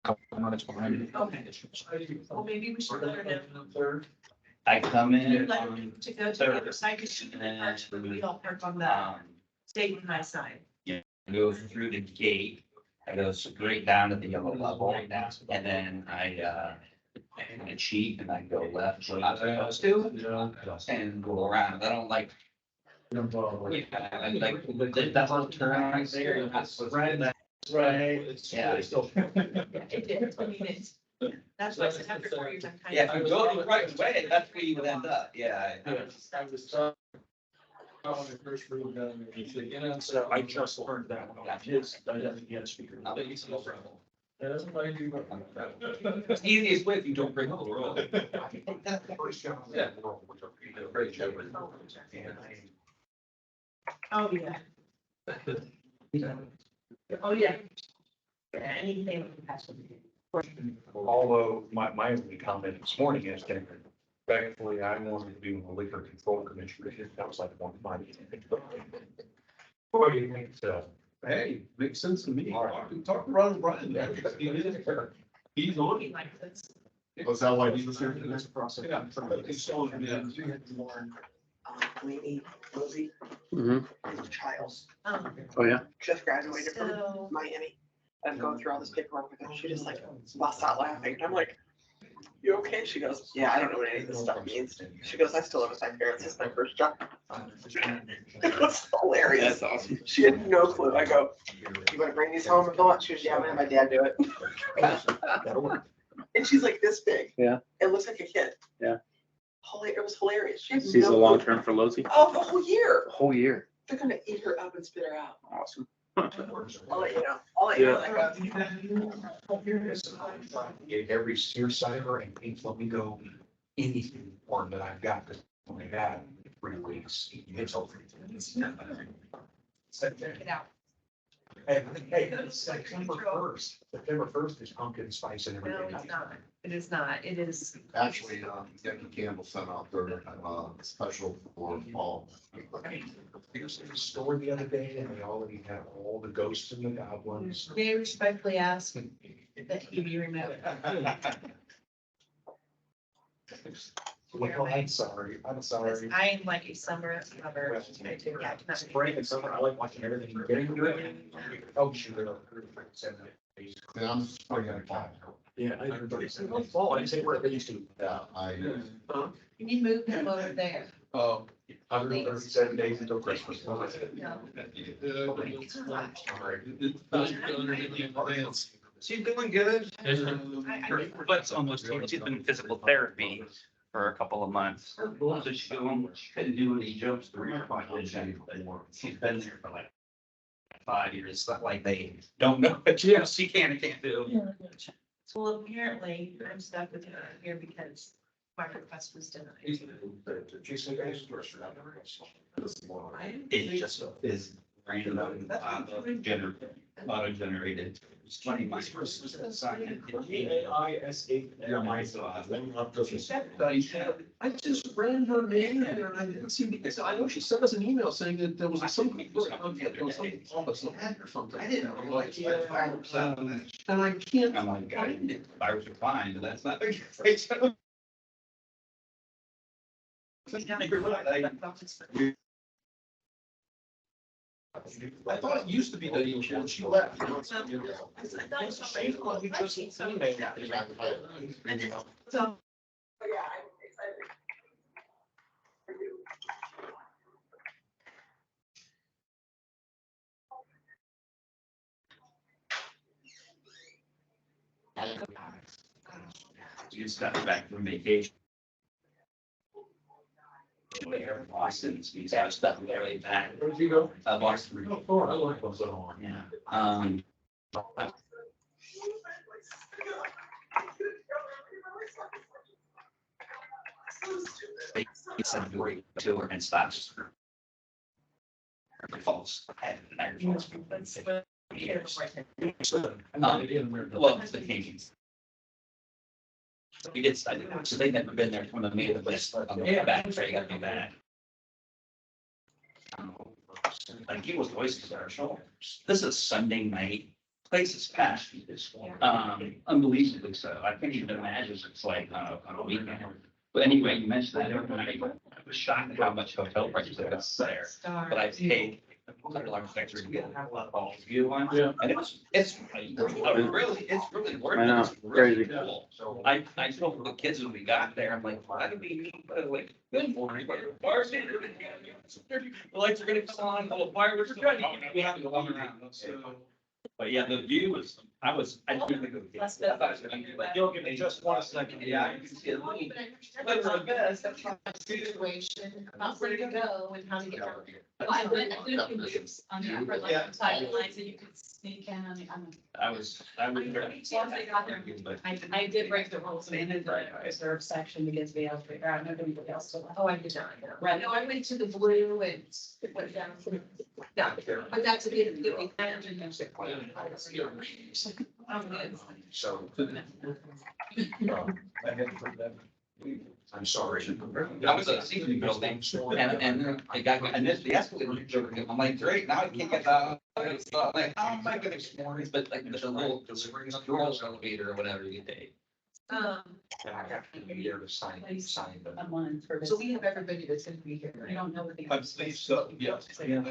couple minutes behind. Okay. Well, maybe we should let her know. I come in Let her know on, to go to the other side, because she can park, we all park on the um, state and high side. go through the gate. I go straight down to the yellow level, and then I cheat and I go left, where I'm supposed to, and go around. I don't like. Yeah, I like that little turn right there. That's right. Yeah. It did, I mean, it's, that's why I said after 4 years, I'm kind of. Yeah, if you go the right way, that's where you would end up, yeah. So I just learned that one. His, I didn't get a speaker. It's the easiest way if you don't break the rule. Yeah. Oh, yeah. Oh, yeah. Yeah, anything. Although my only comment this morning is that thankfully I wanted to be on the liquor control commission. That was like one of my. What do you think? So, Hey, makes sense to me. All right. Talk to Ron Brian. He's on it. Like this. Was that why he was here today? yeah. He's showing me that. Lady, Rosie, child, Oh, yeah. just graduated from So, Miami. I'm going through all this paperwork with her. She just like busts out laughing. And I'm like, you okay? She goes, yeah, I don't know what any of this stuff means. She goes, I still live with my parents. It's my first job. It was hilarious. That's awesome. She had no clue. I go, you want to bring these home and go? She goes, yeah, I'm gonna have my dad do it. That'll work. And she's like this big. Yeah. It looks like a kid. Yeah. It was hilarious. She had She's no a clue. long term for Losi. Oh, the whole year. Whole year. They're gonna eat her up and spit her out. Awesome. I'll let you know. I'll let you know. That goes. Get every sear cider and pink flamingo, anything more that I've got, because when I got 3 weeks, it's over. get out. Hey, September 1st. September 1st is pumpkin spice and No, everything. it's not. It is not. It is. Actually, Debbie Campbell sent out their, special for fall. Because they store the other day and they already have all the ghosts and the goblins. May I respectfully ask that he be removed. Well, I'm sorry, I'm Because sorry. I am like a summer lover. Yeah, not- Spring and summer, I like watching everything getting good. Oh, sure. Yeah, I'm spring and fall. Yeah. Fall, I didn't say where they used to. Yeah, Can you move him over there? 137 days until Christmas. No. She's doing good. Her foot's almost healed. She's been in physical therapy for a couple of months. So she's doing, she couldn't do any jumps through her condition. She's been there for like 5 years. It's not like they don't know what she can and can't do. Well, apparently I'm stuck with her here because my request was denied. It just is random, auto generated. It's funny, my first was assigned. I just ran her name and I didn't see, because I know she sent us an email saying that there was some office had or something. I didn't know, like, and I can't I'm like, find it. virus are fine, but that's not the case. I thought it used to be that she left. So. Yeah, I'm excited. You just got back from vacation. Boston, so I stuff really bad. Where'd you go? Boston. Oh, I like those at home. Yeah. It's a great tour and stops. False. Years. Well, it's the Canadians. We did study that, so they've never been there when they made the list on the back, so you gotta do that. Like he was voice commercial. This is Sunday night, place is packed. Unbelievably so. I can't even imagine it's like on a weekend. But anyway, you mentioned that overnight. I was shocked at how much hotel prices are there. Star. But I paid $100 extra to get a view one. Yeah. And it's really worth it. I know, It's really crazy. cool. So I told the kids when we got there, I'm like, why do we need, like, good morning, bars in, the lights are gonna come on, the fireworks are ready. We have to go on around. But yeah, the view was, I didn't think it would be. I thought it was gonna be like, you'll give me just 1 second. Yeah, you can see it. But for this, that's my situation, about where to go and how to get down here. Well, I went loops on the upper left side line so you could sneak in on the, I was. once I got there, I did break the rules and ended the reserve section to get to the elevator. I don't know if anybody else did. Oh, I did not. Right, no, I went to the blue and went down to, no, but that's a good, good. So. I'm sorry. I was at a seafood building and I got, and this, the escalator, I'm like, great, now I can't get out. So I'm like, how am I gonna explore this? But like, there's a little, girls elevator or whatever you take. And I have to be there to sign the. I'm on for this. So we have everybody that's gonna be here. I don't know what the. I believe so, yes. I didn't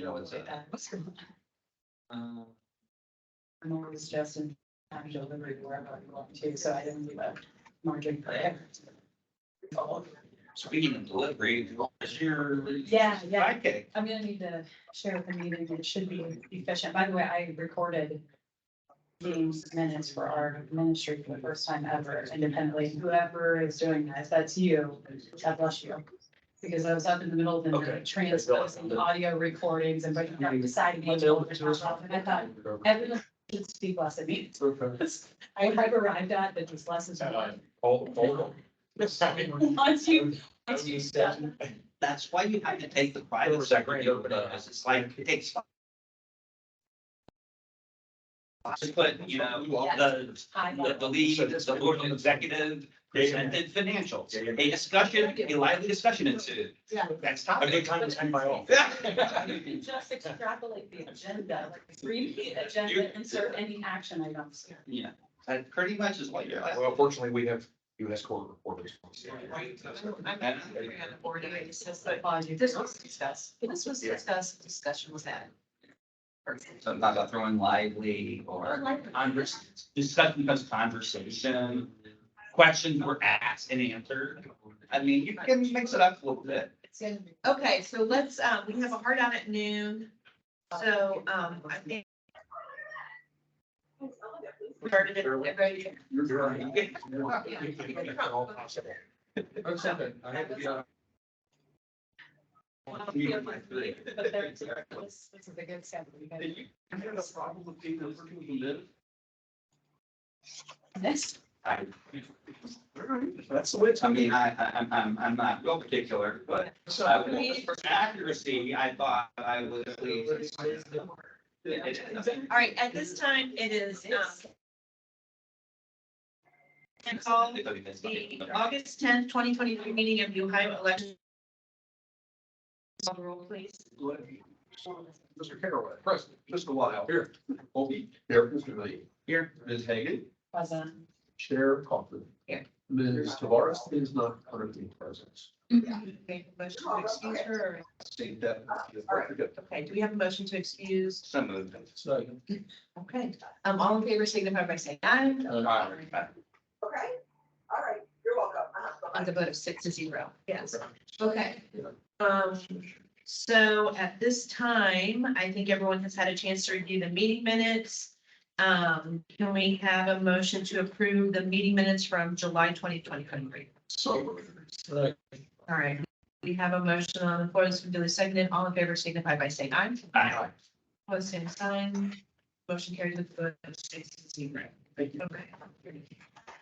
know it's a. I'm always just in time delivery wherever I'm going to, so I didn't do a margin for it. Speaking of delivery, what's your? Yeah, yeah. Sidekick? I'm gonna need to share with the meeting, it should be efficient. By the way, I recorded meetings minutes for our ministry for the first time ever independently. Whoever is doing this, that's you. God bless you. Because I was up in the middle of the night Okay. transposing audio recordings and breaking up deciding. And I thought everyone should speak less than me. I've arrived at that this lesson. Hold on. Once you stop. That's why you have to take the private sector, because it's like, it takes. Just put, you know, the lead, the board of executive, presented financials, a discussion, a lively discussion ensued. Yeah. That's A good time to spend my off. You can just extrapolate the agenda, like read the agenda, insert any action items. Yeah, that pretty much is what you're. Well, fortunately, we have US court reporters. I'm on the board, I just, but this was discussed, discussion was had. So I'm not about throwing lively or discussion becomes conversation. Questions were asked and answered. I mean, you can mix it up a little bit. Okay, so let's, we have a hard out at noon, so, I think. Started it, everybody. That's okay. I have to be on. But there's, this is a good step. I have a problem with people working with the minute. This, That's the way it's. I mean, I'm not real particular, but for accuracy, I thought I would at least. All right, at this time, it is, and call the August 10th, 2023 meeting of the Ohio election. Call the roll, please. Mr. Carroll, present. Mr. Lyle. Here. Opie. Here. Mr. Lee. Here. Ms. Hagan. wasn't. Chair Coughlin. Here. Ms. Tavares is not currently present. Okay, motion to excuse her. State that. Okay, do we have a motion to excuse? Some of them. Second. Okay, all in favor signify by saying aye. Okay, all right, you're welcome. On the vote of 6-0, yes. Okay. So at this time, I think everyone has had a chance to review the meeting minutes. Can we have a motion to approve the meeting minutes from July 2023? So. All right, we have a motion on the floor that's been duly seconded. All in favor signify by saying aye. Aye. Opposed, same sign. Motion carries with the vote of 6-0. Thank you. Okay.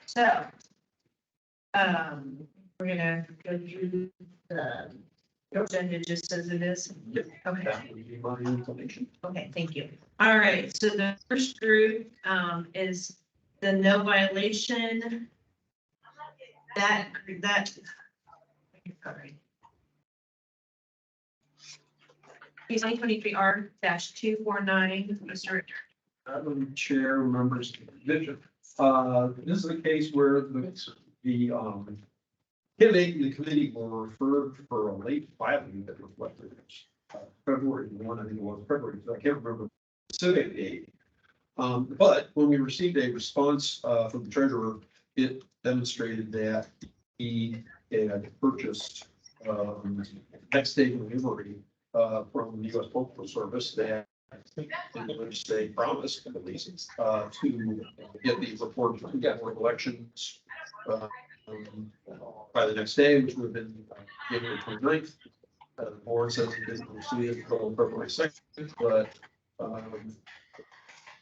So, we're gonna go through the agenda just as it is. Okay. That would be my information. Okay, thank you. All right, so the first group is the no violation. Sorry. Case 2023R-249, Mr. Ritter. Madam Chair, members of the commission. This is a case where the candidate and the committee were referred for a late filing that reflected February 1, I think it was February, so I can't remember the specific date. But when we received a response from the treasurer, it demonstrated that he had purchased next day delivery from the U.S. Postal Service that in which they promised at least to get the report from Capital Elections by the next day, which would have been January 29th. The board says it didn't receive it until February 2nd, but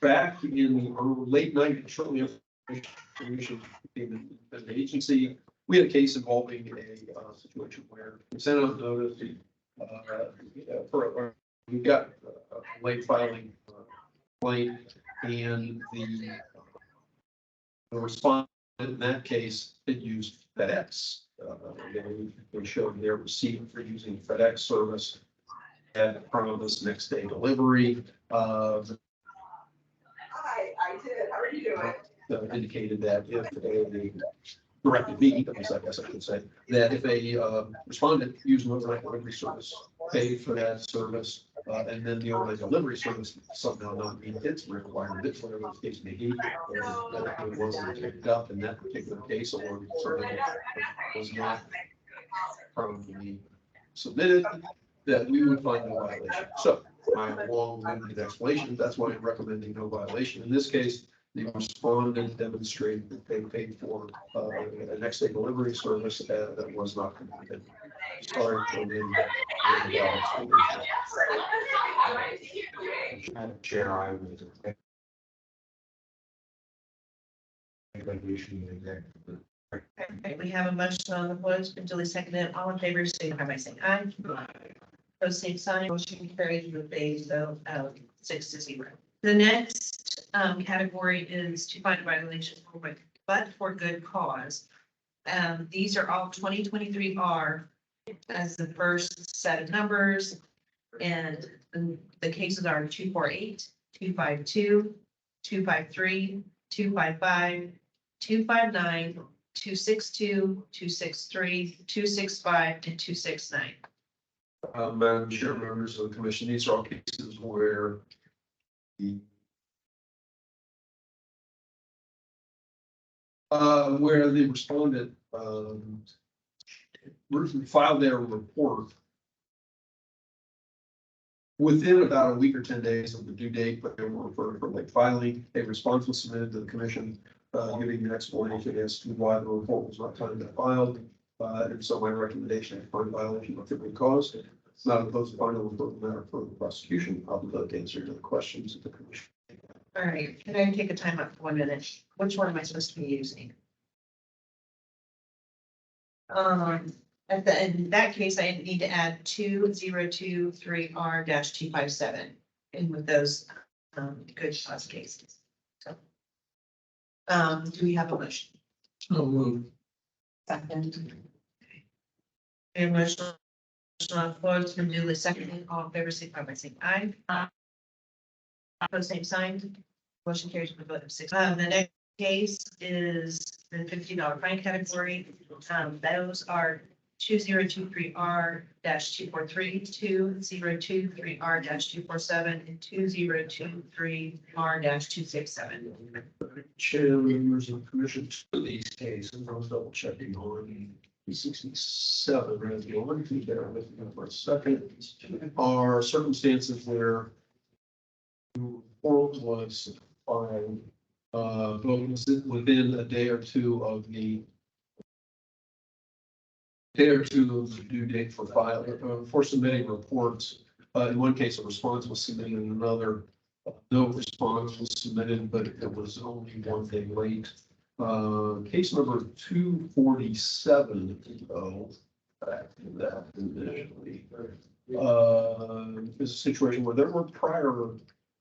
back in the late night, shortly after the agency, we had a case involving a situation where we sent out notice we got a late filing complaint, and the respondent in that case, it used FedEx. They showed their receipt for using FedEx service and promised next day delivery. Hi, I did. How are you doing? Indicated that if a directed me, I guess I should say, that if a respondent used an overnight delivery service, paid for that service, and then the overnight delivery service somehow not meet its requirements, whatever the case may be, that it wasn't picked up in that particular case, or something was not properly submitted, that we would find no violation. So my long-winded explanation, that's why I'm recommending no violation. In this case, the respondent demonstrated that they paid for a next day delivery service that was not completed. Sorry for the Madam Chair, I would. Recommendation in executive. Okay, we have a motion on the floor. It's been duly seconded. All in favor, signify by saying aye. Opposed, same sign. Motion carries with a vote of 6-0. The next category is to find a violation but for good cause. These are all 2023 R as the first set of numbers. And the cases are 248, 252, 253, 255, 259, 262, 263, 265, and 269. Madam Chair, members of the commission, these are all cases where the respondent filed their report within about a week or 10 days of the due date, but they were referred for late filing. A response was submitted to the commission, giving an explanation as to why the report was not timely filed. And so my recommendation is find violation of good cause. It's not opposed to final report matter for the prosecution. I'll be glad to answer the questions of the commission. All right, can I take a time out for 1 minute? Which one am I supposed to be using? In that case, I need to add 2023R-257 in with those good cause cases. So, do we have a motion? Second. A motion on the floor, it's been duly seconded. All in favor, signify by saying aye. Opposed, same sign. Motion carries with a vote of 6. The next case is the $50 fine category. Those are 2023R-243, 2023R-247, and 2023R-267. Chair, members of the commission, to these cases, I was double checking on 67, as the one to bear with me for a second, are circumstances where the report was filed within a day or two of the due date for for submitting reports. In one case, a response was submitted, in another, no response was submitted, but it was only 1 day late. Case number 247, back to that initially, is a situation where there were prior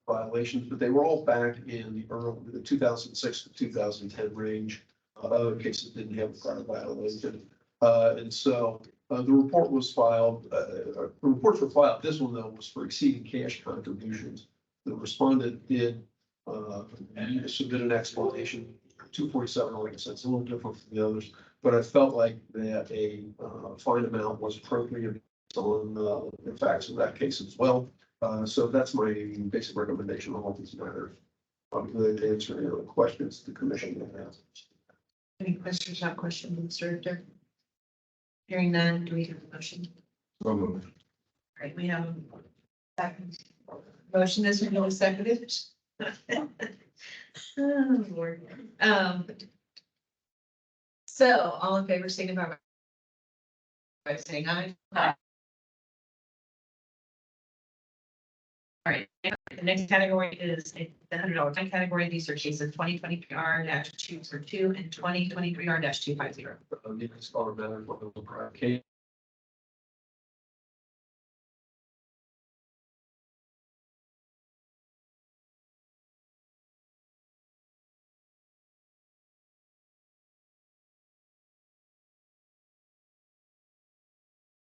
violations, but they were all back in the 2006 to 2010 range. Other cases didn't have a prior violation. And so The report was filed, the reports were filed, this one though was for exceeding cash contributions. The respondent did, submit an explanation, 247, like I said, it's a little different from the others. But I felt like that a, fine amount was appropriate on, the facts of that case as well. So that's my basic recommendation on all these matters. I'm going to answer any other questions the commission may have. Any questions, not questions, Mr. Richter? Hearing none, do we have a motion? All right, we have a second. Motion is really seconded. Oh, Lord. So all in favor, signify by saying aye. Aye. All right, the next category is the $100 fine category. These are cases 2023R-242 and 2023R-250. These are matters where there was a prior case.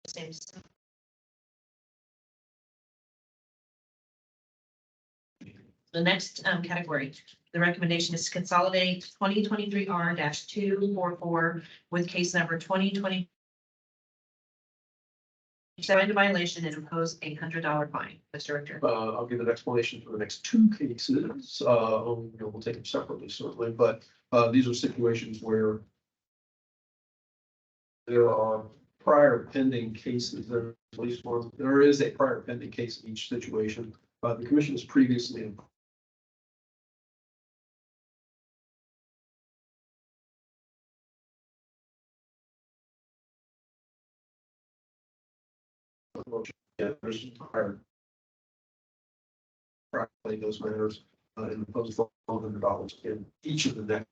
Same. The next category, the recommendation is to consolidate 2023R-244 with case number 2020. Find a violation and impose a $100 fine. Mr. Richter. I'll give an explanation for the next two cases. We'll take them separately certainly, but, these are situations where there are prior pending cases. There at least one, there is a prior pending case in each situation. The commission has previously there's prior those matters and impose $400 in each of the next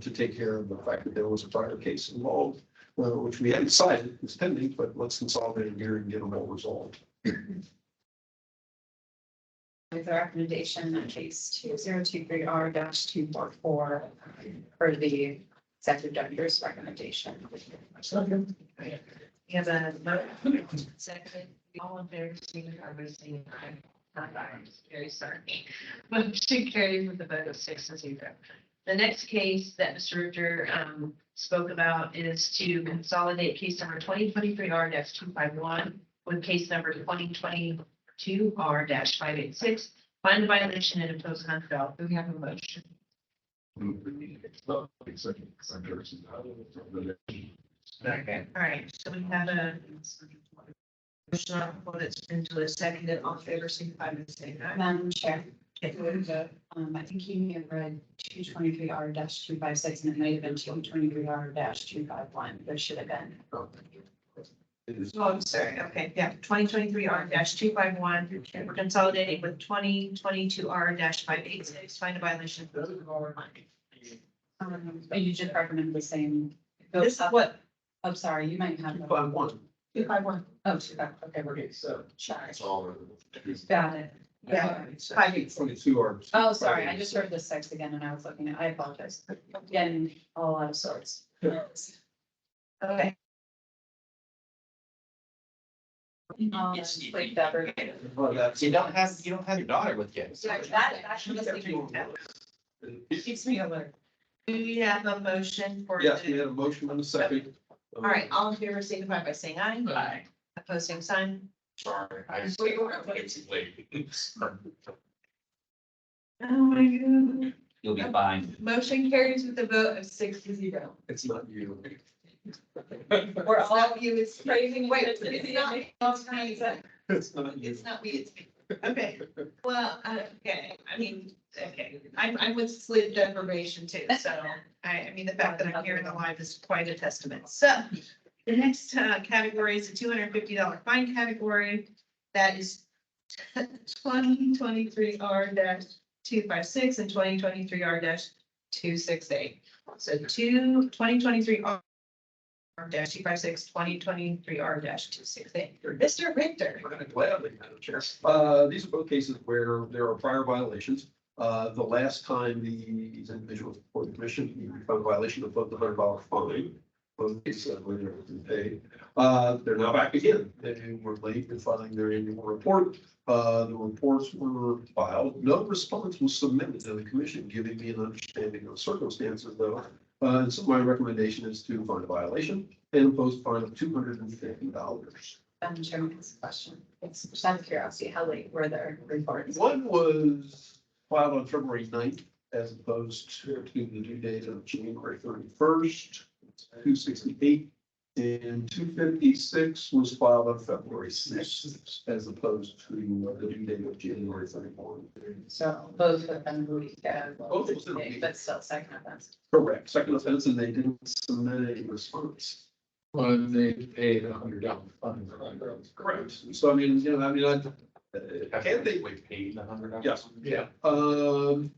to take care of the fact that there was a prior case involved, which we hadn't decided is pending, but let's consolidate here and get them all resolved. With the recommendation in case 2023R-244 for the executive director's recommendation. You have a motion, seconded, all in favor, signify by saying aye. I'm very sorry. Motion carries with a vote of 6-0. The next case that Mr. Richter spoke about is to consolidate case number 2023R-251 with case number 2022R-586. Find a violation and impose $100. Do we have a motion? Okay, all right, so we have a motion on the floor that's been to a seconded, all in favor, signify by saying aye. Madam Chair, Okay. I think you may have read 223R-256 and it may have been 223R-251. There should have been. Oh, I'm sorry, okay, yeah, 2023R-251, we're consolidating with 2022R-586, find a violation. You just recommend the same. This is what, Oh, sorry, you might have. 251. 251, Oh, 251, okay, we're good. So Sorry. it's all. Got it. yeah, Okay. 586. 22 are. Oh, sorry, I just heard the 6 again and I was looking at, I apologize. Getting all out of sorts. Okay. Like that, or- Well, that's. You don't have your daughter with you. That should keeps me alert. Do we have a motion for? Yes, the- we had a motion and a second. All right, all in favor, signify by saying aye. Aye. Opposed, same sign. Sorry. Oh, my God. You'll be fine. Motion carries with a vote of 6-0. It's not you. We're It's all, not you, it's crazy. Wait, It's it's not not, me. it's not you. It's not you. It's not me, it's me. Okay, well, okay, I mean, okay, I'm with sleep deprivation too, so I mean, the fact that I'm here in the live is quite a testament. So the next category is a $250 fine category. That is 2023R-256 and 2023R-268. So 2023R-256, 2023R-268. Mr. Richter. Gladly, Madam Chair. These are both cases where there are prior violations. The last time these individuals before the commission, we found a violation of both the $100 fine. It's when they're paid. They're now back again. They were late in filing their annual report. The reports were filed. No response was submitted to the commission, giving me an understanding of circumstances though. And so my recommendation is to find a violation and impose a fine of $250. Madam Chairman, this question. It's just out of curiosity, how late were their reports? One was filed on February 9th as opposed to the due date of January 31st, 268. And 256 was filed on February 6th as opposed to the due date of January 31. So both of them week, Both within a week. but still second offense. Correct, second offense, and they didn't submit a response. Well, they paid $100 fine. Correct. So I mean, had they, We paid $100? yes, Yeah.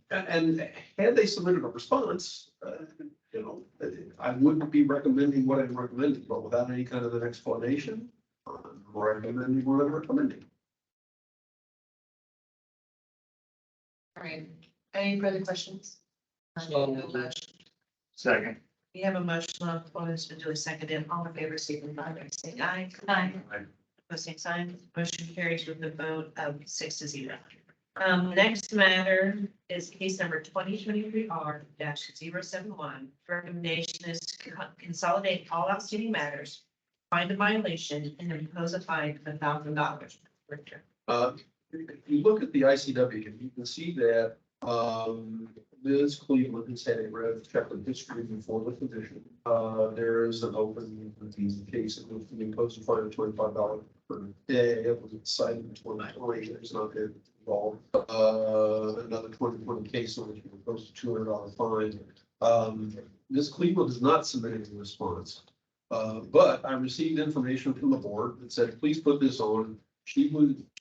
and had they submitted a response, I wouldn't be recommending what I'm recommending, but without any kind of an explanation, I'm recommending what I'm recommending. All right, any further questions? Second. We have a motion on the floor that's been duly seconded. All in favor, signify by saying aye. Aye. Opposed, same sign. Motion carries with a vote of 6-0. Next matter is case number 2023 R-071. Recommendation is to consolidate all outstanding matters, find a violation, and impose a fine of $1,000. Richard. If you look at the ICW, you can see that, Ms. Cleveland has had a red checkered history before the position. There is an open case that was imposed a fine of $25 per day. It was cited in 2020. There's not been involved. Another 2020 case on which we imposed a $200 fine. Ms. Cleveland has not submitted a response. But I received information from the board that said, please put this on. She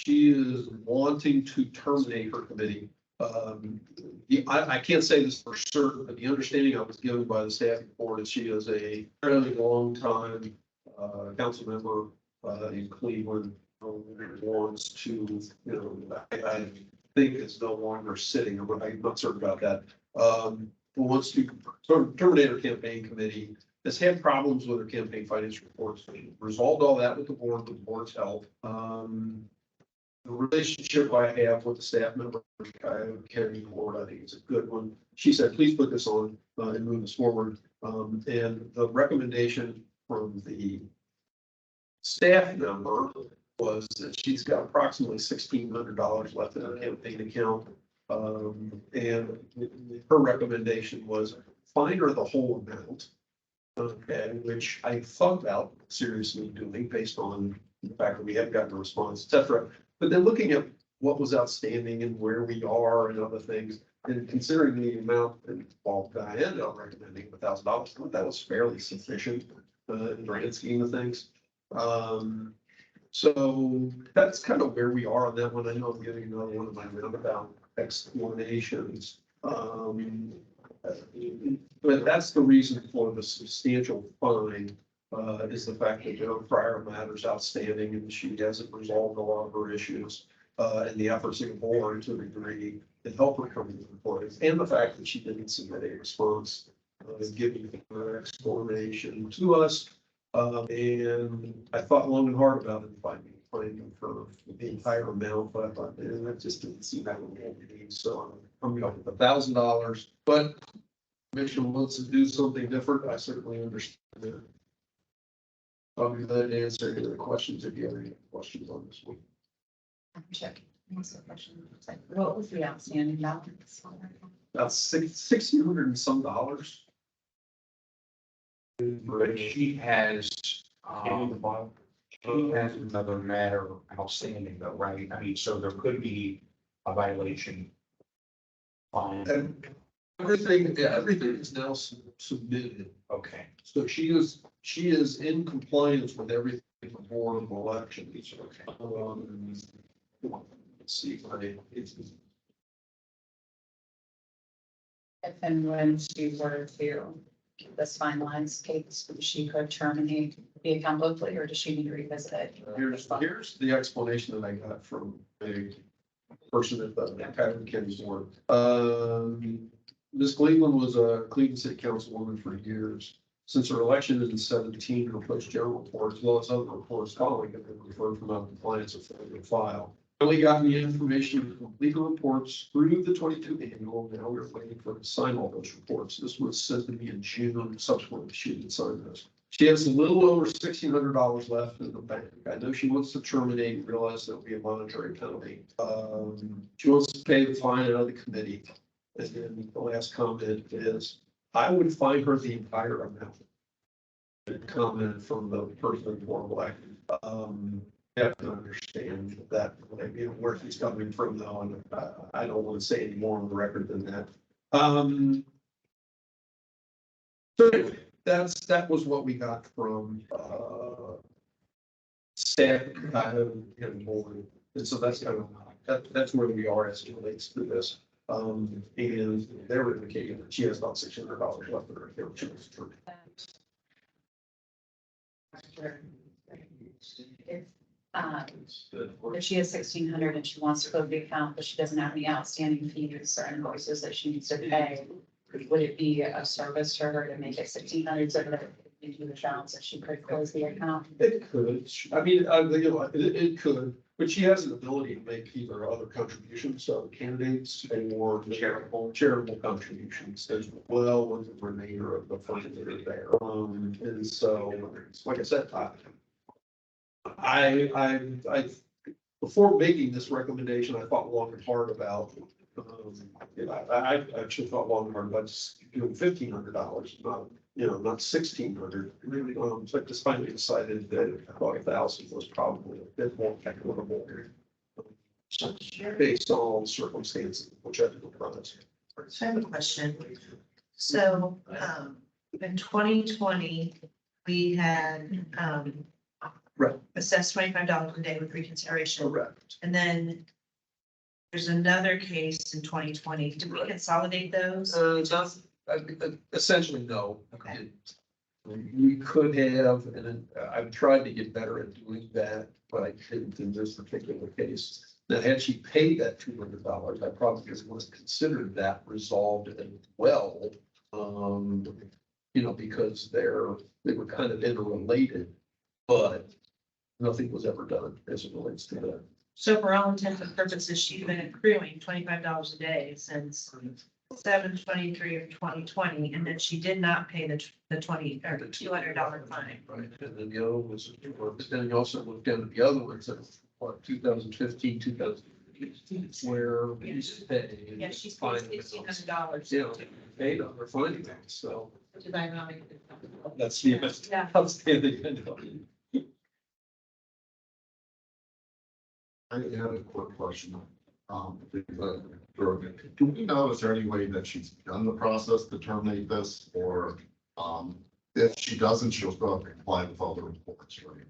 is wanting to terminate her committee. I can't say this for certain, but the understanding I was given by the staff report is she is a fairly long time council member in Cleveland. Wants to, I think is no longer sitting, I'm not certain about that. Wants to terminate her campaign committee. Has had problems with her campaign finance reports. Resolved all that with the board's help. The relationship I have with the staff member, Karen Ward, I think is a good one. She said, please put this on and move us forward. And the recommendation from the staff member was that she's got approximately $1,600 left in her campaign account. And her recommendation was fine her the whole amount. Okay, which I thought about seriously doing based on the fact that we haven't gotten a response, et cetera. But then looking at what was outstanding and where we are and other things, and considering the amount, and while I ended up recommending $1,000, that was fairly sufficient in the grand scheme of things. So that's kind of where we are on that one. I know I'm giving another one of my roundabout explanations. But that's the reason for the substantial fine, is the fact that there are prior matters outstanding and she hasn't resolved a lot of her issues. And the efforts of the board to a degree to help her come to compliance, and the fact that she didn't submit a response, giving her explanation to us. And I thought long and hard about it, finding for the entire amount, but I thought, man, that just didn't seem that what we need. So I'm going with $1,000, but commission wants to do something different. I certainly understand that. I'll be glad to answer any of the questions if you have any questions on this one. Check. What was the outstanding balance? About $600 and some dollars. But she has another matter outstanding though, right? I mean, so there could be a violation. And everything is now submitted. Okay. So she is in compliance with everything for board of elections. Let's see if If and when she were to get this finalized case, she could terminate the account locally, or does she need to revisit it? here's the explanation that I got from a person at the Patrick County Board. Ms. Cleveland was a Cleveland City Councilwoman for years. Since her election in 17, her post-general report, as well as other reports following, have been referred for non-compliance of failure to file. Only got me information to complete the reports through the 22 annual. Now we're waiting for her to sign all those reports. This was sent to me in June. Subsequently, she didn't sign those. She has a little over $1,600 left in the bank. I know she wants to terminate and realize there'll be a monetary penalty. She wants to pay the fine out of the committee. And then the last comment is, I would fine her the entire amount. Comment from the person involved. You have to understand that, you know, where he's coming from though, and I don't want to say any more on the record than that. So anyway, that was what we got from, staff, and board. And so that's kind of, that's where we are as it relates to this. And they're indicating that she has about $600 left in her account. If she has 1,600 and she wants to close the account, but she doesn't have any outstanding fees or invoices that she needs to pay, would it be a service to her to make it 1,600 so that into the balance that she could close the account? It could, I mean, you know, it could, but she has an ability to make either other contributions to other candidates or charitable contributions as well with the remainder of the funds that are there. And so, like I said, I before making this recommendation, I thought long and hard about, you know, I actually thought long and hard about just doing $1,500, not, you know, not 1,600. So I just finally decided that about 1,000 was probably a bit more equitable based on all the circumstances, which I didn't promise. So I have a question. So, in 2020, we had, Right. assessed $25 a day with reconsideration. Correct. And then there's another case in 2020. Did we consolidate those? Essentially, no. Okay. We could have, and I've tried to get better at doing that, but I couldn't in this particular case. Now, had she paid that $200, I probably would have considered that resolved as well. You know, because they were kind of interrelated, but nothing was ever done as it relates to that. So for all intents and purposes, she's been accruing $25 a day since 7/23 of 2020, and then she did not pay the $200 fine. Right, and then the other was, but then you also looked down at the other ones, that what, 2015, 2016, where we used to pay. Yeah, she's fine paid amounts. $1,600. You know, paid on their finding amounts, so Which is ironic. that's the Yeah. outstanding end of it. I had a quick question. Do we know, is there any way that she's done the process to terminate this, or, if she doesn't, she'll still have to comply with all the reports, right?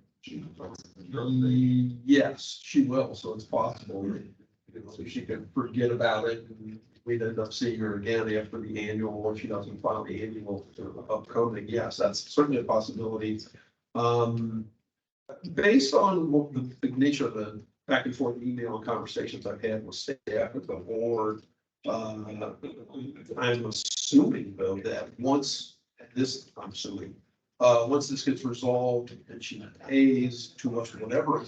Yes, she will, so it's possible, you know, if she can forget about it, and we'd end up seeing her again after the annual, or she doesn't file the annual upcoming, yes, that's certainly a possibility. Based on what the nature of the back and forth email and conversations I've had with staff at the board, I'm assuming though that once this gets resolved and she pays to us, whatever,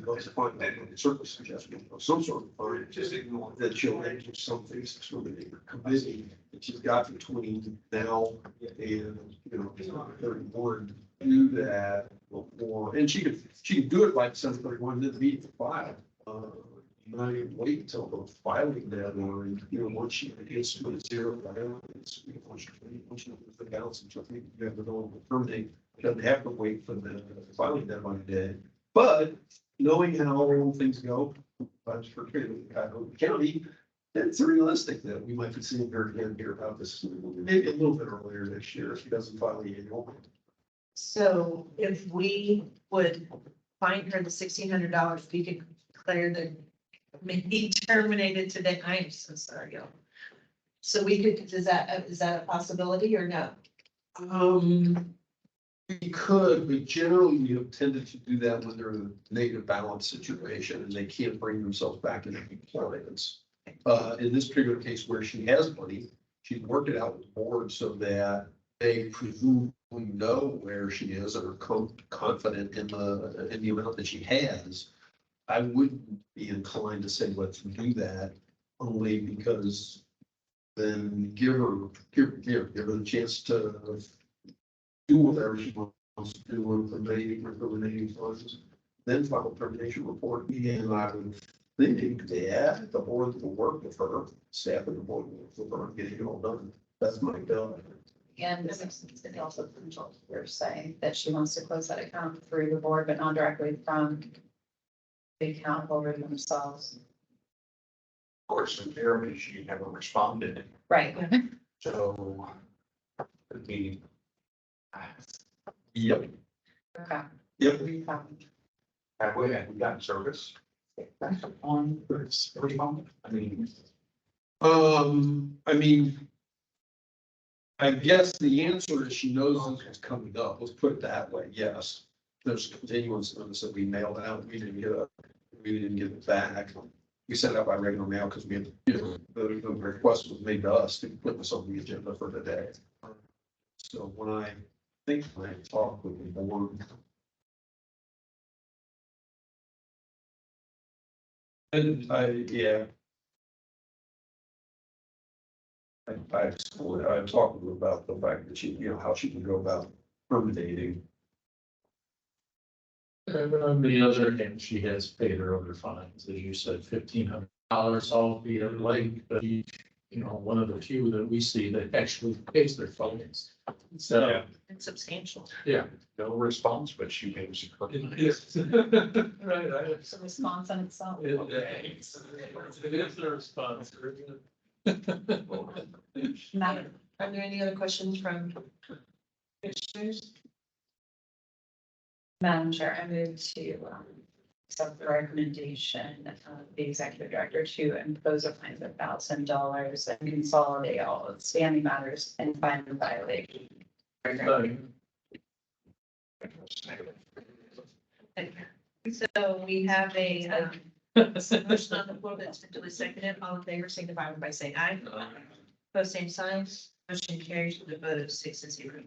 let's find out, certainly suggestion of some sort of fine, just ignore that she'll enter something, sort of a committee that she's got between now and, you know, 31, do that before, and she could do it like 7/31, then meet the file. Not even wait until the filing deadline, you know, once she gets to a zero balance, you know, once she the balance, which I think you have to know to terminate, doesn't have to wait for the filing deadline day. But knowing how things go, particularly in Cuyahoga County, it's realistic that we might be seeing her again here about this, maybe a little bit earlier this year if she doesn't file the annual. So if we would find her the $1,600, we could declare the maybe terminated today. I am so sorry, y'all. So we could, is that a possibility or no? We could, but generally we have tended to do that when they're in a negative balance situation and they can't bring themselves back into compliance. In this particular case where she has money, she's worked it out with the board so that they presumably know where she is and are confident in the amount that she has, I wouldn't be inclined to say, let's do that, only because then give her the chance to do whatever she wants to do with the remaining funds, then file a termination report, and I would think that the board will work with her, staff and the board will work with her, and get it all done. That's my bill. And it also, you're saying that she wants to close that account through the board, but not directly from the account holder themselves. Of course, apparently she never responded, Right. so it'd be. Yep. Okay. Yep. Have we gotten service? On, it's pretty common. I mean, I mean, I guess the answer is she knows this is coming up. Let's put it that way. Yes. There's continuance notice that we mailed out. We didn't get it back. We sent it out by regular mail because we had, the request was made to us to put this on the agenda for today. So when I talk with the board. And yeah. I've talked with her about the fact that she, how she can go about terminating. And on the other hand, she has paid her other fines, as you said, $1,500, albeit late, but one of the few that we see that actually pays their fines. So, Yeah. It's substantial. no response, but she pays. right, It's a response on itself. it is a response. Madam, Are there any other questions from commissioners? Madam Chair, I move to accept the recommendation of the executive director to impose a fine of $1,000 and consolidate all outstanding matters and find the violation. So we have a motion on the floor that's been duly seconded. All in favor, signify by saying aye. Post same signs. Motion carries with a vote of 6-0.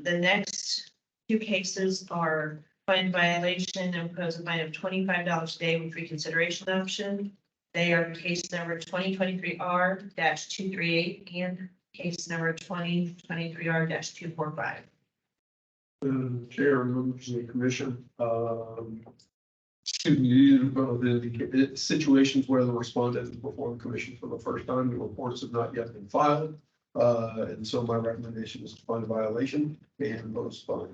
The next two cases are fine violation and impose a fine of $25 a day with reconsideration option. They are case number 2023R-238 and case number 2023R-245. Chair, members of the commission, the situations where the respondent is before the commission for the first time, the reports have not yet been filed. And so my recommendation is to find a violation and impose fine.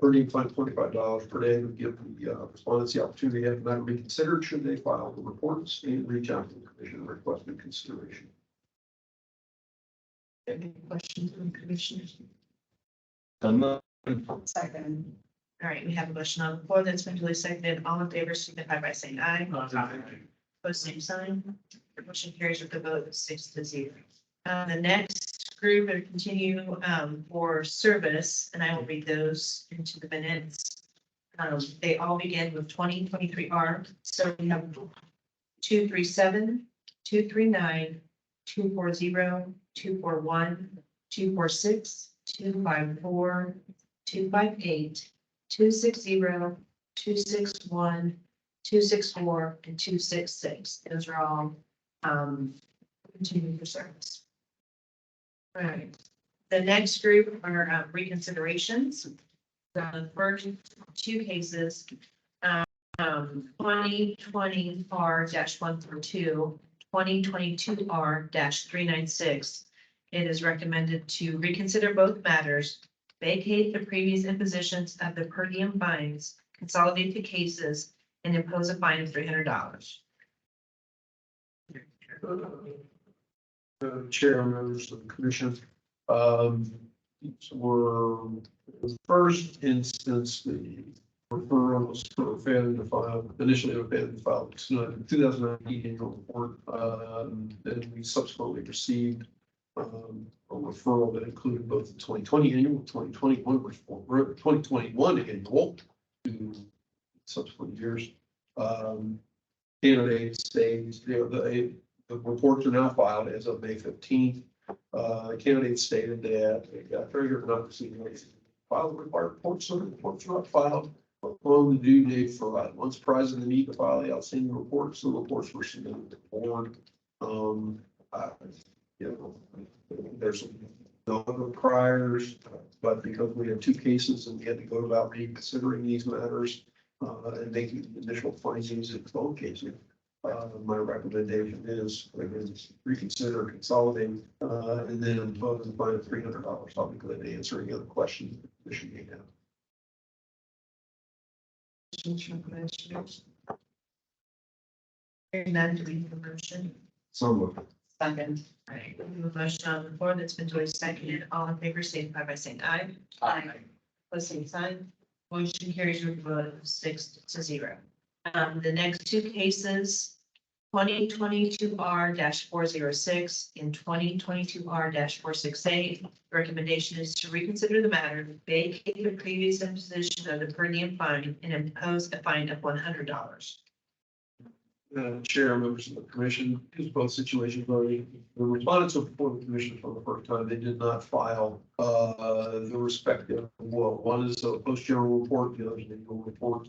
Earning fine $25 per day would give the respondents the opportunity to have the matter reconsidered should they file the reports and reach out to the commission requesting consideration. Any questions from commissioners? Second. All right, we have a motion on the floor that's been duly seconded. All in favor, signify by saying aye. Post same sign. The motion carries with a vote of 6-0. The next group will continue for service, and I will read those into the minutes. They all begin with 2023R. So we have 237, 239, 240, 241, 246, 254, 258, 260, 261, 264, and 266. Those are all continuing for service. All right. The next group are reconsiderations. The first two cases, 2020 R-142, 2022 R-396. It is recommended to reconsider both matters, vacate the previous impositions of the per diem fines, consolidate the cases, and impose a fine of $300. Chair, members of the commission. So we're the first instance, the referral was for failing to file, initially failing to file 2019 annual report. Then we subsequently received a referral that included both the 2020 annual, 2021 report, 2021 annual to subsequent years. Candidates, the reports are now filed as of May 15th. Candidate stated that they got triggered not receiving any file required reports, so the reports were not filed on the due date for once prior to the need to file the outstanding reports, the reports were submitted to the board. You know, there's no other priors, but because we have two cases and we had to go about reconsidering these matters, and making initial findings in both cases. My recommendation is, again, reconsider, consolidate, and then impose a fine of $300. I'll be glad to answer any other questions the commission may have. Questions from commissioners? Hearing none, do we have a motion? So moved. Second. All right, we have a motion on the floor that's been duly seconded. All in favor, signify by saying aye. Aye. Pose same sign. Motion carries with a vote of 6-0. The next two cases, 2022R-406 and 2022R-468. Recommendation is to reconsider the matter, vacate the previous imposition of the per diem fine and impose a fine of $100. Chair, members of the commission, because both situations are, the respondents are before the commission for the first time, they did not file the respective, well, one is a post general report, the other is an annual report.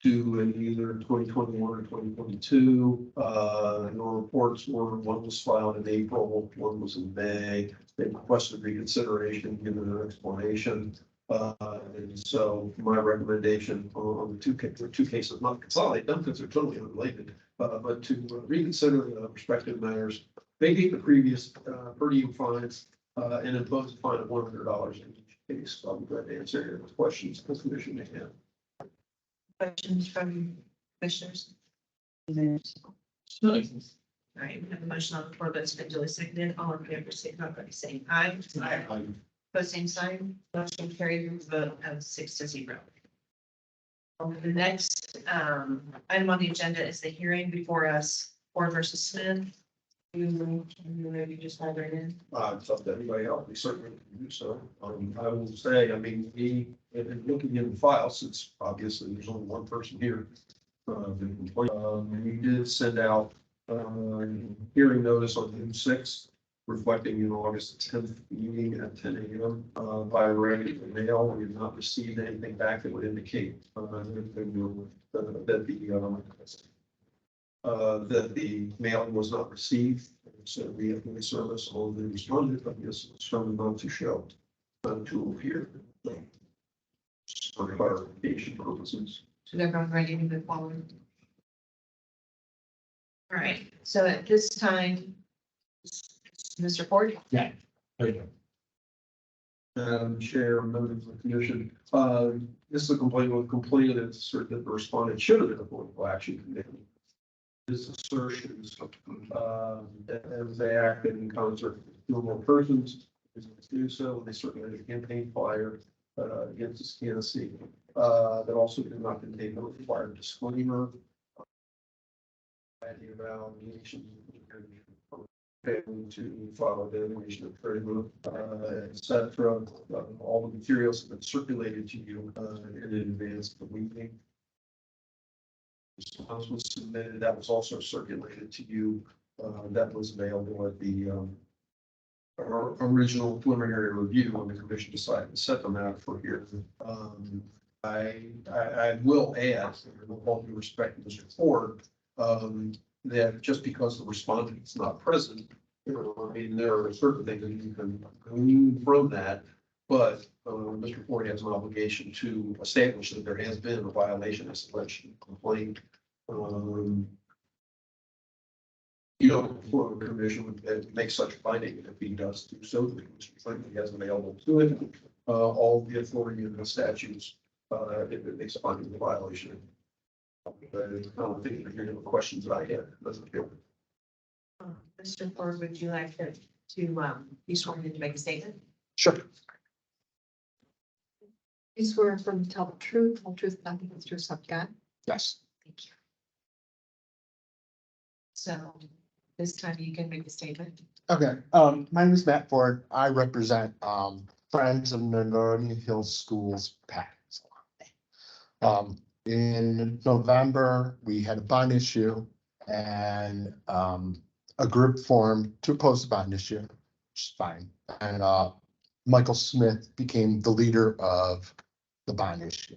Due in either 2021 or 2022, your reports were, one was filed in April, one was in May. They requested reconsideration, given an explanation. And so my recommendation on the two cases, not consolidate them because they're totally unrelated, but to reconsider the respective matters, vacate the previous per diem fines, and impose a fine of $100 in each case. I'll be glad to answer your questions the commission may have. Questions from commissioners? All right, we have a motion on the floor that's been duly seconded. All in favor, signify by saying aye. Pose same sign. Motion carried with a vote of 6-0. The next item on the agenda is the hearing before us, Ford versus Smith. You maybe just hold right in. It's up to anybody else, we certainly can do so. I will say, I mean, in looking in the file, since obviously there's only one person here. We did send out, hearing notice on June 6th, reflecting in August 10th meeting at 10 a.m. By regular mail. We have not received anything back that would indicate that the mailing was not received. So we have no service on the respondent, but yes, it's determined not to show, to appear. For clarification purposes. So they're going ready to move forward. All right, so at this time, Mr. Ford? There you go. Chair, members of the commission, this is a complaint with complaint that's certain that the respondent should have been a political action committee. His assertions, as they acted in concert with two or more persons, do so, they certainly had a campaign flyer against this candidacy that also did not contain the required disclaimer. The evaluation to file a definition of trade, etc. All the materials have been circulated to you in advance of the meeting. Response was submitted, that was also circulated to you, that was available at the our original preliminary review when the commission decided to set them out for here. I will add, with all due respect to Mr. Ford, that just because the respondent is not present, you know, I mean, there are certain things that you can glean from that, but Mr. Ford has an obligation to establish that there has been a violation of selection complaint. You know, for the commission would make such a finding, if he does do so, the commission frankly has available to it all the authority of the statutes if it makes a finding of violation. I don't think you're hearing the questions that I had. Doesn't feel. Mr. Ford, would you like to be sworn in to make a statement? Sure. You swear from tell the truth, whole truth, nothing but the truth, so help you God. Yes. Thank you. So this time you can make a statement. Okay. My name is Matt Ford. I represent Friends of Northern Hills Schools parents. In November, we had a bond issue and a group formed to oppose the bond issue, which is fine. And Michael Smith became the leader of the bond issue.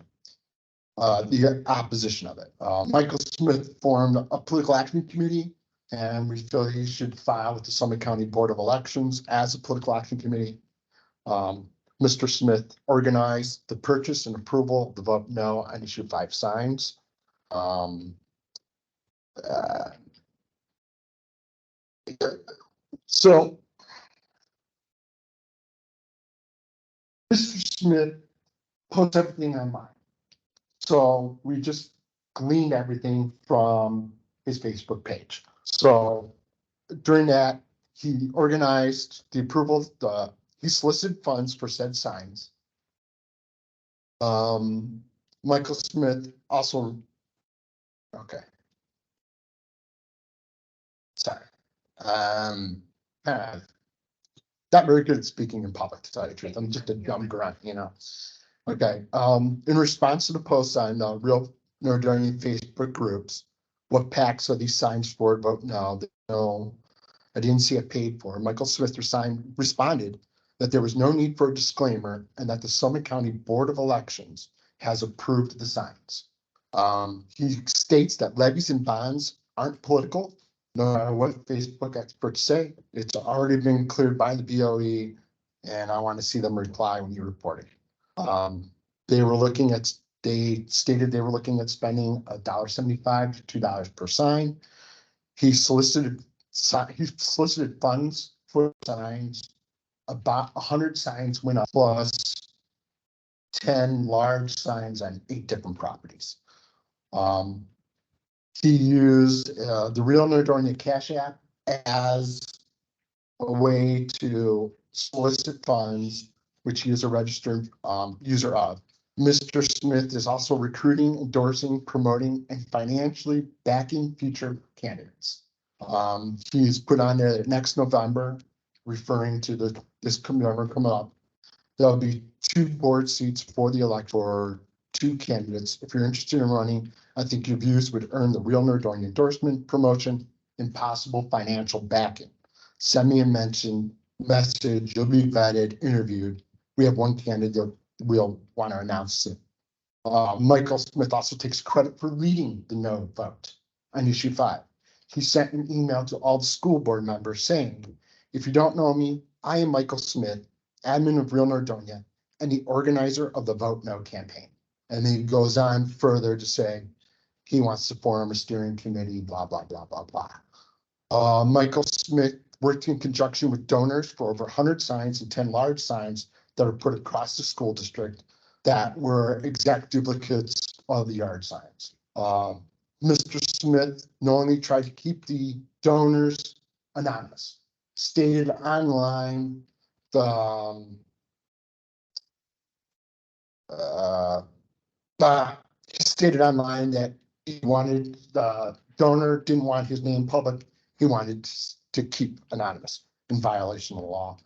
The opposition of it. Michael Smith formed a political action committee, and we feel he should file with the Summit County Board of Elections as a political action committee. Mr. Smith organized the purchase and approval of the vote no on issue 5 signs. So Mr. Smith puts everything online. So we just gleaned everything from his Facebook page. So during that, he organized the approval, he solicited funds for said signs. Michael Smith also, okay. Sorry. Not very good at speaking in public, to tell you the truth. I'm just a dumb grunt, you know. Okay, in response to the posts on Real Northern Facebook groups, what packs are these signs for? Vote no. No, I didn't see it paid for. Michael Smith responded that there was no need for a disclaimer and that the Summit County Board of Elections has approved the signs. He states that levies and bonds aren't political, no matter what Facebook experts say. It's already been cleared by the BOE, and I want to see them reply when you report it. They stated they were looking at spending $1.75 to $2 per sign. He solicited funds for signs. About 100 signs went up, plus 10 large signs on 8 different properties. He used the Real Nordonia Cash App as a way to solicit funds, which he is a registered user of. Mr. Smith is also recruiting, endorsing, promoting, and financially backing future candidates. He's put on there that next November, referring to this November coming up, there'll be 2 board seats for the elect for 2 candidates. If you're interested in running, I think your views would earn the Real Nordonia endorsement, promotion, and possible financial backing. Send me a message. You'll be vetted, interviewed. We have 1 candidate we'll want to announce soon. Michael Smith also takes credit for leading the no vote on issue 5. He sent an email to all the school board members saying, if you don't know me, I am Michael Smith, admin of Real Nordonia and the organizer of the Vote No campaign. And then he goes on further to say he wants to form a steering committee, blah, blah, blah, blah, blah. Michael Smith worked in conjunction with donors for over 100 signs and 10 large signs that are put across the school district that were exact duplicates of the yard signs. Mr. Smith knowingly tried to keep the donors anonymous. Stated online stated online that he wanted the donor didn't want his name public. He wanted to keep anonymous in violation of the law.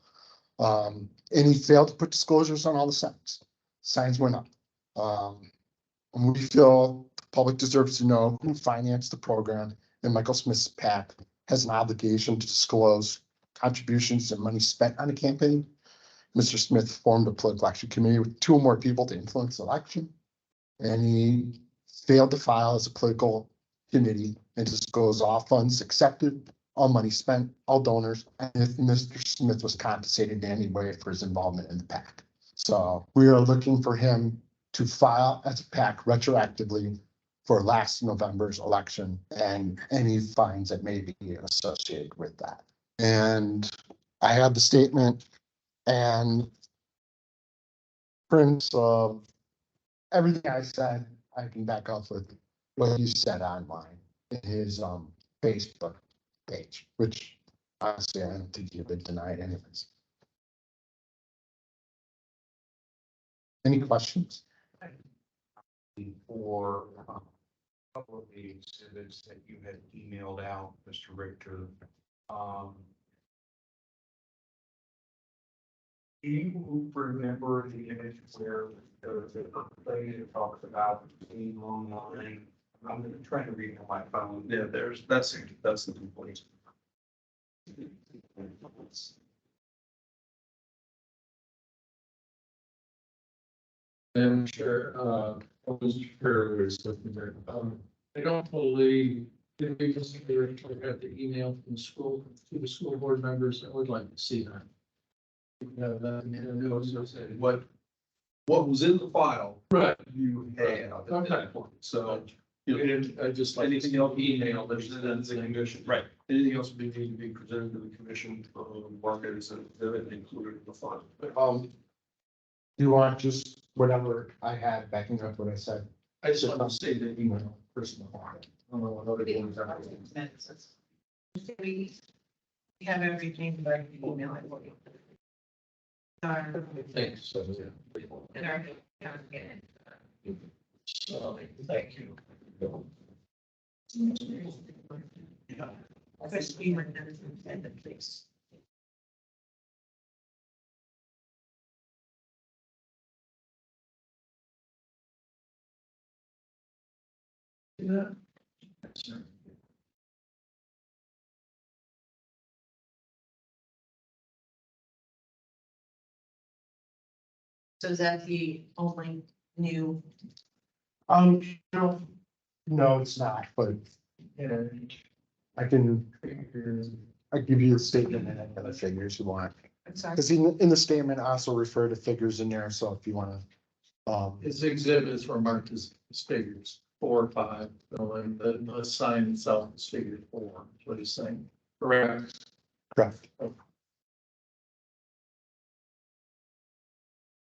And he failed to put disclosures on all the signs. Signs went up. And we feel the public deserves to know who financed the program, and Michael Smith's PAC has an obligation to disclose contributions and money spent on the campaign. Mr. Smith formed a political action committee with 2 or more people to influence the election, and he failed to file as a political committee and disclose all funds accepted, all money spent, all donors, and if Mr. Smith was compensated in any way for his involvement in the PAC. So we are looking for him to file as a PAC retroactively for last November's election and any fines that may be associated with that. And I have the statement and prints of everything I said. I can back up with what he said online in his Facebook page, which honestly I don't think you've been denied anyways. Any questions? For a couple of the exhibits that you had emailed out, Mr. Richter, do you remember the image where the lady talks about being online? I'm trying to read on my phone. Yeah, that's the complaint. And sure, I was curious looking there. I don't believe, did we just got the email from the school, to the school board members? I would like to see that. Yeah, that, And it was just what was in the file, right, you had. okay, So, you know, I just like. anything else email, there's then the condition. Right. Anything else we need to be presented to the commission, markets and everything included in the file. Do you want just whatever I had backing up what I said? I just want to say the email personal. I don't know what other things are. We have everything by email. I for you. Thanks. So, yeah. And our, So, thank you. First, we were never in the place. Yeah. So is that the only new? No, no, it's not, but I can, I give you a statement and any other figures you want. I'm sorry. Because in the statement, I also refer to figures in there, so if you wanna, His exhibits were marked as figures 4 or 5, and the sign itself is figure 4, is what he's saying. Correct. correct.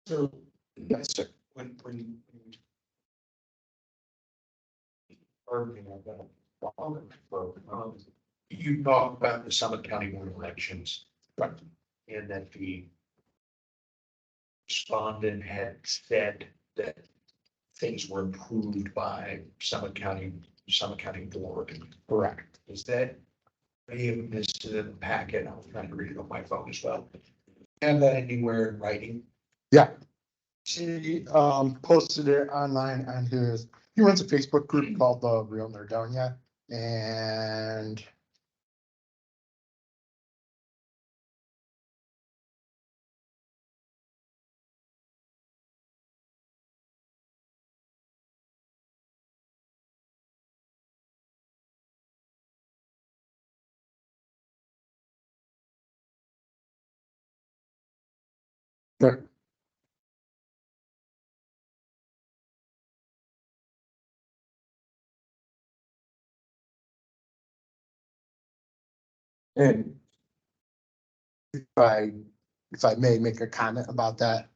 So Yes, sir. when. Arguing about, you talk about the Summit County Board of Elections. Right. And that the respondent had said that things were approved by Summit County Board. Correct. Is that any of this to the packet? I was trying to read it on my phone as well. Have that anywhere in writing? Yeah. She, posted it online on he runs a Facebook group called the Real Nerdonia, and Sure. And if I may make a comment about that.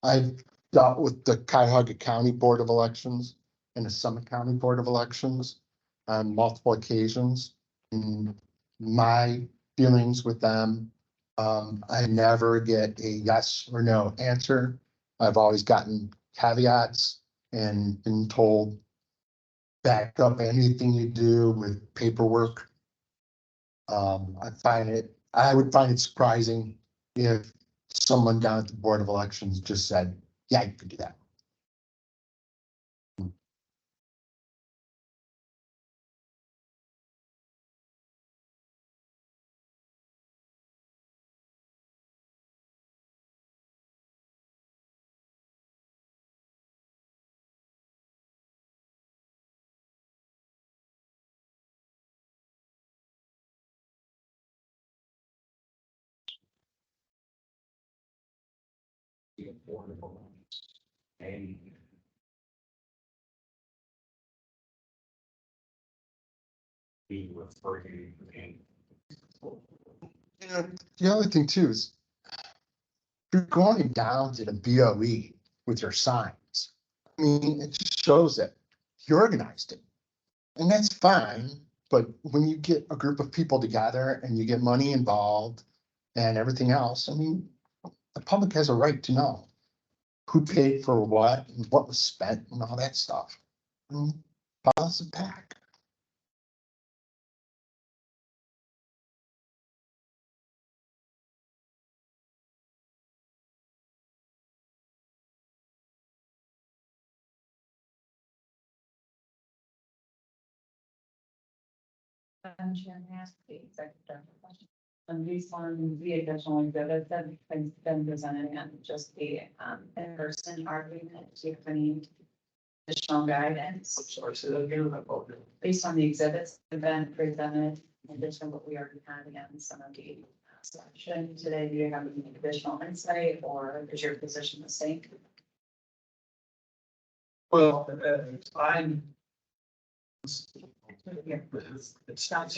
I've dealt with the Cuyahoga County Board of Elections and the Summit County Board of Elections on multiple occasions. In my dealings with them, I never get a yes or no answer. I've always gotten caveats and been told back up anything you do with paperwork. I would find it surprising if someone down at the Board of Elections just said, yeah, you could do that. The affordable and be referring and And the other thing too is you're going down to the BOE with your signs. I mean, it just shows that you organized it. And that's fine, but when you get a group of people together and you get money involved and everything else, I mean, the public has a right to know who paid for what and what was spent and all that stuff. I mean, balance the pack. Chair, may I ask the executive director a question? And these on the additional exhibits that have been presented and just the in-person argument, do you have any additional guidance? I'm sorry, say that again. I apologize. Based on the exhibits that have been presented, in addition to what we already had again, some of the selection today, do you have any additional insight or is your position the same? Well, I'm. It's not,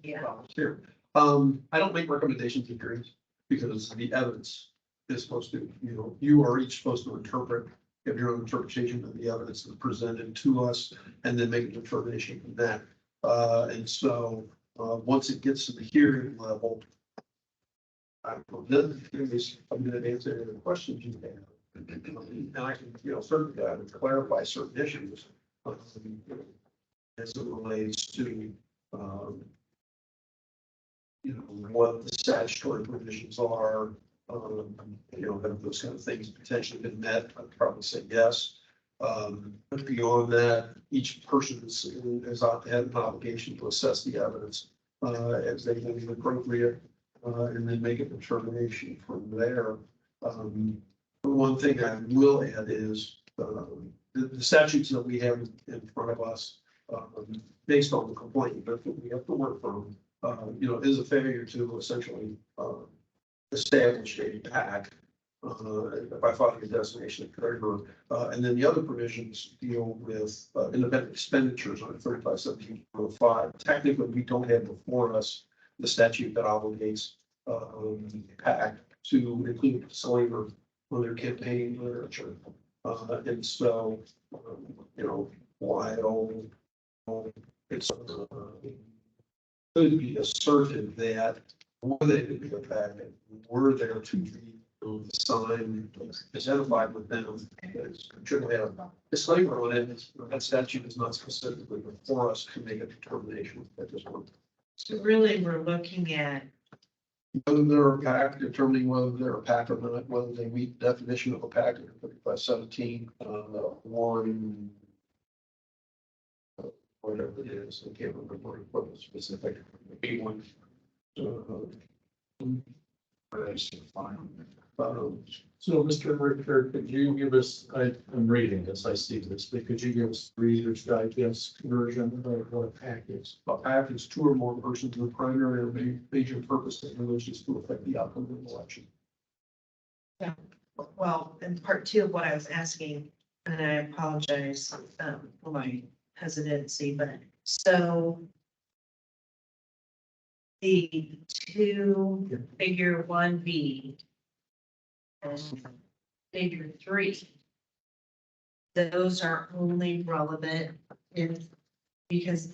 Yeah. here. I don't make recommendations to juries because the evidence is supposed to, you are each supposed to interpret, have your own interpretation of the evidence that's presented to us and then make a determination from that. And so, once it gets to the hearing level, I'm going to answer any questions you have. And I can, certainly clarify certain issues. As it relates to, what the statutory provisions are, have those kind of things potentially been met, I'd probably say yes. But beyond that, each person has had an obligation to assess the evidence, as they think is appropriate, and then make a determination from there. One thing I will add is, the statutes that we have in front of us, based on the complaint, but we have to work from, is a failure to essentially establish a PAC by filing a destination treasurer. And then the other provisions deal with independent expenditures on 3517.05. Technically, we don't have before us the statute that obligates PAC to include disclaimer on their campaign literature. And so, while it's could be asserted that were they to be affected, were there to be signed, identified with them, should have a disclaimer on it. That statute is not specifically before us to make a determination at this point. So really, we're looking at, Whether they're a PAC, determining whether they're a PAC or not, whether they meet the definition of a PAC in 3517, one. Whatever it is, I can't remember what the specific one. So, Mr. Richter, could you give us, I'm reading this, I see this, but could you give us Reader's Digest version of what a PAC is? A PAC is two or more persons with primary or major purpose that wishes to affect the outcome of the election. well, in part two of what I was asking, and I apologize for my hesitancy, but so the two figure 1B and figure 3, those are only relevant if, because,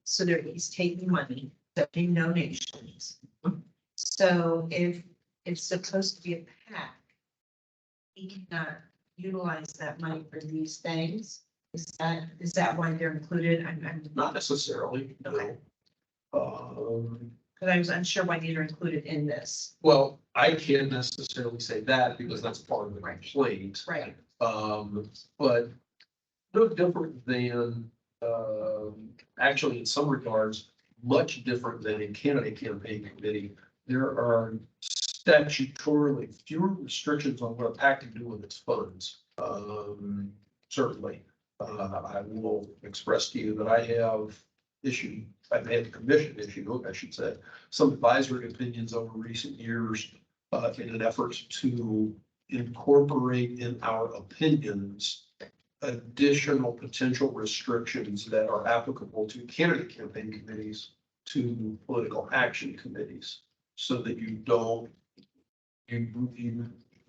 so there he's taking money, accepting donations. So if it's supposed to be a PAC, he cannot utilize that money for these things. Is that why they're included? I'm Not necessarily, Okay. no. Because I was unsure why these are included in this. Well, I can't necessarily say that because that's part of the complaint. Right. But no different than, actually in some regards, much different than a candidate campaign committee. There are statutorily fewer restrictions on what a PAC can do with its funds. Certainly, I will express to you that I've had the commission issue, I should say, some advisory opinions over recent years in an effort to incorporate in our opinions additional potential restrictions that are applicable to candidate campaign committees to political action committees, so that you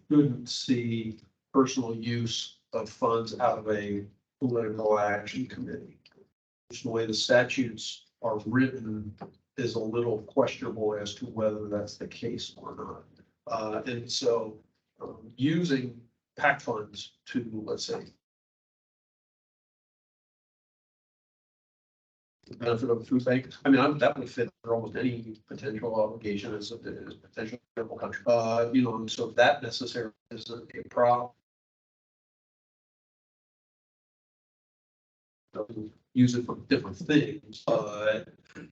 couldn't see personal use of funds out of a political action committee. The way the statutes are written is a little questionable as to whether that's the case or not. And so using PAC funds to, let's say, the benefit of a food bank, I mean, that would fit for almost any potential obligation as potential country. So that necessarily is a problem. Use it for different things, but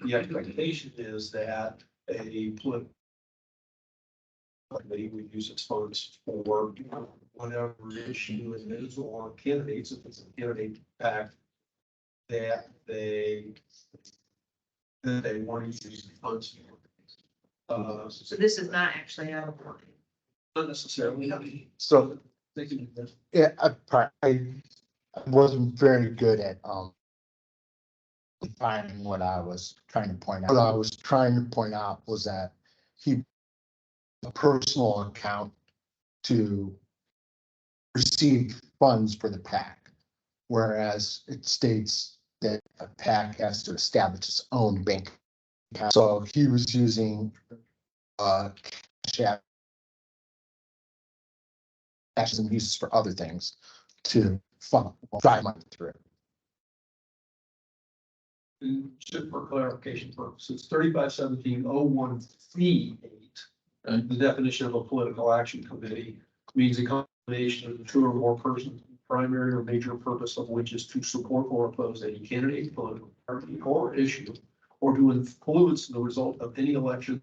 the expectation is that a political committee would use its funds for whatever issue it is or candidates, if it's a candidate pack, that they want to use the funds for. So this is not actually out of line. Not necessarily. So, Thinking that yeah, I wasn't very good at, defining what I was trying to point out. What I was trying to point out was that he, a personal account to receive funds for the PAC. Whereas it states that a PAC has to establish its own bank account. So he was using, Cash App, cashes and uses for other things to fund, drive money through. And just for clarification purposes, 351701C8, the definition of a political action committee means a combination of two or more persons, primary or major purpose of which is to support or oppose any candidate, political party, or issue, or to influence the result of any election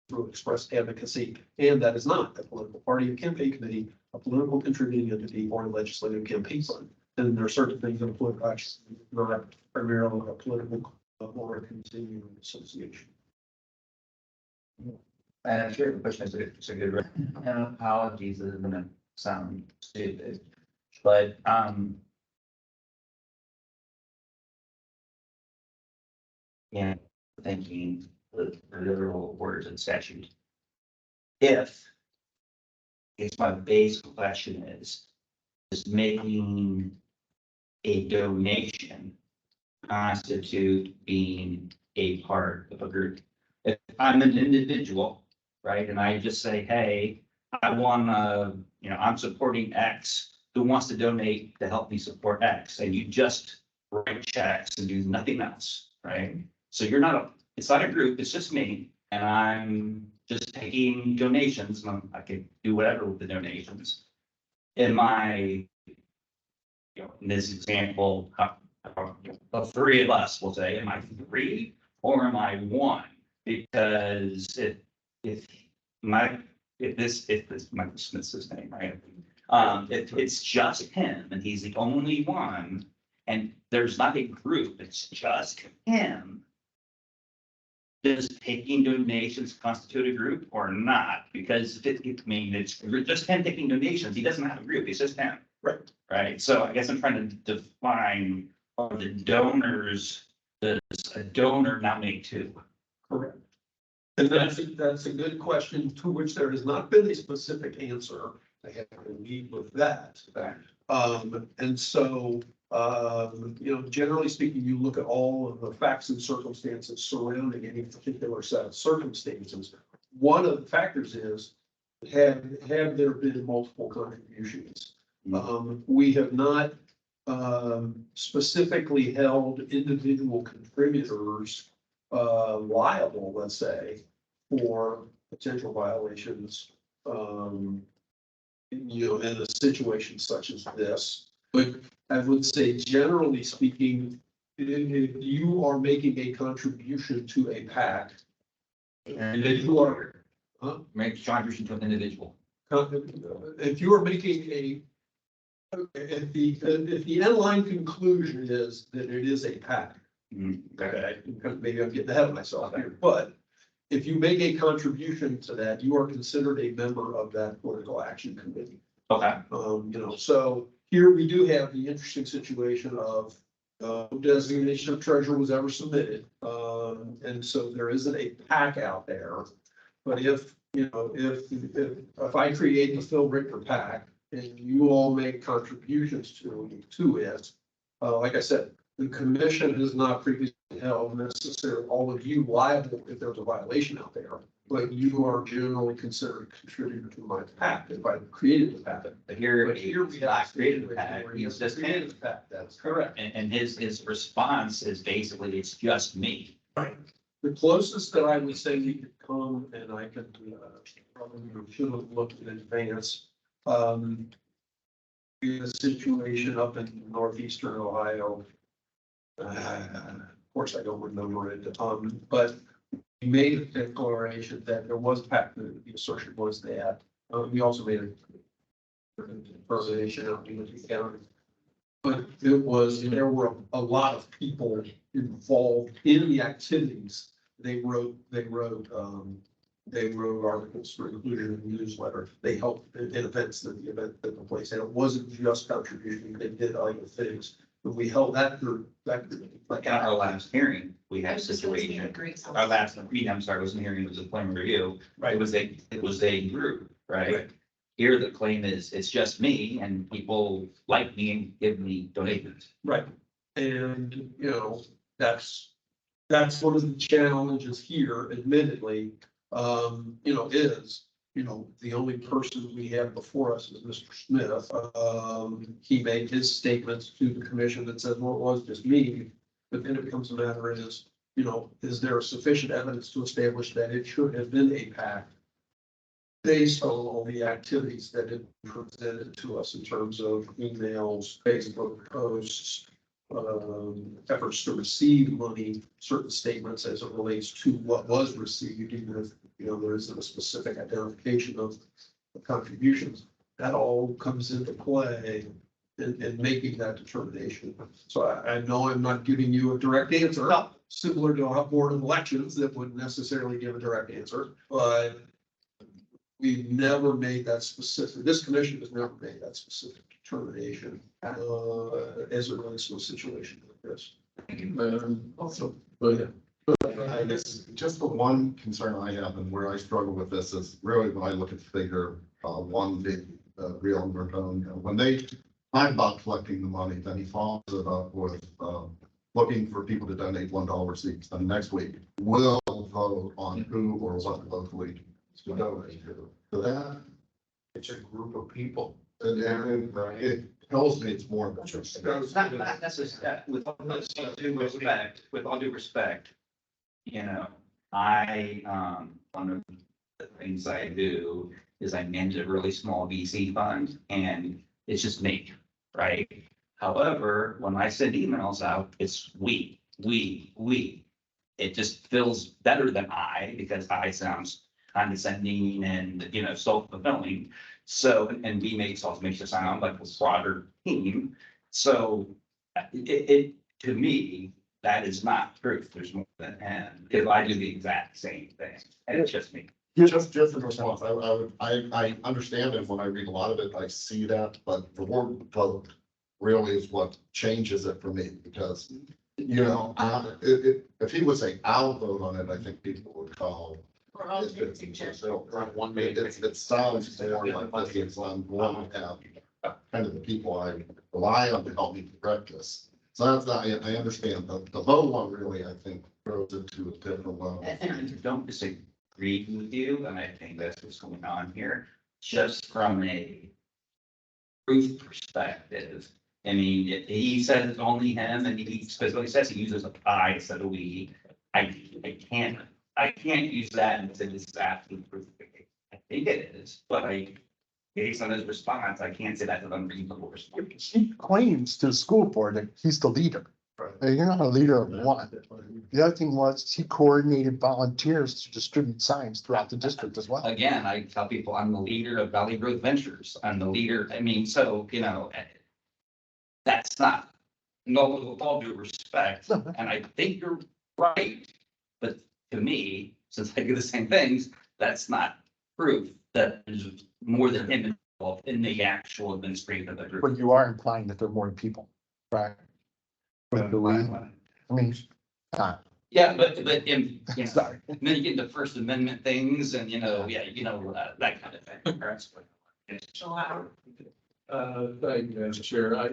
through express advocacy, and that is not a political party, a campaign committee, a political contributing entity, or a legislative campaign fund. And there are certain things in a political action, not primarily a political or a continuing association. And I'm sure the question is, it's a good, and apologies, this is gonna sound stupid, but, yeah, thinking the literal words in statute. If it's my base question is making a donation constitute being a part of a group? If I'm an individual, right, and I just say, hey, I wanna, I'm supporting X, who wants to donate to help me support X, and you just write checks and do nothing else, right? So it's not a group, it's just me, and I'm just taking donations, and I can do whatever with the donations. In this example, of three of us, we'll say, am I three or am I one? Because if Michael Smith's his name, right? If it's just him and he's the only one, and there's not a group, it's just him. Does taking donations constitute a group or not? Because it's just him taking donations. He doesn't have a group. It's just him. Right. Right. So I guess I'm trying to define the donors. Does a donor nominate to? Correct. And that's a good question to which there has not been a specific answer. I have to lead with that. And so, generally speaking, you look at all of the facts and circumstances surrounding any particular set of circumstances. One of the factors is, have there been multiple contributions? We have not specifically held individual contributors liable, let's say, for potential violations, in a situation such as this. But I would say, generally speaking, if you are making a contribution to a PAC, and if you are, Make contribution to an individual. if you are making if the end line conclusion is that it is a PAC, okay, because maybe I'm getting ahead of myself here, but if you make a contribution to that, you are considered a member of that political action committee. Okay. So here we do have the interesting situation of designation of treasurer was ever submitted. And so there isn't a PAC out there. But if I create the Phil Richter PAC and you all make contributions to it, like I said, the commission has not previously held necessarily all of you liable if there's a violation out there, but you are generally considered a contributor to my PAC if I created the PAC. But here we I have created the PAC. He's just created the PAC. That's correct. And his response is basically, it's just me. Right. The closest that I would say we could come, and I could probably should have looked in advance. In a situation up in northeastern Ohio, course, I don't remember it, but we made a declaration that there was the assertion was that, we also made a determination of Unity County. But there were a lot of people involved in the activities. They wrote articles for included in the newsletter. They helped in events that the event took place. And it wasn't just contribution, they did other things. But we held that group, Like at our last hearing, we had a situation, our last meeting, I'm sorry, wasn't hearing, it was a plan review. It was a group, right? Right. Here, the claim is, it's just me and people like me and give me donations. Right. And, that's one of the challenges here, admittedly, is, the only person we have before us is Mr. Smith. He made his statements to the commission that said, well, it was just me. But then it becomes a matter is there sufficient evidence to establish that it should have been a PAC? Based on all the activities that it presented to us in terms of emails, Facebook posts, efforts to receive money, certain statements as it relates to what was received, even if, there isn't a specific identification of the contributions. That all comes into play in making that determination. So I know I'm not giving you a direct answer, similar to a board of elections that wouldn't necessarily give a direct answer, but we've never made that specific, this commission has never made that specific determination as it relates to a situation like this. Also, but I guess just the one concern I have and where I struggle with this is really when I look at figure one big real Verdone, when they talk about collecting the money, then he follows it up with looking for people to donate $1 receipts. And next week, we'll vote on who or what locally to donate to. So that It's a group of people. and it tells me it's more than just. Not necessarily, with all due respect, one of the things I do is I manage a really small VC fund and it's just me, right? However, when I send emails out, it's we. It just feels better than I, because I sounds condescending and, self-fulfilling. So, and we also makes it sound like a broader team. So to me, that is not proof. There's more than him, because I do the exact same thing, and it's just me. Just in response, I understand it when I read a lot of it, I see that, but the word vote really is what changes it for me, because, if he would say, I'll vote on it, I think people would call. It sounds more like this is I'm going to have kind of the people I rely on to help me correct this. So that's, I understand, the vote one really, I think, goes into a different level. And I don't disagree with you, and I think that's what's going on here, just from a proof perspective. I mean, he said it's only him, and he specifically says he uses a I instead of we. I can't use that and say this is absolute proof. I think it is, but based on his response, I can't say that's an unreasonable response. He claims to the school board that he's the leader. You're not a leader of one. The other thing was he coordinated volunteers to distribute signs throughout the district as well. Again, I tell people I'm the leader of Valley Growth Ventures. I'm the leader. I mean, so, that's not, no, with all due respect, and I think you're right. But to me, since I do the same things, that's not proof that there's more than him involved in the actual administration of the group. But you are implying that there are more people, right? With the we, I mean, Yeah, but in, sorry. and then you get into First Amendment things and, that kind of thing. Thank you, Mr. Chair. I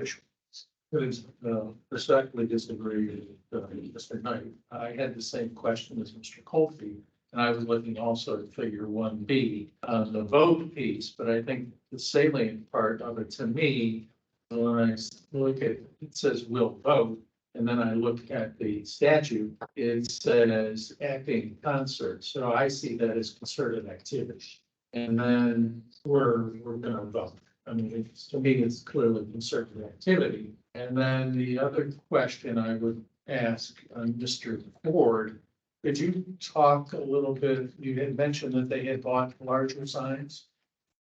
respectfully disagree with Mr. Knight. I had the same question as Mr. Colby, and I was looking also at figure 1B on the vote piece, but I think the salient part of it to me, when I look at, it says will vote, and then I look at the statute, it says acting in concert. So I see that as concerted activity. And then we're gonna vote. I mean, to me, it's clearly concerted activity. And then the other question I would ask, Mr. Ford, could you talk a little bit, you had mentioned that they had bought larger signs.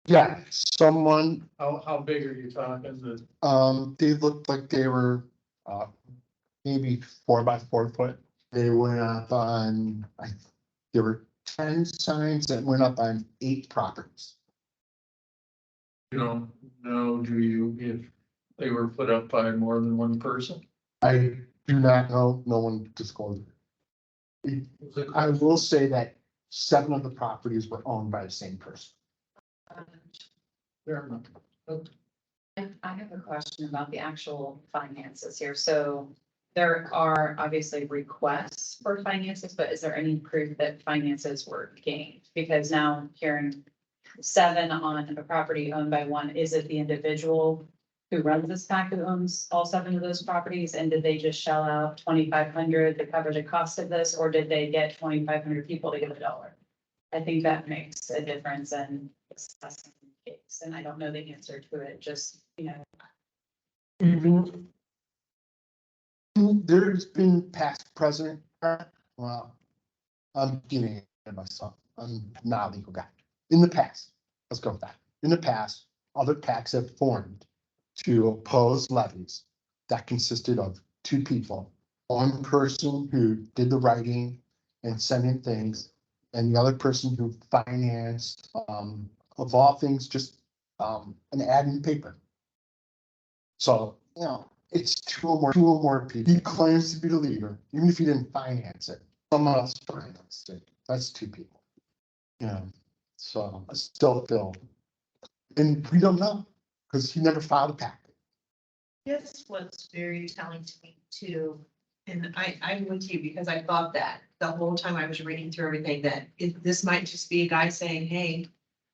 Yeah, someone, How big are you talking? they looked like they were, maybe 4 by 4 foot. They went up on, there were 10 signs that went up on 8 properties. You don't know, do you, if they were put up by more than one person? I do not know, no one disclosed it. I will say that 7 of the properties were owned by the same person. Fair enough. I have a question about the actual finances here. So there are obviously requests for finances, but is there any proof that finances were gained? Because now I'm hearing 7 on a property owned by one. Is it the individual who runs this PAC who owns all 7 of those properties? And did they just shell out 2,500 to cover the cost of this, or did they get 2,500 people to give $1? I think that makes a difference in assessing the case, and I don't know the answer to it, just, Even there's been past president, well, I'm getting ahead of myself. I'm not a legal guy. In the past, let's go with that. In the past, other PACs have formed to oppose levies that consisted of 2 people. One person who did the writing and sending things, and the other person who financed, of all things, just an ad in the paper. So, it's 2 or more people. He claims to be the leader, even if he didn't finance it. Someone else financed it. That's 2 people. So I still feel, and we don't know, because he never filed a packet. This was very telling to me too, and I'm with you because I thought that the whole time I was reading through everything, that this might just be a guy saying, hey,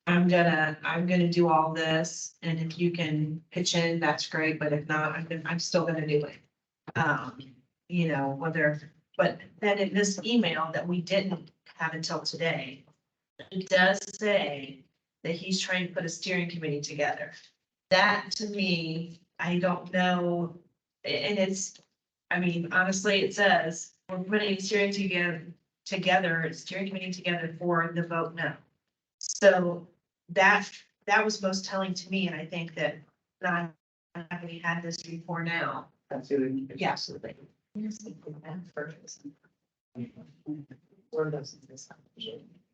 I'm gonna do all this, and if you can pitch in, that's great, but if not, I'm still gonna do it. But then in this email that we didn't have until today, it does say that he's trying to put a steering committee together. That to me, I don't know, and honestly, it says, we're putting a steering committee together for the vote no. So that was most telling to me, and I think that not having had this before now. Yeah, absolutely.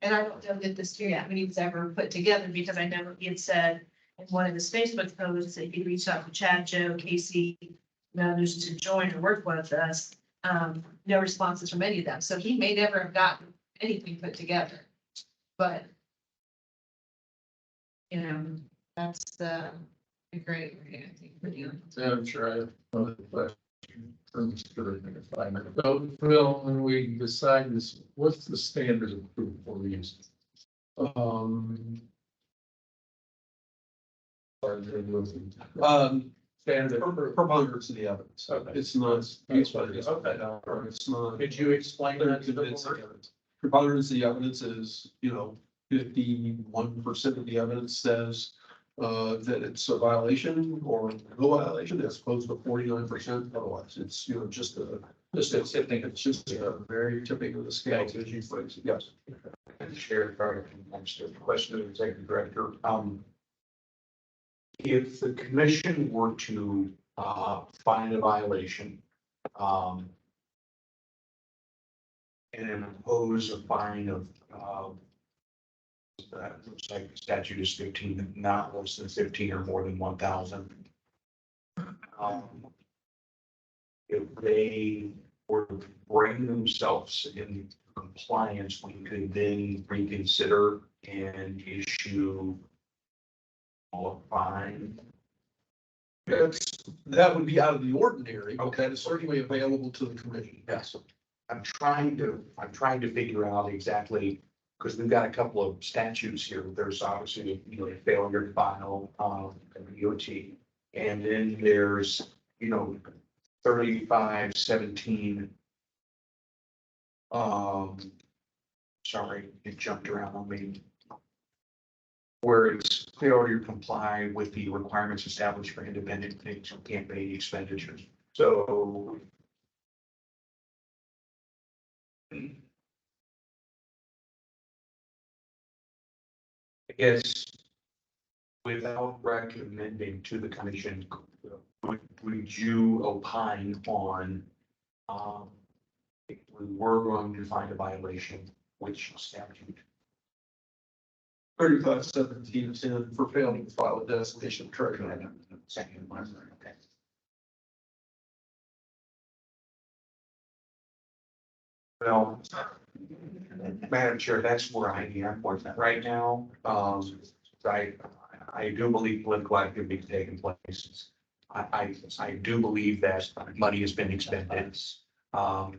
And I don't know that the steering committee was ever put together, because I know he had said in one of his Facebook posts that he reached out to Chad, Joe, Casey, and others to join or work with us. No responses from any of them, so he may never have gotten anything put together, but that's the great, I think, for you. Yeah, I'm sure I have another question. So, Phil, when we decide this, what's the standard of proof we're using? Standard. Preponderance of the evidence. Okay. It's not. Okay. It's not. Could you explain that to the Convincing board? evidence. Preponderance of the evidence is, 51% of the evidence says that it's a violation or no violation, as opposed to 49% otherwise. It's, just a very tipping of the scale, as you phrase it. Yes. Sheriff, question to the executive director. If the commission were to, find a violation, and impose a fine of, that looks like the statute is 15, not less than 15 or more than 1,000. If they were to bring themselves in compliance, we could then reconsider and issue a fine. That would be out of the ordinary, but that is certainly available to the commission. Yes. I'm trying to figure out exactly, because we've got a couple of statutes here. There's obviously, a failure to file, DOT. And then there's, 3517. Sorry, it jumped around on me. Where it's failure to comply with the requirements established for independent campaign expenditures. So I guess without recommending to the commission, would you opine on, if we were going to find a violation, which statute? 3517 for failing to file a destination treasurer. Second one, okay. Well, Madam Chair, that's where I am with that right now. I do believe political activity is taking place. I do believe that money has been expended. I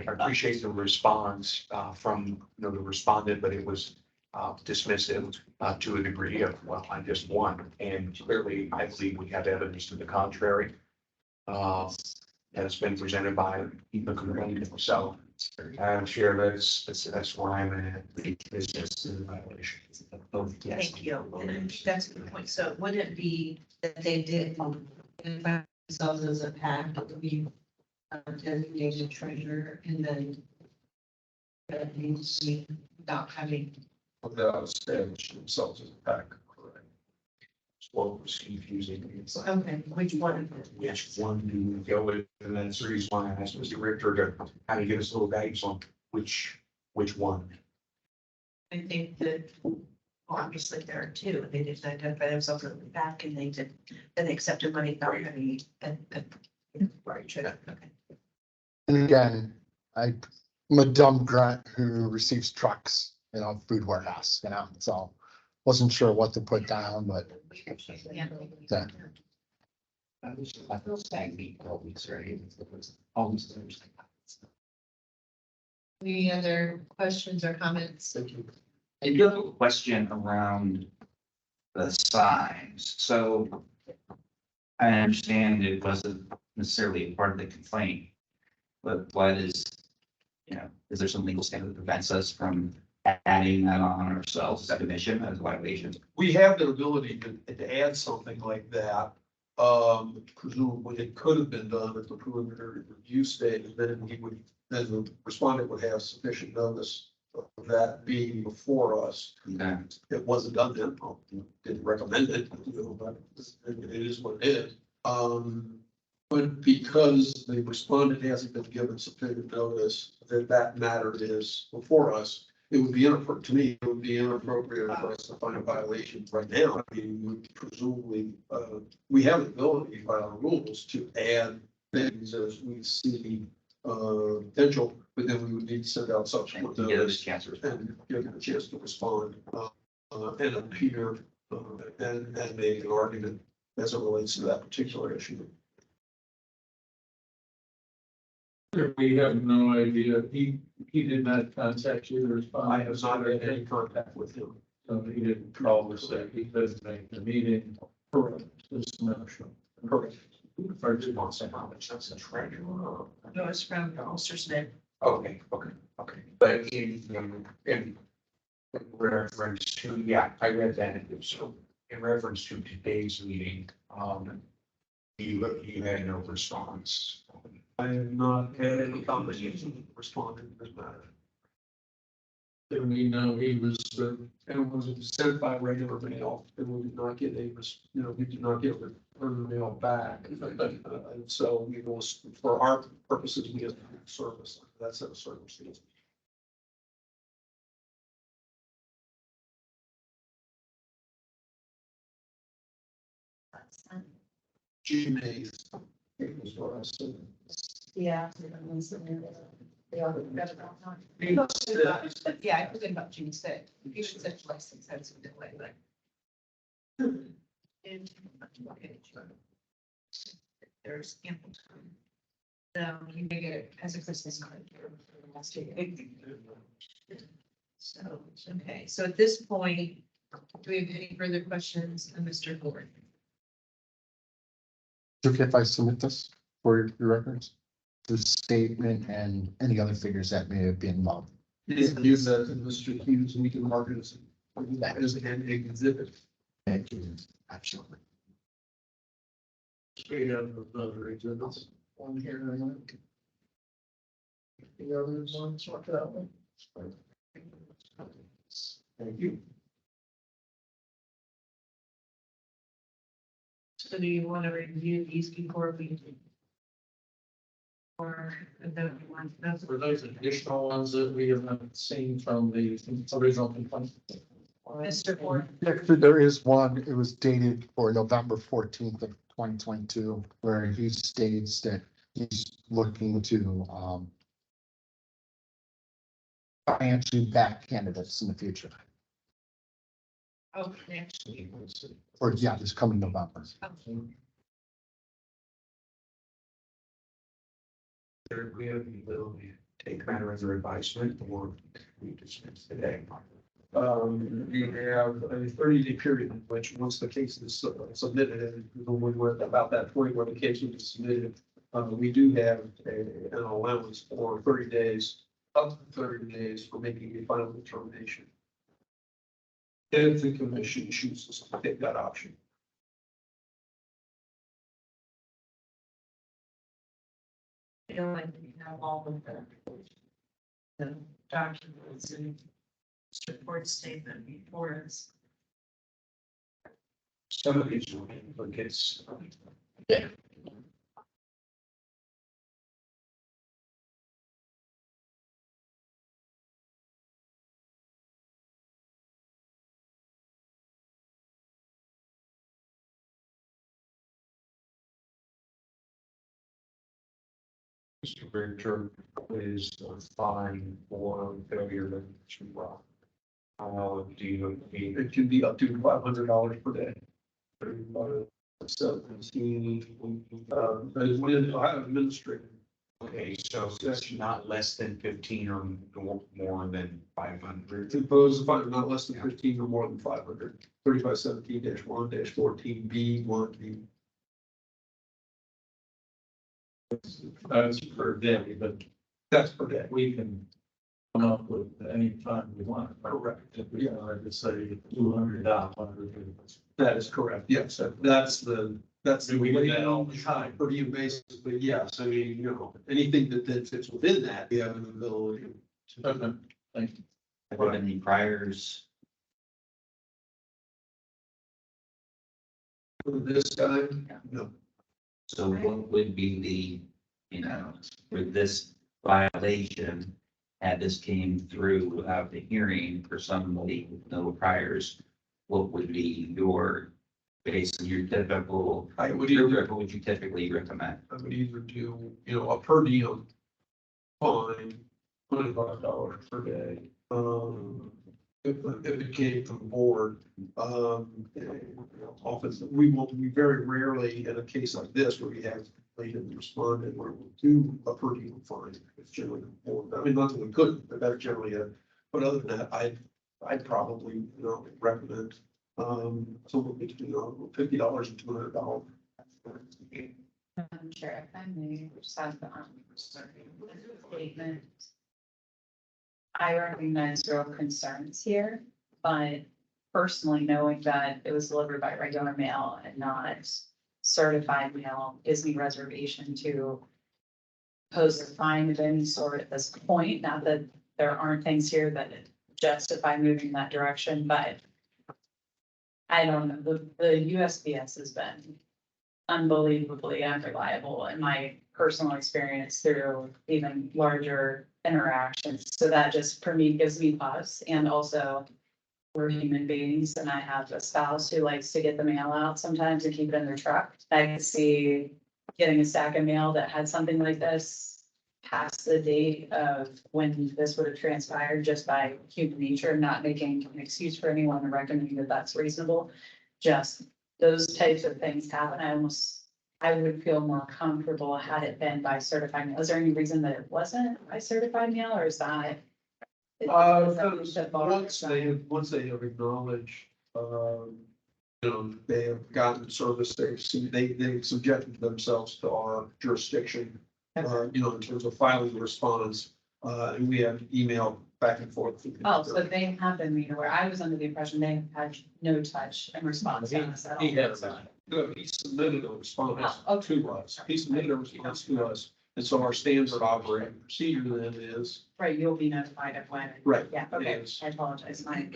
appreciate the response, from, the respondent, but it was, dismissive, to a degree of, well, I just won. And clearly, I believe we have evidence to the contrary. That has been presented by the complainant. So I'm sure that's where I'm at. It's just a violation. Thank you. And that's a good point. So would it be that they did identify themselves as a PAC, that would be designated treasurer, and then without having, Without establishing themselves as a pack. Correct. What was confusing. It's like, okay, which one? which one do we go with? And that's the reason why I asked Mr. Richter to kind of give us a little guidance on which one. I think that, well, obviously there are two. They didn't identify themselves as a PAC, and they did, and they accepted money without having, right, treasurer. Okay. And again, I'm a dumb grunt who receives trucks, food warehouse, so wasn't sure what to put down, but. Yeah. I feel stagnant all weeks, right? Almost Thursday. Any other questions or comments? I do have a question around the signs. So I understand it wasn't necessarily a part of the complaint, but is there some legal standard that prevents us from adding that on ourselves, definition as a violation? We have the ability to add something like that. Presumably it could have been done at the preliminary review stage, then the respondent would have sufficient notice of that being before us. Okay. It wasn't done then, didn't recommend it, but it is what it is. But because the respondent hasn't been given sufficient notice that matter is before us, it would be to me, it would be inappropriate for us to find a violation right now. I mean, we would presumably, we have the ability by our rules to add things as we see potential, but then we would need to send out subsequent To give us a notice chance to respond. and give them a chance to respond, and appear, and make an argument as it relates to that particular issue. We have no idea. He did not contact you or respond. I have not had any contact with him. So he didn't call to say he couldn't make the meeting. Correct. This motion. Correct. First one, so how much that's a treasure. No, it's from Mr. Smith. Okay. But in reference to, yeah, I read that. So in reference to today's meeting, you had no response. I have not had any conversation with the respondent in this matter. We know he was, And was sent by regular mail, and we did not get we did not get return mail back. And so, for our purposes, we have service, that set of circumstances. Gmail. Is what I said. Yeah. Yeah, I forget about June sixth. You should set license, that's a delay, but. And, okay, there's ample time. So you may get it as a Christmas card. So, okay, so at this point, do we have any further questions of Mr. Ford? Okay, if I submit this for your records, the statement and any other figures that may have been involved. Use that in Mr. Hughes, and we can mark it as an exhibit. Thank you. Absolutely. we have other exhibits. One here. The others want to talk about one? Thank you. So do you want to review these before we? Or, don't you want those? For those additional ones that we haven't seen from the original complaint. Mr. Ford, Actually, there is one, it was dated for November 14th of 2022, where he states that he's looking to, financially back candidates in the future, oh, actually, or yeah, this coming November. There we have the ability to take matter under advisement or we dismiss today. We have a 30-day period in which, once the case is submitted, and when we're about that point where the case will be submitted, we do have an allowance for 30 days, up to 30 days for making a final determination. If the commission chooses to take that option. feel like we have all of the documents and support statement before us. Some of these will be, but it's. Mr. Bridger is fined for failure to, do you mean? It can be up to $500 per day. So, that is when I have administrative. Okay, so it's not less than 15 or more than 500. Impose a fine not less than 15 or more than 500. 3517-1-14B1B. That's per day, but That's per day. we can come up with any time we want. Correct. If we wanted to say $200. That is correct. Yes, that's the Do we do that all the time? For you, basically, yes. I mean, you know, anything that fits within that, we have an ability to. Okay, thank you. Have there been any priors? For this guy, no. So what would be for this violation, had this came through without the hearing for somebody with no priors, what would be based on your typical, I would what either, would you typically recommend? I would either do, a per diem fine, $25 per day. If it came from the board, often, we very rarely, in a case like this, where we have complainant responded, where we do a per diem fine. It's generally, the board. I mean, not that we couldn't, but that's generally but other than that, I'd probably, recommend, somewhere between, $50 and $200. Chair, if I may, just have the statement. I recognize real concerns here, but personally knowing that it was delivered by regular mail and not certified mail gives me reservation to pose a fine of any sort at this point. Not that there aren't things here that justify moving that direction, but I don't know, the USPS has been unbelievably unreliable in my personal experience through even larger interactions. So that just for me gives me pause. And also we're human beings and I have a spouse who likes to get the mail out sometimes and keep it in their truck. I can see getting a stack of mail that had something like this past the date of when this would have transpired just by human nature, not making an excuse for anyone or recommending that that's reasonable. Just those types of things happen. I would feel more comfortable had it been by certified mail. Is there any reason that it wasn't by certified mail or is that? Once they have acknowledged, they have gotten service, they've subjected themselves to our jurisdiction, in terms of filing the response, and we have email back and forth. Oh, so they have been made aware. I was under the impression they had no touch in response to this at all. He had So- No, he submitted a response Oh, okay. to us. He submitted a response to us And so our standard operating procedure then is, Right, you'll be notified of when. right. Yeah, it okay, is. I apologize, my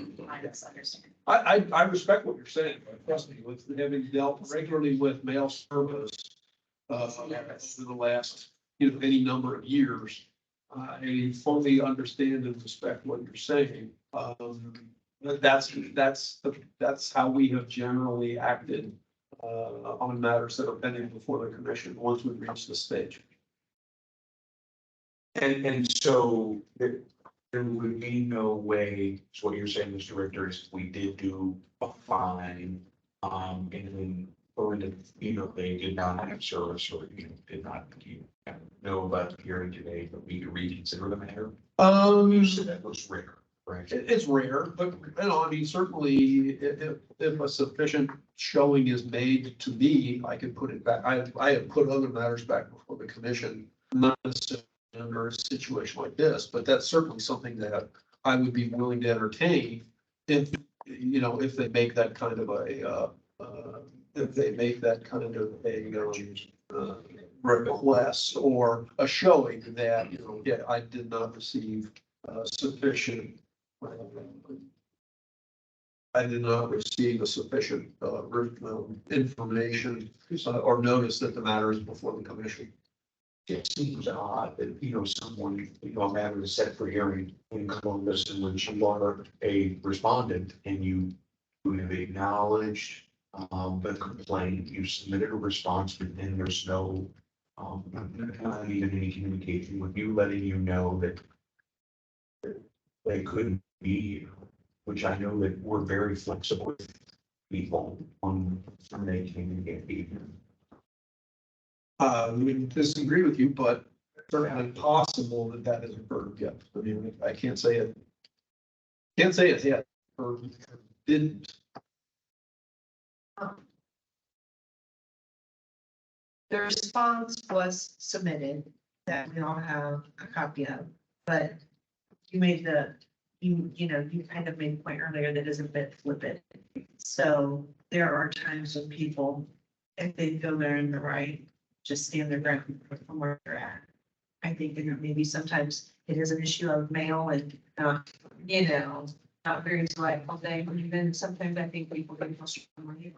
misunderstanding. I respect what you're saying, but trust me, with having dealt regularly with mail service over the last, any number of years, I fully understand and respect what you're saying. That's how we have generally acted on matters that are pending before the commission once we reach this stage. And so there would be no way, so what you're saying, Mr. Richter, is if we did do a fine, and then, or they did not have service or, did not, know about the hearing today, but we could reconsider the matter. You said that was rare, right? It's rare, but, I mean, certainly if a sufficient showing is made to me, I can put it back. I have put other matters back before the commission, not necessarily under a situation like this, but that's certainly something that I would be willing to entertain if, if they make that kind of a request or a showing that, yeah, I did not receive sufficient. I did not receive a sufficient information or notice that the matter is before the commission. It seems odd that, someone, a matter is set for hearing in Columbus in which you are a respondent and you have acknowledged the complaint, you submitted a response, but then there's no not even any communication with you, letting you know that they couldn't be, which I know that we're very flexible with people on making and getting. We disagree with you, but certainly possible that that has occurred yet. I mean, I can't say it. Can't say it yet, or didn't. The response was submitted that we all have a copy of, but you made you kind of made a point earlier that is a bit flippant. So there are times when people, if they feel they're in the right, just stand their ground from where they're at. I think that maybe sometimes it is an issue of mail and, not very delightful day, but even sometimes I think people get frustrated.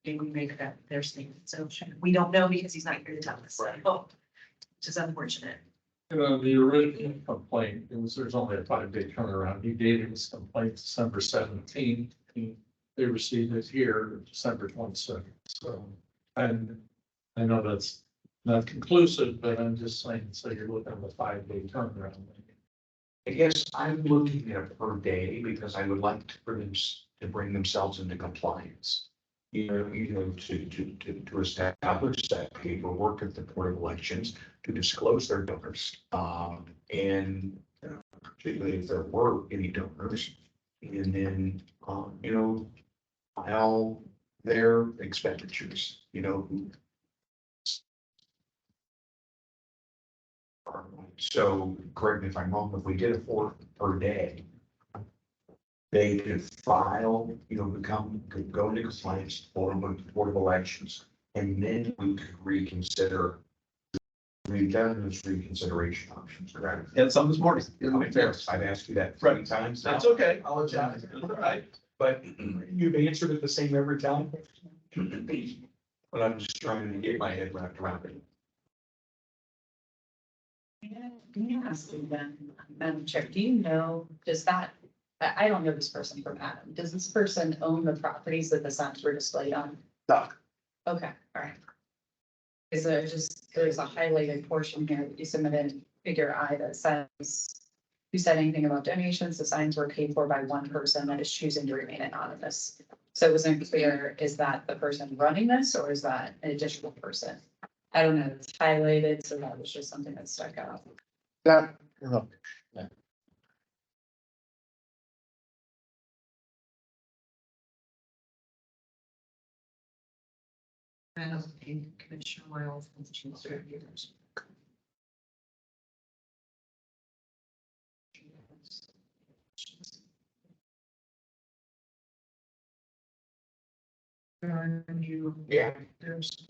Maybe make that their statement. So we don't know because he's not here to tell us. So, which is unfortunate. The original complaint, there's only a 5-day turnaround. He dated his complaint December 17th. They received it here December 22nd. So, and I know that's not conclusive, but I'm just saying, so you're looking at a 5-day turnaround. I guess I'm looking at it per day because I would like to bring themselves into compliance. To establish that paperwork at the Board of Elections, to disclose their donors, and particularly if there were any donors, and then, file their expenditures, So correct me if I'm wrong, if we did it for per day, they could file, could go into compliance for the Board of Elections, and then we could reconsider. We've done those reconsideration options, correct? Had some this morning. I've asked you that 3 times. now. That's okay. I'll adjust. All right. But you've answered it the same every time. But I'm just trying to get my head wrapped around it. Can you ask them then, Madam Chair, do you know, I don't know this person from Adam. Does this person own the properties that the signs were displayed on? Doc. Okay, all right. Is there's a highlighted portion here that you submitted figure I that says, who said anything about donations? The signs were paid for by one person that is choosing to remain anonymous. So it wasn't clear, is that the person running this or is that an additional person? I don't know, it's highlighted, so that was just something that stuck out. That, And Commissioner Wiles and Chief Reviewers. Yeah. There's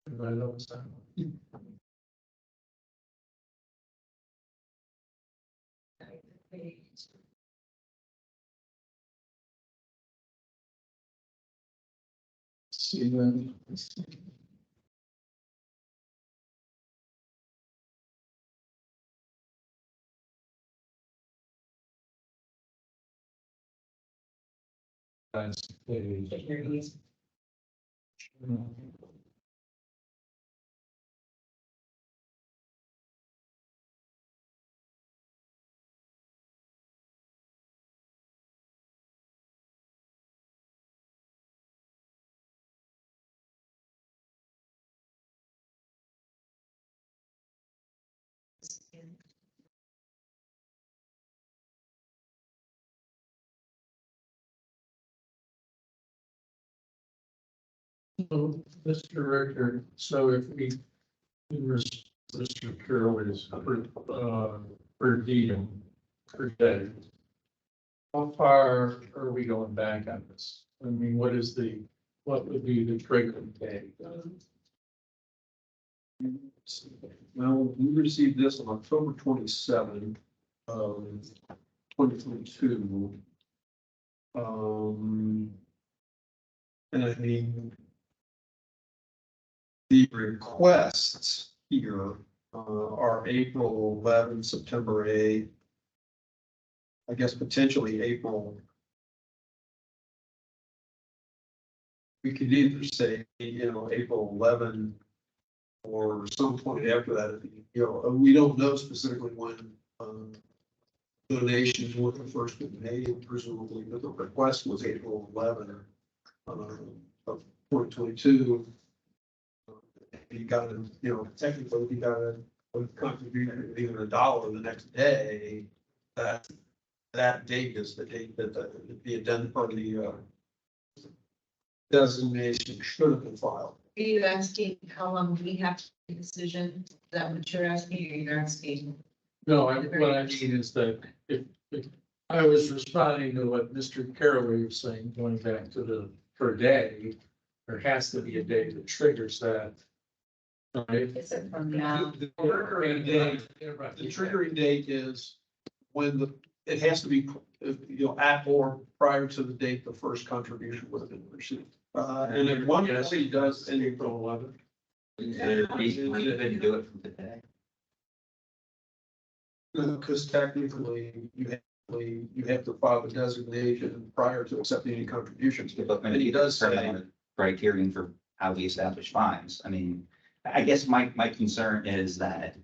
Everybody knows that. See then. That's page. So, Mr. Director, so if we, Mr. Carroll is per diem, per day. How far are we going back on this? I mean, what would be the trigger day? Well, we received this on October 27, 2022. And I mean, the requests here are April 11, September 8. I guess potentially April. We could either say, April 11 or some point after that. We don't know specifically when donations were first been made, presumably, but the request was April 11 of 2022. You got technically, you got a contribution of even $1 the next day. That date is the date that the addendum or the designation should have been filed. Are you asking how long we have to make a decision? Is that what you're asking, or you're asking? No, what I mean is that if I was responding to what Mr. Caraway was saying, going back to the per day, there has to be a day that triggers that. Right? Is it from now? The triggering date, the triggering date is when it has to be, at or prior to the date the first contribution would have been received. And then one city does in April 11. We didn't do it from today. Because technically, you have to file the designation prior to accepting any contributions. But And he does say, the criterion for how we establish fines. I mean, I guess my concern is that,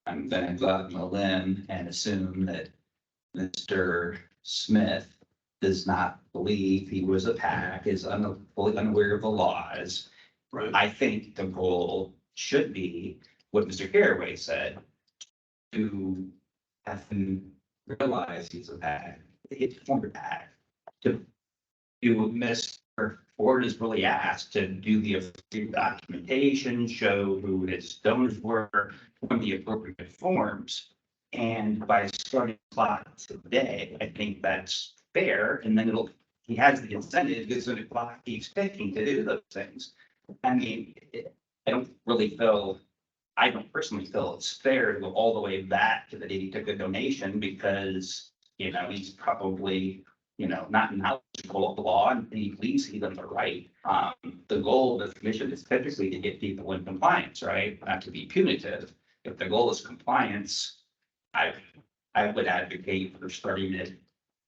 I'm gonna go out on a limb and assume that Mr. Smith does not believe he was a PAC, is fully unaware of the laws. right, I think the goal should be what Mr. Caraway said, to have him realize he's a PAC, it's former PAC. To Mr. Ford is really asked to do the documentation, show who his donors were, form the appropriate forms. And by starting the clock today, I think that's fair, and then he has the incentive, because the clock keeps ticking to do those things. I mean, I don't personally feel it's fair to go all the way back to the day he took a donation, because, he's probably, not knowledgeable of the law, and he believes he's on the right. The goal of the commission is typically to get people in compliance, right? Not to be punitive. If the goal is compliance, I would advocate for starting it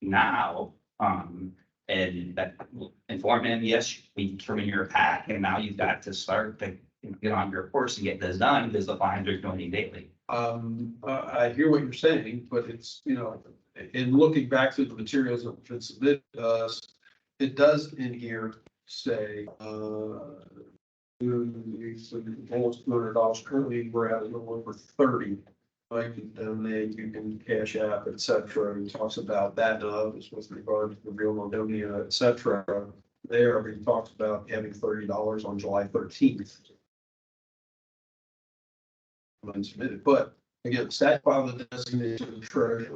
now. And that will inform him, yes, we determine your PAC, and now you've got to start to get on your course and get this done, because the fines are going daily. I hear what you're saying, but it's, in looking back through the materials that have been submitted to us, it does in here say, almost $200. Currently, we're at a little over 30. Like you donate, you can cash app, et cetera, and talks about that, with regard to the Real Modonia, et cetera. There, he talks about having $30 on July 13th. Unsubmitted, but again, stat file the designation of treasurer.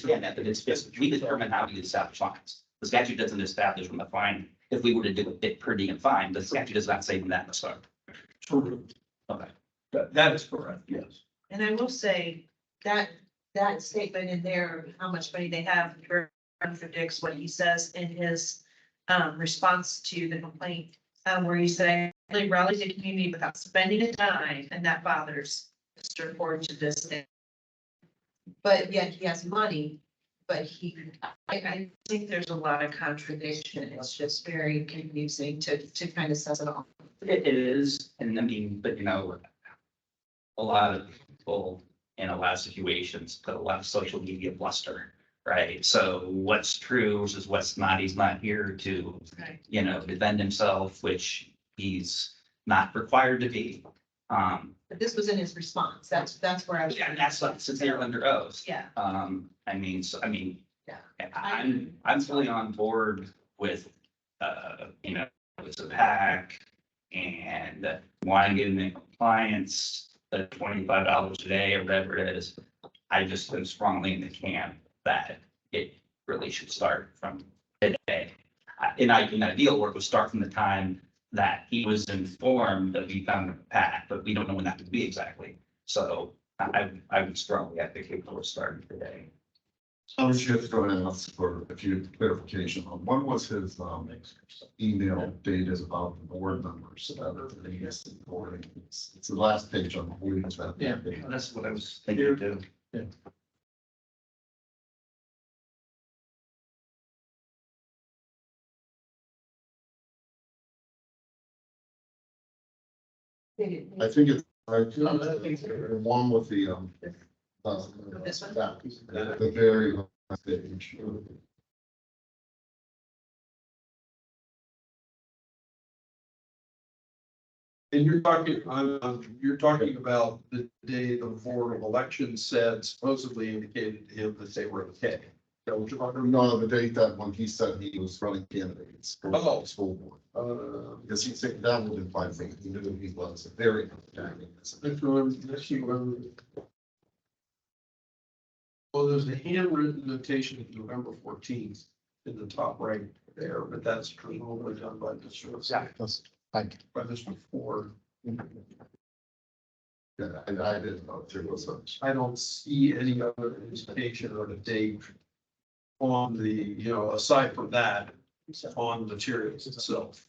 Yeah, that, but it's, we determine how to establish fines. The statute doesn't establish when the fine, if we were to do it per diem fine, the statute does not say that in the start. True. Okay. That is correct, yes. And I will say that, that statement in there, how much money they have, contradicts what he says in his response to the complaint, where he said, "I really rallied the community without spending a dime, and that bothers Mr. Ford to this day." But yet he has money, but I think there's a lot of contradiction. It's just very confusing to kind of set it off. It is, and I mean, but you know, a lot of people in a lot of situations put a lot of social media bluster, right? So what's true versus what's not, he's not here to, Right. you know, defend himself, which he's not required to be. But this was in his response. That's where I was. Yeah, and that's what, since they're under oath. Yeah. I mean, Yeah. I'm fully on board with, you know, it's a pack and want to get in compliance, the $25 a day or whatever it is. I just am strongly in the camp that it really should start from today. In ideal work would start from the time that he was informed that we found a pack, but we don't know when that would be exactly. So I would strongly advocate for starting today. I was just going to ask for a few clarification on, one was his, email dated about the board members, it's the last page on the board. Yeah, that's what I was thinking too. I think it's, one with the, This one? the very last page. And you're talking about the day the board of elections said supposedly indicated to him that they were okay. So what you're talking about? No, the date that when he said he was running candidates for Oh. the school board. Because he said that would imply that he knew he was a very. Well, there's a handwritten notation of November 14th in the top right there, but that's presumably done by Mr. Yes, thank you. By Mr. Ford. Yeah, and I didn't know if there was a. I don't see any other indication or the date on the, you know, aside from that, on the materials itself.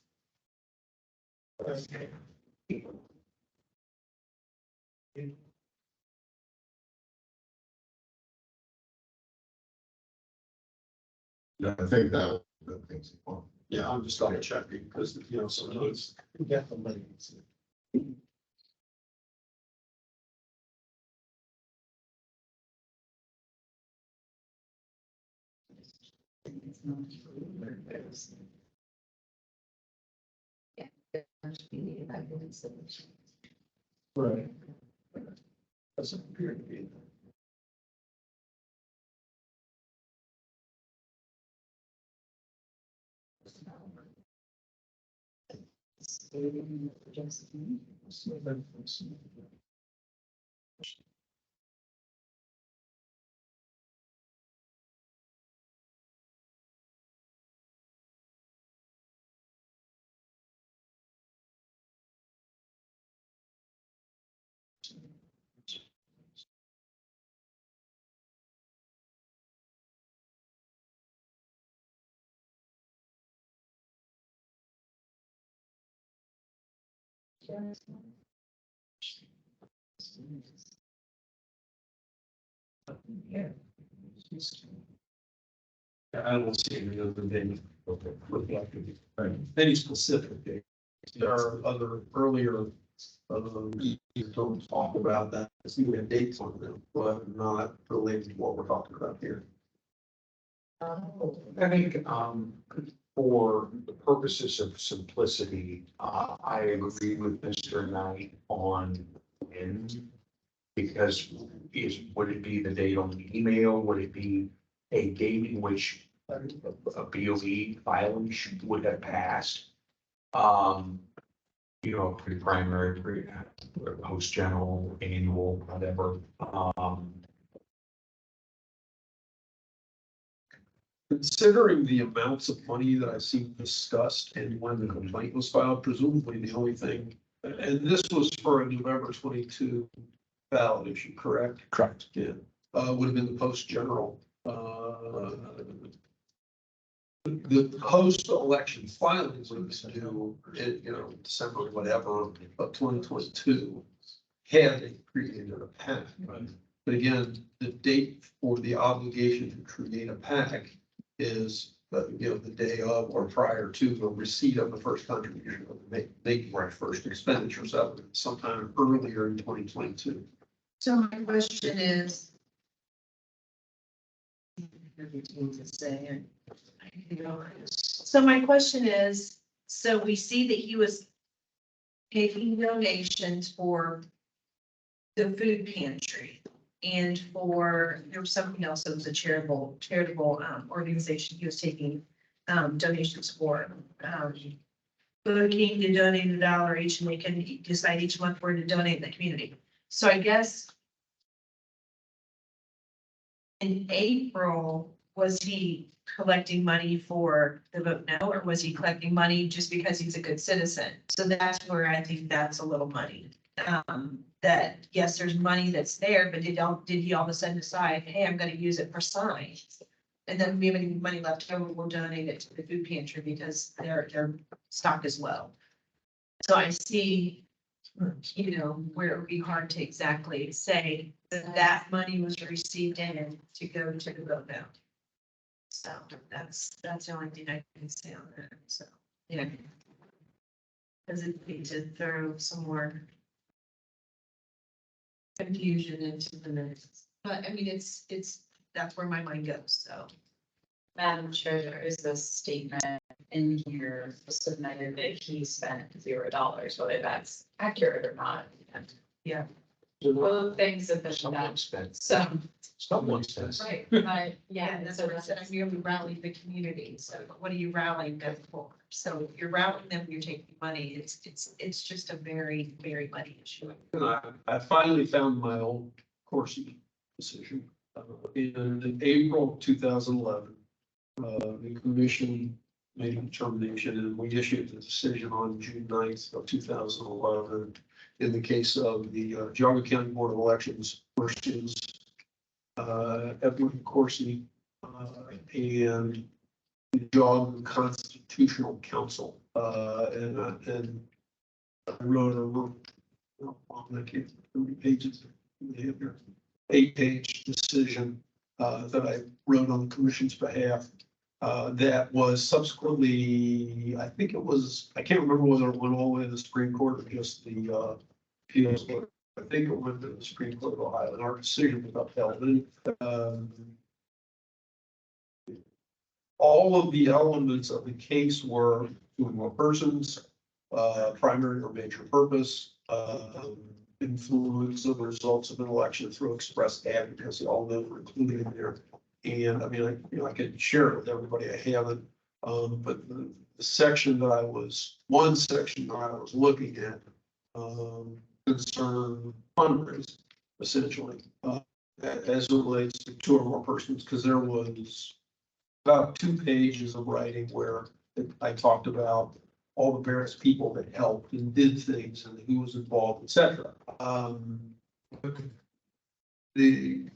Yeah, I think that. Things. Yeah, I'm just double checking because, you know, some of those. Right. Doesn't appear to be. I don't see any other date reflected. Any specific date. There are other earlier, you don't talk about that, we have dates on them, but not related to what we're talking about here. I think, for the purposes of simplicity, I agree with Mr. Knight on when. Because would it be the date on the email? Would it be a date in which a BOE filing would have passed? Pre-primary, post general, annual, whatever. Considering the amounts of money that I've seen discussed and when the complaint was filed, presumably the only thing, and this was for a November 22 ballot issue, correct? Correct. Yeah, would have been the post general. The post-election filings was due in, December, whatever, of 2022. Had they created a PAC. Right. But again, the date for the obligation to create a PAC is, the day of or prior to the receipt of the first contribution of the making right first expenditure. So that was sometime earlier in 2022. So my question is. Everything to say. So my question is, so we see that he was taking donations for the food pantry and there was something else that was a charitable organization he was taking donations for. Looking to donate $1 each, and they can decide each month where to donate in the community. So I guess in April, was he collecting money for the vote no, or was he collecting money just because he's a good citizen? So that's where I think that's a little money. That yes, there's money that's there, but did he all of a sudden decide, hey, I'm gonna use it for signs? And then we have any money left over, we'll donate it to the food pantry because their stock is low. So I see, where it would be hard to exactly say that money was received in to go to the vote no. So that's the only thing I can say on that, so, yeah. Because it need to throw some more confusion into the mix, but I mean, that's where my mind goes, so. Madam Chair, there is a statement in here submitted that he spent $0, whether that's accurate or not. Yeah. Both things have been Someone done, spent, so. someone spent. Right, but Yeah, that's what I said, I'm merely rallying the community, so what are you rallying them for? So if you're rallying them, you're taking money, it's just a very, very muddy issue. And I finally found my old Corsi decision. In April of 2011, the commission made a determination and we issued the decision on June 9th of 2011 in the case of the Geauga County Board of Elections versus Edward Corsi and the Geauga Constitutional Council. And I wrote I can't remember pages, 8-page decision that I wrote on the commission's behalf. That was subsequently, I think it was, I can't remember whether it went all the way to the Supreme Court or just the appeals court. I think it went to the Supreme Court of Ohio, and our decision was upheld. And, all of the elements of the case were two or more persons, primary or major purpose, influence of the results of an election through express advocacy, all of them were included in there. And I mean, I could share it with everybody, I haven't, but the section that one section that I was looking at, concerned fundraising, essentially, as it relates to two or more persons, because there was about 2 pages of writing where I talked about all the various people that helped and did things and who was involved, etc. The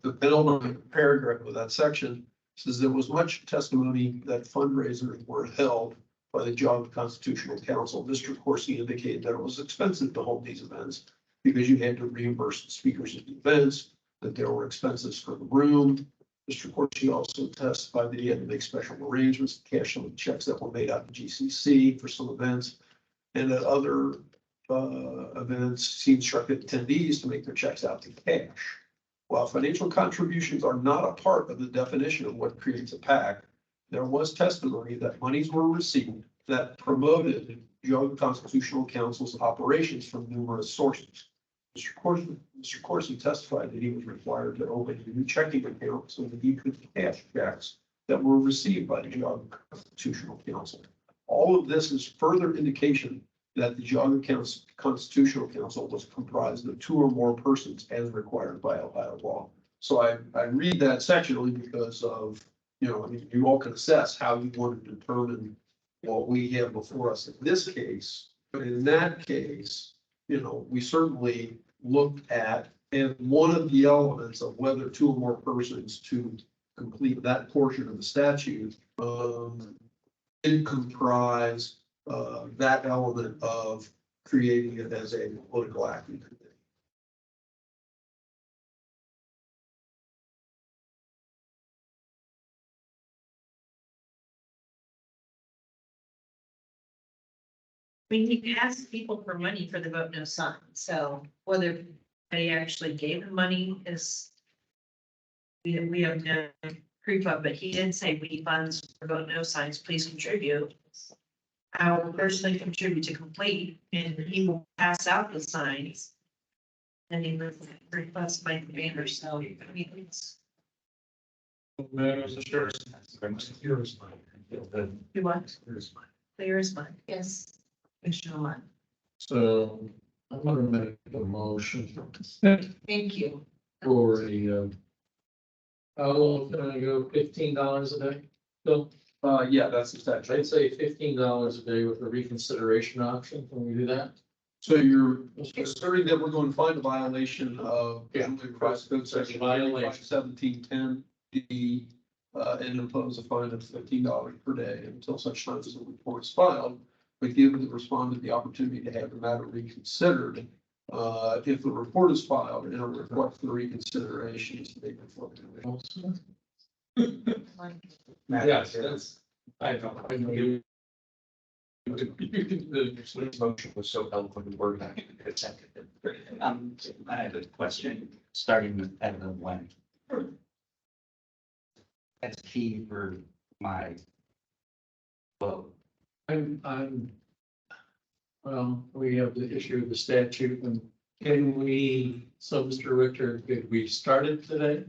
penultimate paragraph of that section says there was much testimony that fundraisers were held by the Geauga Constitutional Council. Mr. Corsi indicated that it was expensive to hold these events because you had to reimburse the speakers at the events, that there were expenses for the room. Mr. Corsi also testified that he had to make special arrangements to cash some of the checks that were made out to GCC for some events, and that other events he instructed attendees to make their checks out to cash. While financial contributions are not a part of the definition of what creates a PAC, there was testimony that monies were received that promoted Geauga Constitutional Council's operations from numerous sources. Mr. Corson testified that he was required to open a new checking account so that he could cash checks that were received by the Geauga Constitutional Council. All of this is further indication that the Geauga Constitutional Council was comprised of 2 or more persons as required by Ohio law. So I read that section only because of, I mean, you all can assess how you want to determine what we have before us in this case. But in that case, we certainly looked at, and one of the elements of whether 2 or more persons to complete that portion of the statute, did comprise that element of creating it as a political action committee. I mean, you can ask people for money for the vote no sign, so whether they actually gave the money is. We have no proof of, but he did say we need funds for vote no signs, please contribute. I will personally contribute to complete, and he will pass out the signs. And he will request by the banner, so I mean, it's. You want? Clear as mud, yes. Commissioner Lund. So I'm gonna make a motion Thank you. for a, how low can I go, $15 a day? So Yeah, that's the statute. I'd say $15 a day with a reconsideration option. Can we do that? So you're asserting that we're going to find a violation of. Yeah. Revised Code Section Violation. 1710 D, and impose a fine of $15 per day until such time as the report is filed. But give the respondent the opportunity to have the matter reconsidered. If the report is filed and a request for reconsideration is made before. Yes, that's, I know you. The motion was so eloquently worded. I could second it. I have a question, starting with Evan when. That's key for my vote. Well, we have the issue of the statute and can we, so Mr. Richter, could we start it today?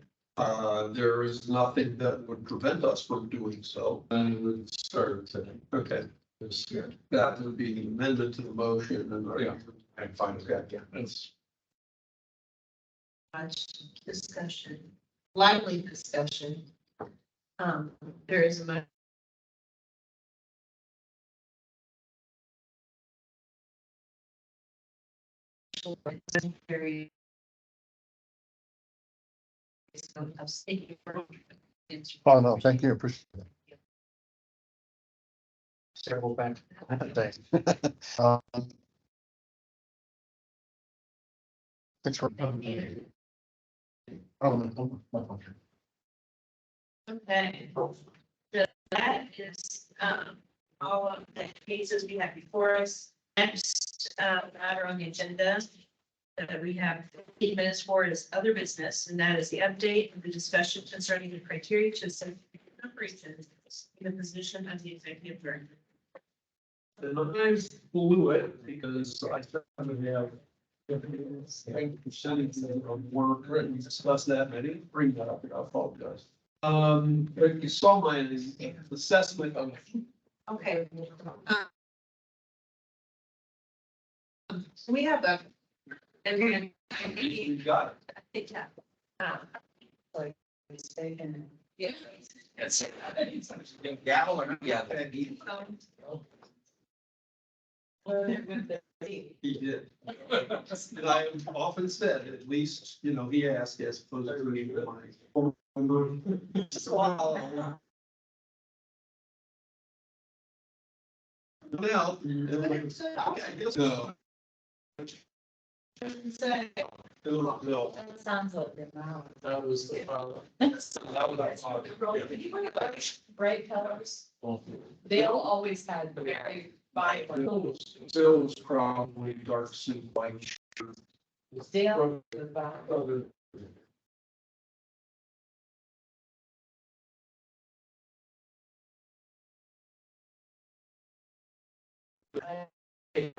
There is nothing that would prevent us from doing so. Then we would start it today. Okay, This year. that would be an amendment to the motion and. Yeah. I'm fine with that, yeah. That's, Much discussion, lively discussion. There is a much. Very. I'm speaking for. Oh, no, thank you. Appreciate it. Several back. Thanks. Thanks for. Okay. That is, all of the cases we have before us. Next, matter on the agenda that we have 15 minutes for is other business, and that is the update of the discussion concerning the criteria to assess operations in the position of the executive director. And I blew it because I started to have. Percentage of work, and we discussed that, and I didn't bring that up, I apologize. But you saw my assessment of. Okay. We have a. And You got it. yeah. Mistaken. Yeah. Gavel or yeah. He did. And I have often said, at least, he asked as opposed to me. Now. No. No. Sounds like the mouth. that was the problem. Bright colors. They'll always have very vibrant. Bill's probably dark suit, white shirt. They'll. the vibrant. Other You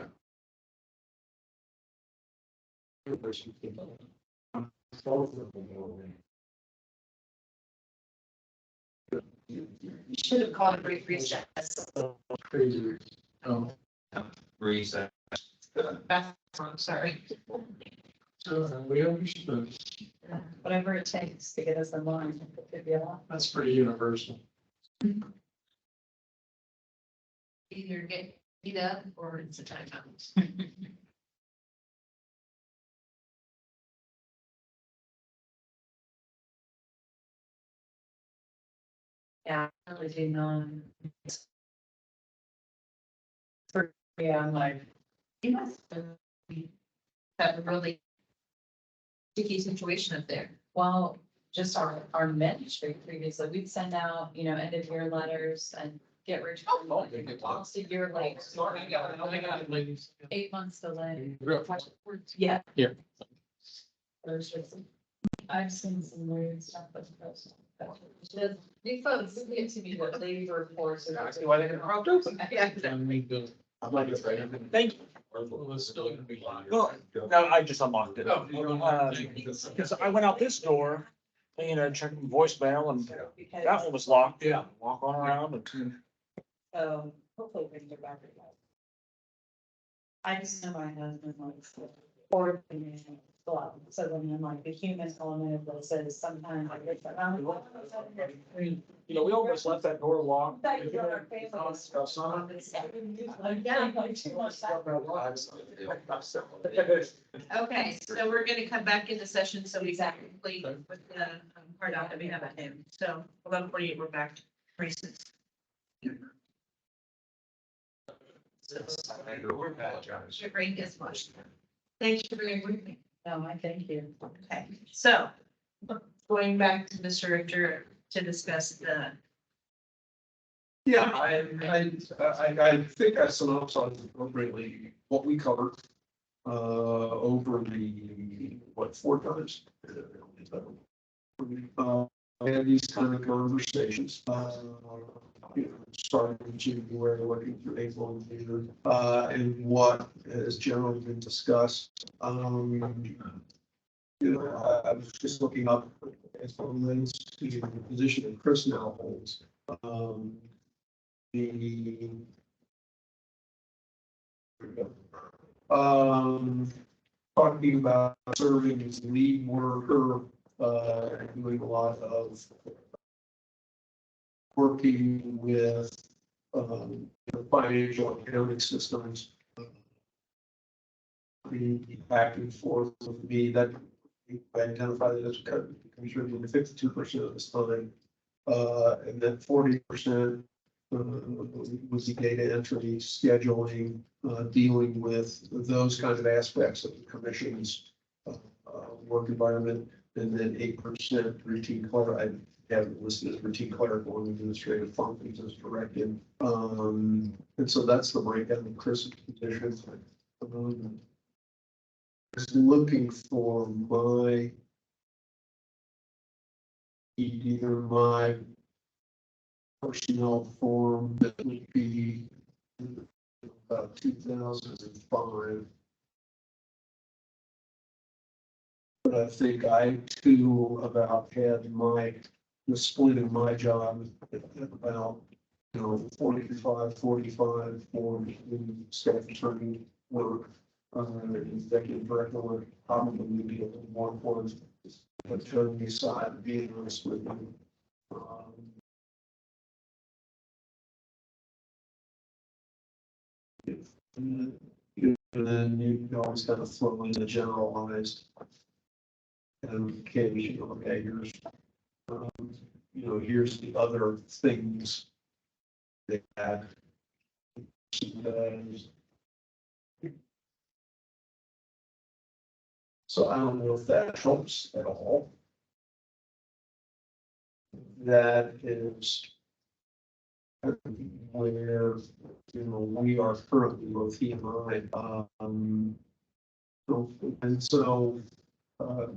should have called a brief recess. Crazy. Reset. I'm sorry. So we understood. Whatever it takes to get us in line. It could be a lot. That's pretty universal. Either get beat up or it's a timeout. Yeah, I really do know. Yeah, I'm like, You must have a really sticky situation up there. well, just our ministry previously, we'd send out, end of year letters and get rich. Almost a year late, 8 months delayed. Yeah. Here. There's just- I've seen some weird stuff with those. These folks get to me what they reports. Why they got propped open? I'm like, it's right. Thank you. Well, it's still gonna be longer. Well, no, I just unlocked it. Oh, Because I went out this door, checking voicemail and that one was locked. Yeah. Walk on around and. So hopefully we can get back to that. I just know my husband likes to or so then like the human element that says sometimes like it's like, We almost left that door locked. Thank you, our family. Okay, so we're gonna come back into session, so we can complete with the part out that we have at him. So 11:48, we're back to recess. Your brain gets mushed. Thanks for being with me. No, I thank you. Okay, so going back to Mr. Richter to discuss the, Yeah, I think I synopsized appropriately what we covered over the, 4 times? And these kind of conversations, starting in January, working through April and June, and what has generally been discussed. I was just looking up as it relates to the position that Chris now holds. Talking about serving as lead worker, and doing a lot of working with, financial accounting systems. The back and forth with me that I identified it as contributing 52% of this time. And then 40% was the data entry, scheduling, dealing with those kind of aspects of the commission's work environment. And then 8% routine clerical, I have it listed as routine clerical and administrative functions as directed. And so that's the breakdown of Chris' positions. Just looking for either my personnel form that would be about 2005. But I think I too about had the split in my job at about, 45 for staff attorney work. Executive director would probably be a little more for the attorney side, being honest with you. And then you always kind of throw in the generalized. And occasionally, okay, here's the other things that. So I don't know if that helps at all. That is where, we are currently, both he and I. And so, I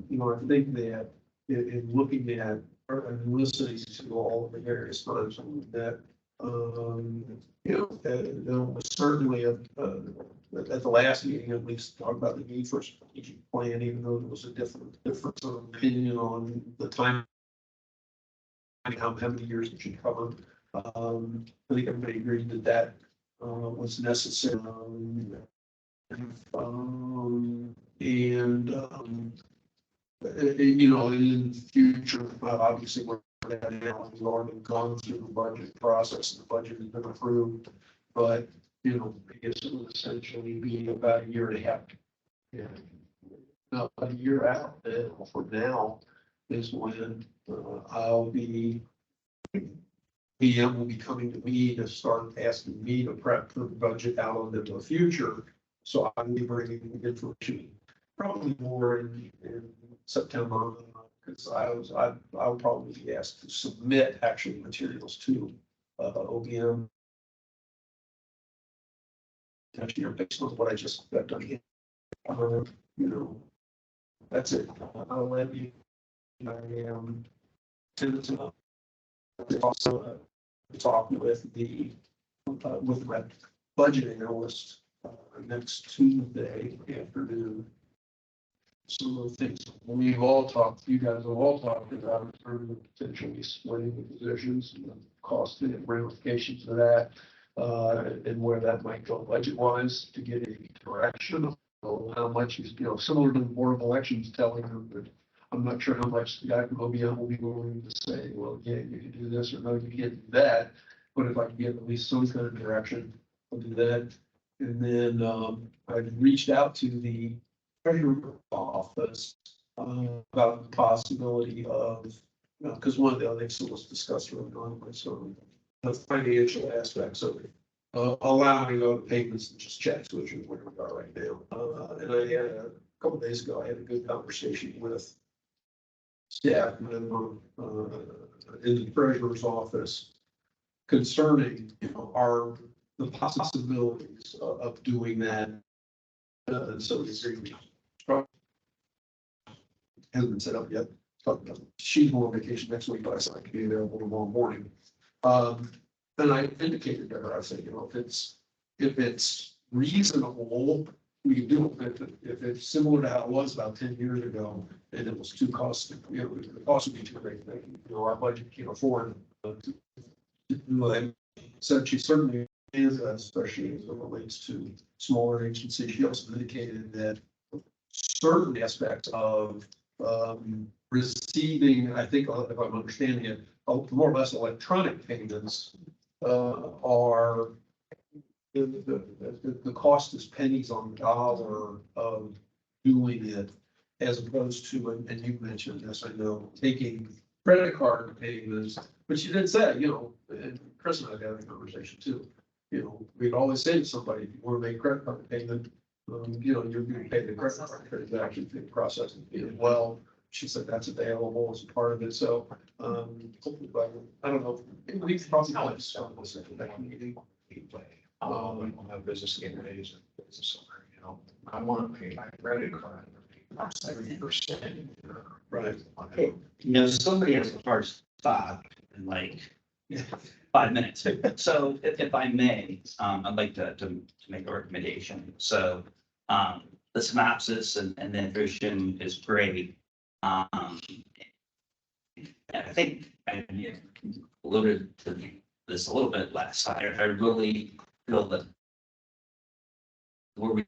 think that in looking at and listening to all of the various times that Certainly at the last meeting, at least, talk about the need for a strategic plan, even though there was a difference of opinion on the time. How many years it should cover. I think everybody agreed that that was necessary. In the future, obviously, we've already gone through the budget process, and the budget has been approved. But, I guess it would essentially be about a year and a half. Yeah. About a year out, for now, is when I'll be, PM will be coming to me to start asking me to prep for the budget out into the future. So I will be bringing information probably more in September, because I'll probably be asked to submit actual materials to OBM. Next year, based on what I just got done here. That's it. I'll let you. I am to also talk with the budget analyst next Tuesday afternoon. Some of the things we've all talked, you guys have all talked about, are potentially splitting the positions and the cost and ramifications of that, and where that might go budget wise to get a direction of how much is, similar to the Board of Elections telling them that I'm not sure how much the guy from OBM will be willing to say, well, yeah, you can do this, or no, you can't do that. But if I can get at least some kind of direction, I'll do that. And then I've reached out to the treasurer office about the possibility of, because one of the other things that was discussed early on was the financial aspects of it. Allowing payments and just checks, which is where we are right now. And I had a couple days ago, I had a good conversation with staff member in the treasurer's office concerning, the possibilities of doing that. So the agreement hasn't been set up yet. She's on vacation next week, but I said I could be available tomorrow morning. And I indicated to her, I said, if it's reasonable, we can do it. If it's similar to how it was about 10 years ago, and it was too costly, the cost would be too great. Our budget can't afford to do that. So she certainly is, especially as it relates to smaller agencies. She also indicated that certain aspects of receiving, I think, if I'm understanding it, more or less electronic payments are the cost is pennies on the dollar of doing it, as opposed to, and you mentioned this, I know, taking credit card payments, but you did say, and Chris and I had a conversation too. We'd always say to somebody, if you want to make credit card payment, you're going to pay the credit card transaction fee processing fee as well. She said that's available as a part of it. So, hopefully, I don't know. We probably have some of this meeting. We don't have business game days and business owner, I want to pay my credit card. 70%. Right. Somebody has a hard stop in like 5 minutes. So if I may, I'd like to make a recommendation. So the synopsis and the vision is great. I think I alluded to this a little bit last time. I really feel that where we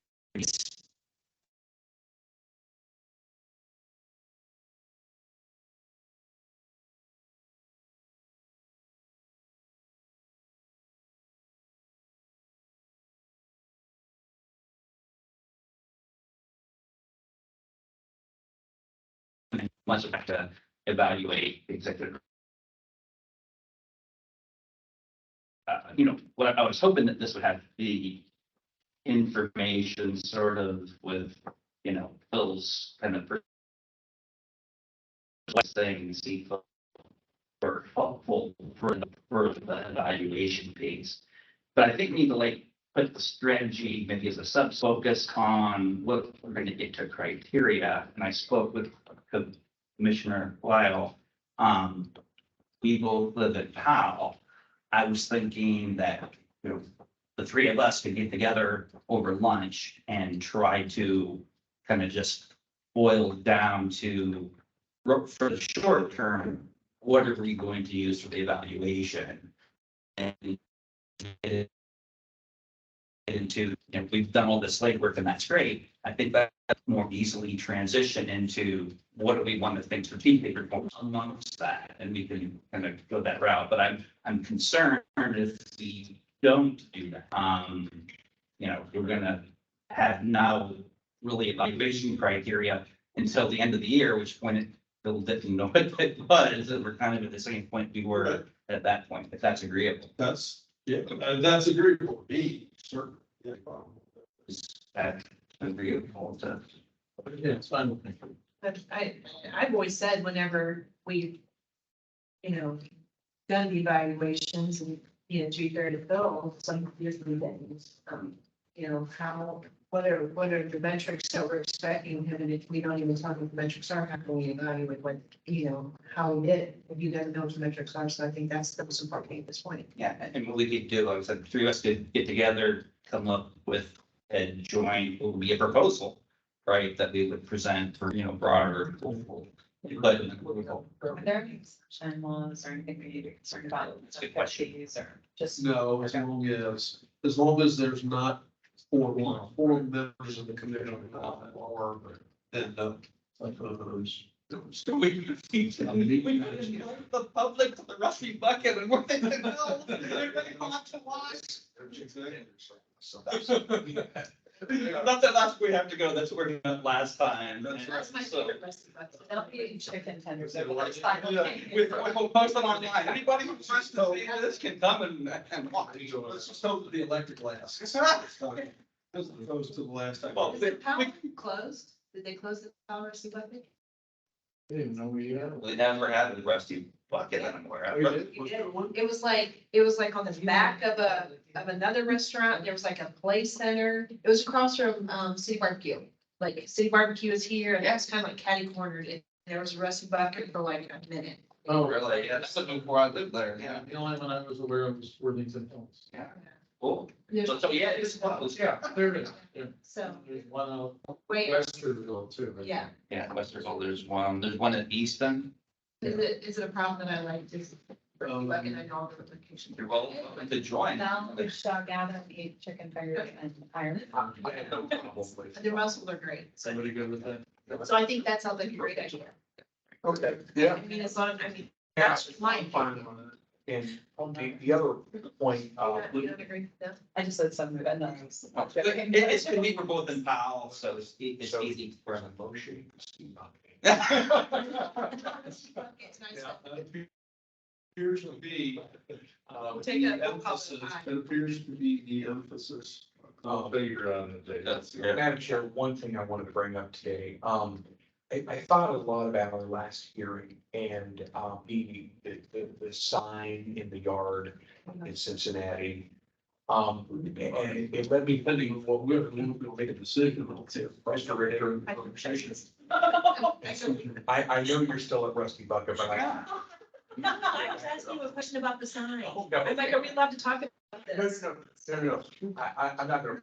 much have to evaluate executive. What I was hoping that this would have the information sort of with, Phil's kind of things he for helpful for the evaluation piece. But I think we need to put the strategy maybe as a sub focus on what we're going to get to criteria. And I spoke with Commissioner Lyle. We both live at Powell. I was thinking that, you know, the three of us could get together over lunch and try to kind of just boil it down to, for the short term, what are we going to use for the evaluation? And get into, you know, we've done all this legwork and that's great. I think that more easily transition into what do we want to think strategically amongst that, and we can kind of go that route. But I'm concerned if we don't do that. You know, we're gonna have now really evaluation criteria until the end of the year, which point it still didn't know what it was, and we're kind of at the same point we were at that point, if that's agreeable. That's, yeah, that's agreeable to me, certainly. Yeah. Is that agreeable to? Yeah, it's fine with me. But I've always said whenever we, done the evaluations and, do fair to Bill, some years we didn't. What are the metrics that we're expecting, and if we don't even talk what the metrics are, how can we evaluate what, how we did it? If you guys know what the metrics are, so I think that's the most important thing at this point. Yeah, and what we could do, like I said, three of us could get together, come up with a joint, what would be a proposal, right, that we would present for, broader. But Are there any sunshine laws or anything we need to be concerned about? That's a good question. Or just. No, as long as there's not four members of the commission or, then, like those. So we teach the public to the rusty bucket and where they can go. Everybody wants to watch. Not that last we have to go, that's where we went last time. That's my So, favorite recipe. They'll be eating chicken tenders. Yeah, we'll post it online. Anybody who wants to see this can come and watch. Let's just hope that the electric lasts. As opposed to the last time. Well, Is the power closed? Did they close the power bucket? I didn't know we had. We never had a rusty bucket anywhere. It was like on the back of another restaurant. There was like a play center. It was across from, City Barbecue. Like City Barbecue is here and that's kind of like catty cornered. And there was a rusty bucket for like a minute. Oh, really? Yeah, that's before I lived there. Yeah, the only one I was aware of was Worthington Hills. Yeah. Cool. There's- So yeah, it's close. Yeah, there it is. Yeah. So, There's one out wait, Westerville too. right? yeah. Yeah, Westerville, there's one at Easton. Is it a problem that I like this? Bucket, I know all the locations. You're welcome to join. Now, we shall gather and eat chicken fingers and iron. I had no problem with it. The Russell are great. So Somebody good with that? I think that sounds like a great idea. Okay, yeah. I mean, as long, I mean, Yeah, that's just my. I'm fine on it. And the other point, You don't agree with that? I just said something, but no. It's convenient, we're both in Powell, so it's So- easy for us. motion. It's nice. Appears to be, Take a- it appears to be the emphasis. Figure on it. That's, Madam Chair, one thing I wanted to bring up today, I thought a lot about our last hearing and, the sign in the yard in Cincinnati. And it led me thinking, What we're going to make a decision on. Mr. Ritter, I know you're still at Rusty Bucket, but No, I was asking you a question about the sign. Oh, no. I'm like, are we allowed to talk about No, this? no, I'm not gonna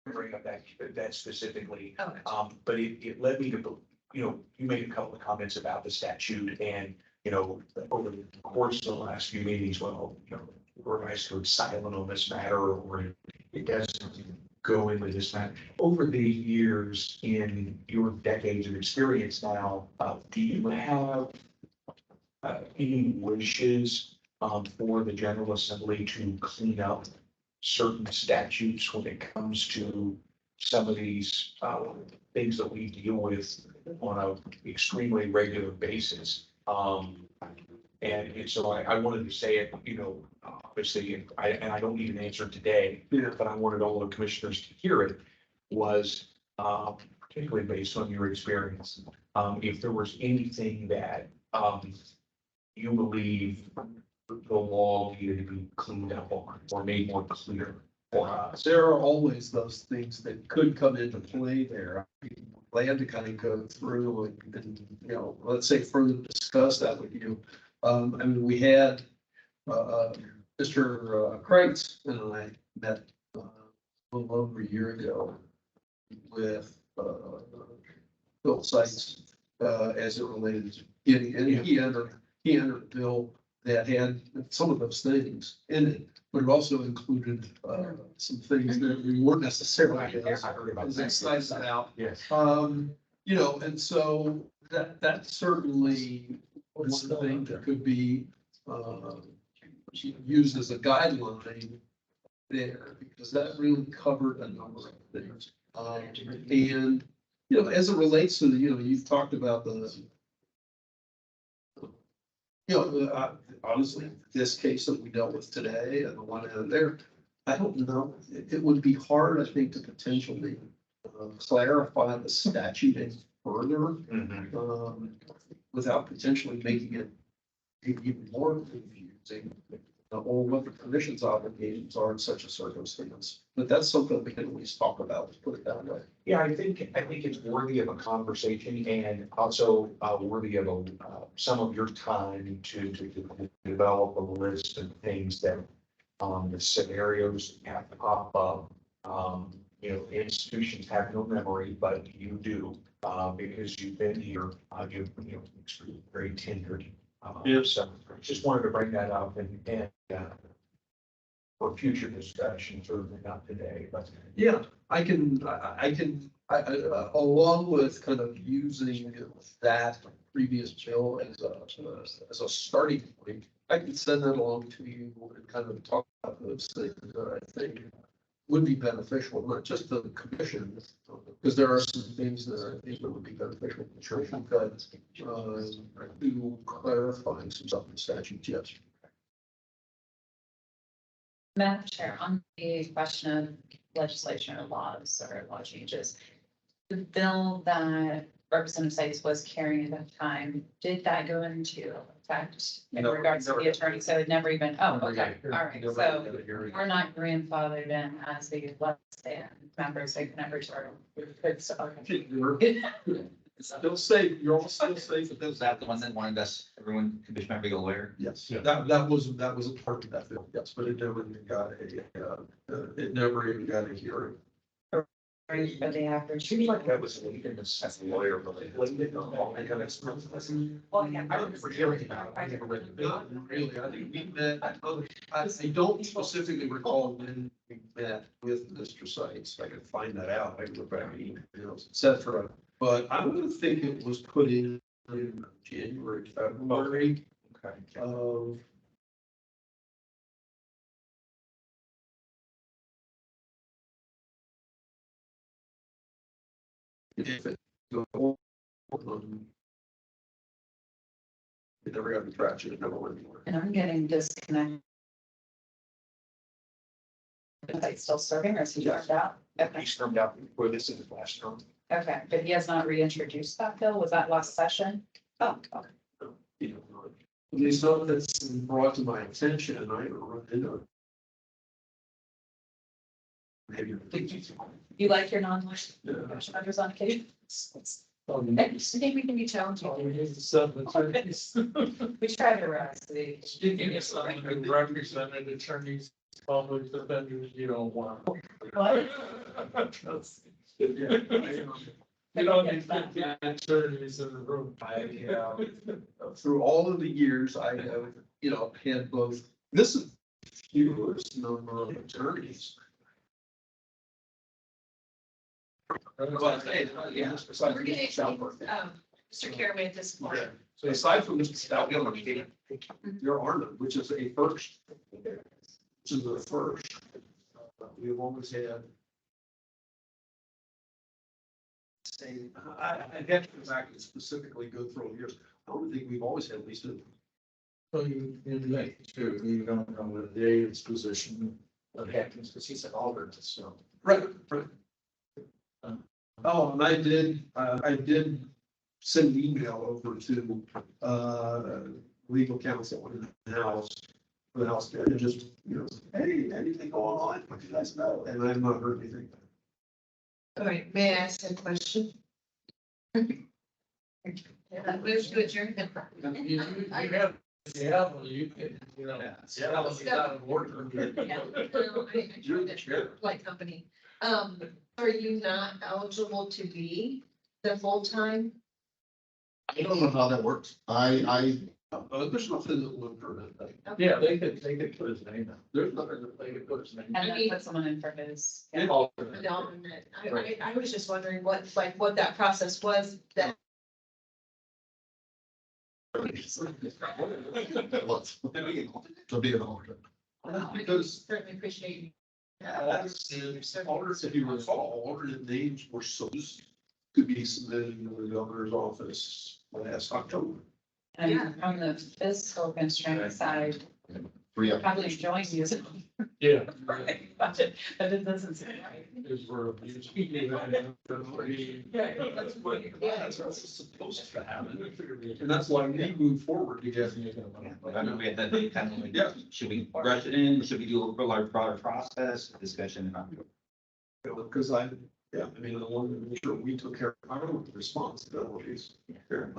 bring up that specifically. Oh, But it led me to, you made a couple of comments about the statute and, over the course of the last few meetings, we're nice to silent on this matter, or it doesn't go into this matter. Over the years, in your decades of experience now, do you have any wishes for the General Assembly to clean up certain statutes when it comes to some of these things that we deal with on a extremely regular basis? And so I wanted to say it, obviously, and I don't need an answer today, but I wanted all the commissioners to hear it, was particularly based on your experience. If there was anything that you believe the law needed to be cleaned up on or made more clear for us. There are always those things that could come into play there. I'm glad to kind of go through and, let's say further discuss that with you. I mean, we had, Mr. Kreitz and I met a little over a year ago with Bill Sykes as it related to getting, and he entered a bill that had some of those things in it, but it also included some things that we weren't necessarily I heard about as that. excited about. Yes. You know, and so that's certainly one thing that could be used as a guideline there, because that really covered a number of things. And, you know, as it relates to, you know, you've talked about the, you know, honestly, this case that we dealt with today and the one out there, I don't know, it would be hard, I think, to potentially clarify the statute any further, without potentially making it even more confusing, or what the commission's obligations are in such a circumstance. But that's something we can at least talk about, let's put it that way. Yeah, I think it's worthy of a conversation and also worthy of some of your time to develop a list of things that the scenarios have to pop up. You know, institutions have no memory, but you do, because you've been here, you've, you know, very tenured. So just wanted to bring that up and for future discussion, certainly not today, but. Yeah, I can, along with kind of using that previous bill as a starting point, I can send that along to you and kind of talk about those things that I think would be beneficial, not just the commission, because there are some things that I think that would be beneficial to the church, but to clarifying some stuff in the statute, yes. Madam Chair, on the question of legislation or laws or law changes, the bill that Representative Sykes was carrying at the time, did that go into effect in No, regards to never the did. attorney? So it never even, oh, Never okay, got here. all right, Never so got a hearing. we're not grandfathered in as the less than members, they can never sort of, could, so, okay. Still safe, you're all still safe, but Was that the one that wanted us, everyone, commission member, be aware? yes, Yeah. that was a part of that bill, yes, but it never even got it never even got a hearing. For the average. Seems like that was late in this as a lawyer, but late in all that kind of stuff. Well, yeah. I remember hearing about it. I never read the bill. Not really, I think we met, I don't specifically recall when we met with Mr. Sykes, I can find that out, I can look back at emails, et cetera. But I would think it was put in January, February Okay. of. If it. It never got to traction, it never went anywhere. And I'm getting disconnected. Is he still serving or is he dropped out? Okay, He stormed out before this is his last term. okay, but he has not reintroduced that bill. Was that last session? Oh, okay. You know, at least not that's brought to my attention, and I run into it. Maybe. You like your non-election Yeah. commission members on occasion? Oh, I think we can be challenging. We try to rise to the. Speaking of something that represented attorneys, public defenders, you don't want. What? You don't need 15 attorneys in the room. Through all of the years, I have, you know, had both, this is fewest number of attorneys. But, hey, yeah, aside We're from getting, Mr. Southworth. Mr. Caraway at this point. So aside from Mr. Southworth, there are none, which is a first. Which is the first. We've always had. I have to go back and specifically go through all the years. I don't think we've always had at least. So you like to, you don't know what Dave's position of happens because he's an alternate, so. Right. Oh, and I did send an email over to, legal counsel in the house. The house, and just, you know, hey, anything going on, what do you guys know? And I've not heard anything. All right, may I ask a question? Move to adjourn. You have Yeah, well, you can, you know, yeah, it's out of order. You're the chair. Light company. Are you not eligible to be the full-time? I don't know how that works. There's nothing that would prevent that. Yeah, they could put his name out. There's nothing that they could put his name. And then put someone in for his. Yeah. Alternate. I was just wondering what that process was that. What's- To be an alternate. Because Certainly appreciate you. alternate, if you recall, alternate names were supposed to be submitted to the governor's office last October. And from the fiscal constraint side, Three up. probably enjoying using. Yeah. Budget, but it doesn't seem right. Is we're That's what's supposed to happen. And that's why we move forward to get. I know we had that big kind of like, Yeah. should we rush it in? Should we do a real broader process discussion? Because I wanted to make sure we took care of our own responsibilities. And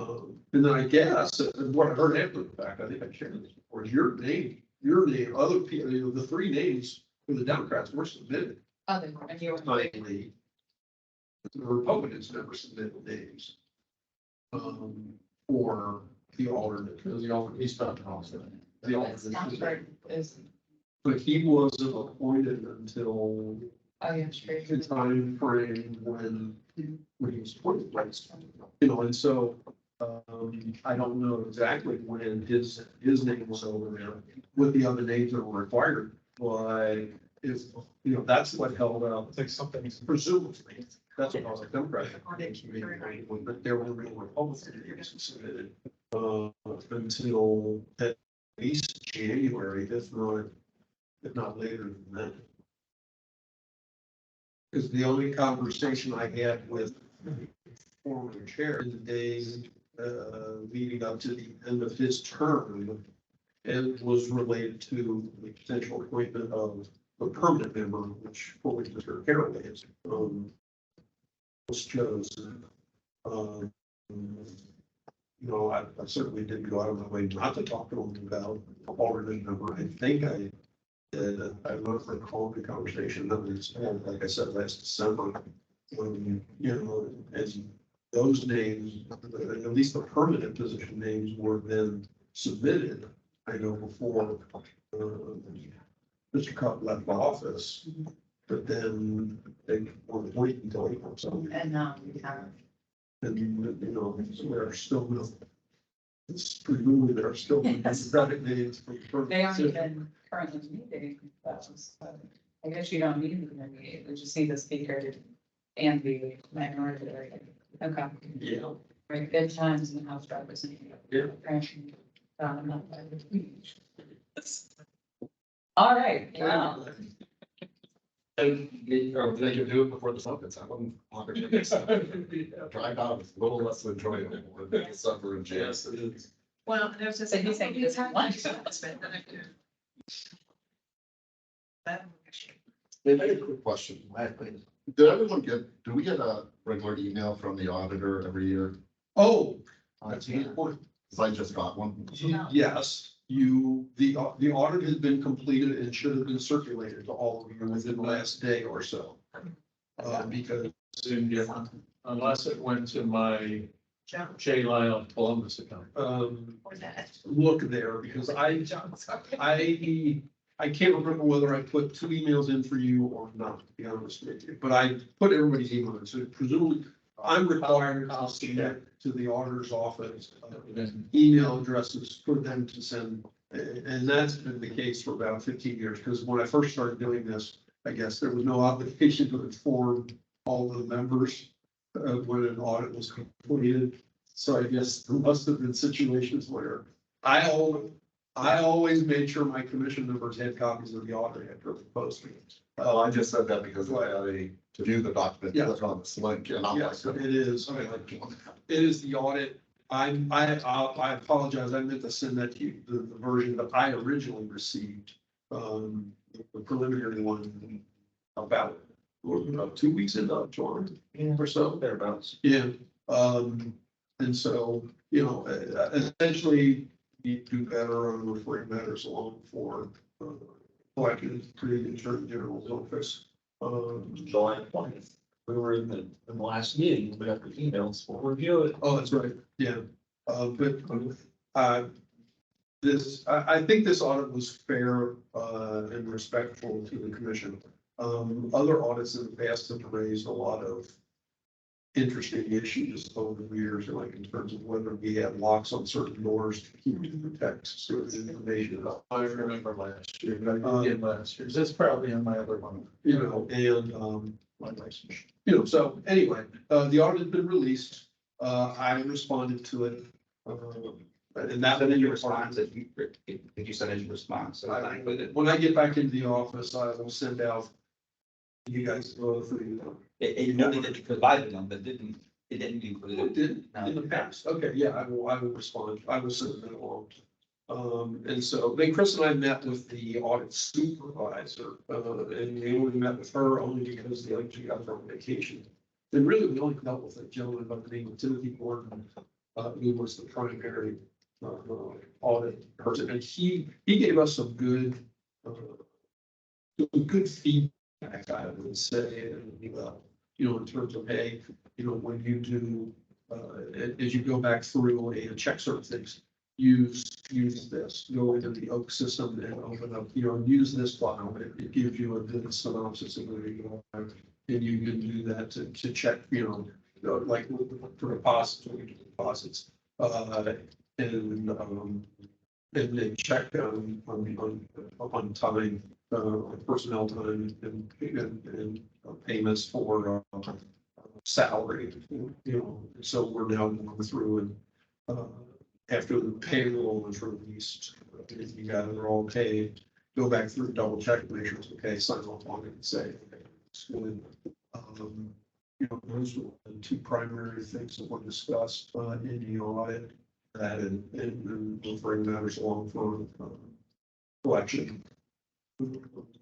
then I guess, what I heard after the fact, I think I shared this before, is your name, other people, the three names for the Democrats were submitted. Other, and you were. Finally, the Republicans never submitted names. For the alternate, He's not also. the It's not alternate. right, is, But he wasn't appointed until oh, yeah, sure. the time frame when he was appointed, right? You know, and so, I don't know exactly when his name was over there with the other names that were required, but if, you know, that's what held out. I think something's. Presumably, that's what caused the Democratic names to be, but there were real Republican names submitted, until at least January, if not later than that. Because the only conversation I had with former chair in the days leading up to the end of his term, it was related to the potential appointment of a permanent member, which Mr. Carroll is, was chosen. You know, I certainly didn't go out of my way not to talk to him about alternate member. I think I did. I love the quality conversation that was had, like I said, last December. When, you know, as those names, at least the permanent position names were then submitted, I know before Mr. Cup left office, but then they were waiting until April, so. And we have, And, you know, so there are still, it's pretty good, there are still Democratic names for. they aren't even currently meeting, so I guess you don't need to meet, we just need the speaker and the minority. Okay, Yeah. very good times in the House representative. Yeah. All right, wow. They could do it before the smoke gets out. Drive out, it's a little less enjoyable than the summer in jail. Yes, it is. Well, there's just. So he's saying he doesn't want to. Maybe a quick question. Did everyone do we get a regular email from the auditor every year? Oh, that's a good point. Cause I just got one. Yes, the audit has been completed and should have been circulated to all of you within the last day or so. Because, Unless it went to my J. Lyle Columbus account. Or that. look there, because I can't remember whether I put two emails in for you or not, to be honest with you, but I put everybody's email in, so presumably I'm required to submit to the auditor's office email addresses for them to send. And that's been the case for about 15 years, because when I first started doing this, I guess there was no obligation to inform all the members when an audit was completed. So I guess there must have been situations where I always made sure my commission members had copies of the audit after the posting. Oh, I just said that because I had to view the document, Yeah. click on this link and I'm like. Yes, it is. It is the audit. I apologize. I meant to send that to you, the version that I originally received. The preliminary one about 2 weeks into July or so. Thereabouts. Yeah, and so, you know, essentially, need to do better on referring matters along for, collecting to the Attorney General's office. July 20th. We were in the last meeting, we got the emails, we'll review it. Oh, that's right, yeah, I think this audit was fair, and respectful to the commission. Other audits in the past have raised a lot of interesting issues over the years, like in terms of whether we have locks on certain doors to keep to protect certain information. I remember last year, I did last year, that's probably on my other one. You know, and, My license. you know, so anyway, the audit has been released. I responded to it. And that. Send in your response, if you send in your response, so I include it. When I get back into the office, I will send out. You guys go through. It noted that you provided them, but it didn't include It it. did in the past. Okay, yeah, I will respond. I will send that along. And so then Chris and I met with the audit supervisor, and we only met with her only because the other two got on vacation. And really, we only dealt with a gentleman by the name of Timothy Gordon, who was the primary audit person, and he gave us some good feedback, I would say, and, you know, in terms of, hey, you know, when you do, as you go back through and check certain things, use this, go into the Oak system and open up, you know, use this file, it gives you a good synopsis of where you are. And you can do that to check, you know, like for deposits, and then check on time, personnel time and payments for salary, you know. So we're now going through and after the payroll is released, if you guys are all paid, go back through, double check, make sure it's okay, sign off on it and say, okay, it's good. You know, those were the two primary things that were discussed in the audit. That and we'll bring matters along for collection.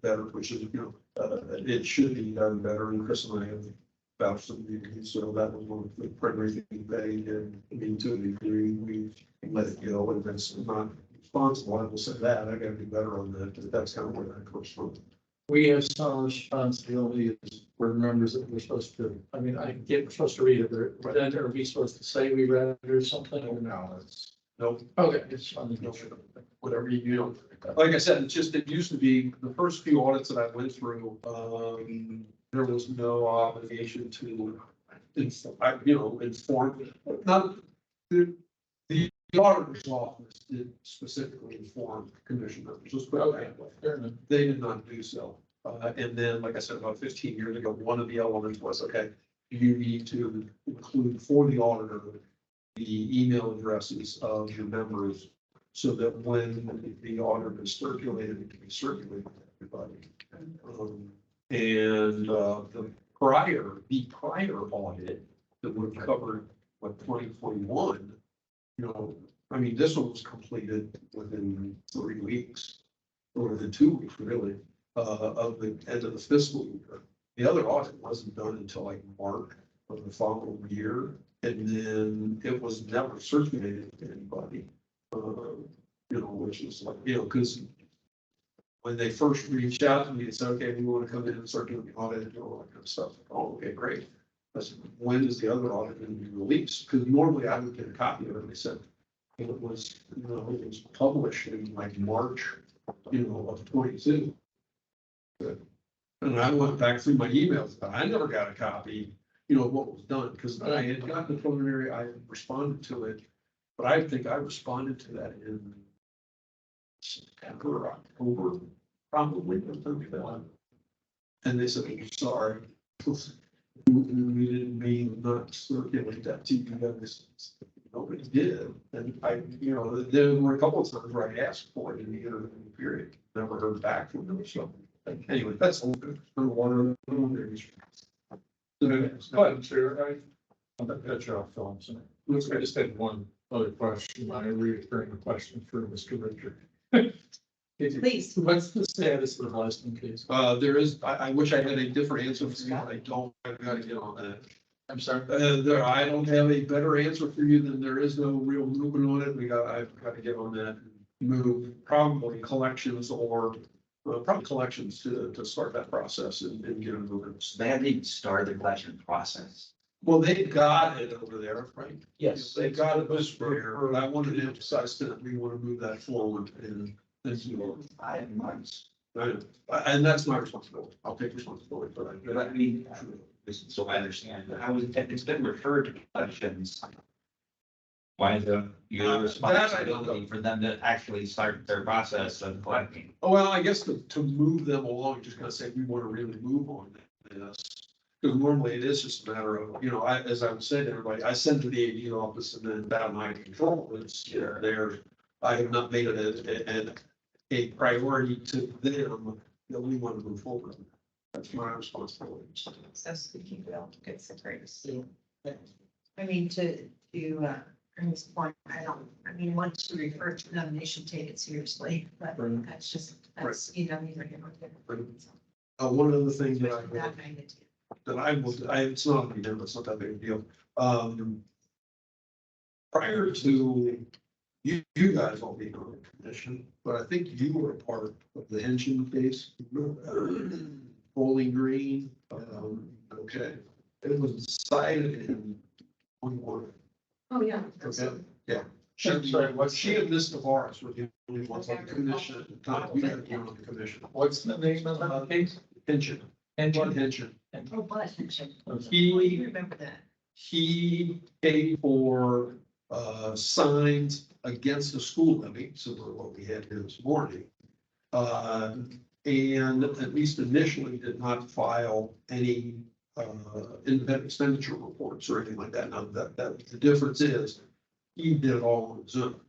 Better, which is, you know, it should be done better, and Chris and I have vouched for the, so that was one of the primary things they did. I mean, to a degree, we let it go, and if it's not responsible, I will say that, I gotta be better on that, because that's kind of where that comes from. We have some responsibility as board members that we're supposed to, I mean, I get, we're supposed to read it, but then are we supposed to say we read it or something, or no, it's. Nope. Okay, it's on the, Whatever you do. Like I said, it's just, it used to be, the first few audits that I went through, there was no obligation to, inform, not, the auditor's office did specifically inform commission members, just put it that way. fair enough. They did not do so. And then, like I said, about 15 years ago, one of the elements was, okay, you need to include for the auditor the email addresses of your members so that when the audit is circulated, it can be circulated to everybody. The prior audit that would have covered what 2021, you know, I mean, this one was completed within 3 weeks, or within 2 weeks, really, of the end of the fiscal year. The other audit wasn't done until like March of the following year, and then it was never circulated to anybody. You know, which is like, you know, because when they first reached out to me and said, okay, we want to come in and start doing the audit and all that kind of stuff. Oh, okay, great. I said, when is the other audit going to be released? Because normally I would get a copy of it. They said it was, you know, it was published in like March, you know, of 22. And I went back through my emails, but I never got a copy, you know, of what was done, because I had gotten the preliminary, I had responded to it. But I think I responded to that in September, October, probably. And they said, "I'm sorry. We didn't mean not to circulate that to you guys." Nobody did. And I, you know, there were a couple of times where I asked for it in the intervening period, never heard back from them. So anyway, that's one of the. But sure, I'll cut you off, Phil. I just had one other question, my recurring question for Mr. Richard. Please. What's the status of the Weston case? There is, I wish I had a different answer for you, but I don't, I've got to get on that. I'm sorry. I don't have a better answer for you than there is no real movement on it. I've got to get on that and move probably collections or probably collections to start that process and get them moving. So they haven't even started the collection process. Well, they've got it over there, right? Yes. They've got it this year, but I wanted to emphasize that we want to move that forward and. 5 months. And that's my responsibility. I'll take responsibility for that. But I mean, so I understand, but how is it, it's been referred to collections. Why is it your responsibility for them to actually start their process of collecting? Oh, well, I guess to move them along, just gonna say we want to really move on this. Because normally it is just a matter of, as I was saying to everybody, I send to the AD office and then that my control is there. I have not made it a priority to them that we want to move forward. That's my responsibility. So speaking well, gets the grace. I mean, to Ernie's point, I mean, once you refer to them, they should take it seriously, but Right. that's, neither here nor there. One of the things that Especially that magnitude. it's not a big deal, it's not that big a deal. Prior to you guys all being on the commission, but I think you were a part of the engine case. Bowling Green, okay, it was decided in 21. Oh, yeah. Okay, yeah. I'm sorry, what's- She and Ms. Tavares were the only ones on the commission at the time. We had one on the commission. What's the name of the case? Pension. Engine. Pension. Oh, but. Oh, He, you remember that. he paid for signs against the school levy, similar to what we had here this morning. And at least initially did not file any independent expenditure reports or anything like that. Now, that the difference is he did it all on his own.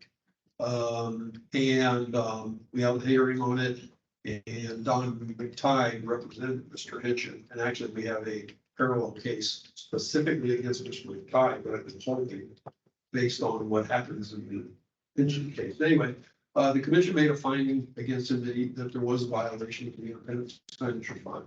We held a hearing on it, and Don McTighe represented Mr. Hitchin. And actually, we have a parallel case specifically against Mr. McTighe, but I've been holding based on what happens in the Hitchin case. Anyway, the commission made a finding against him that there was a violation of the independent expenditure fund.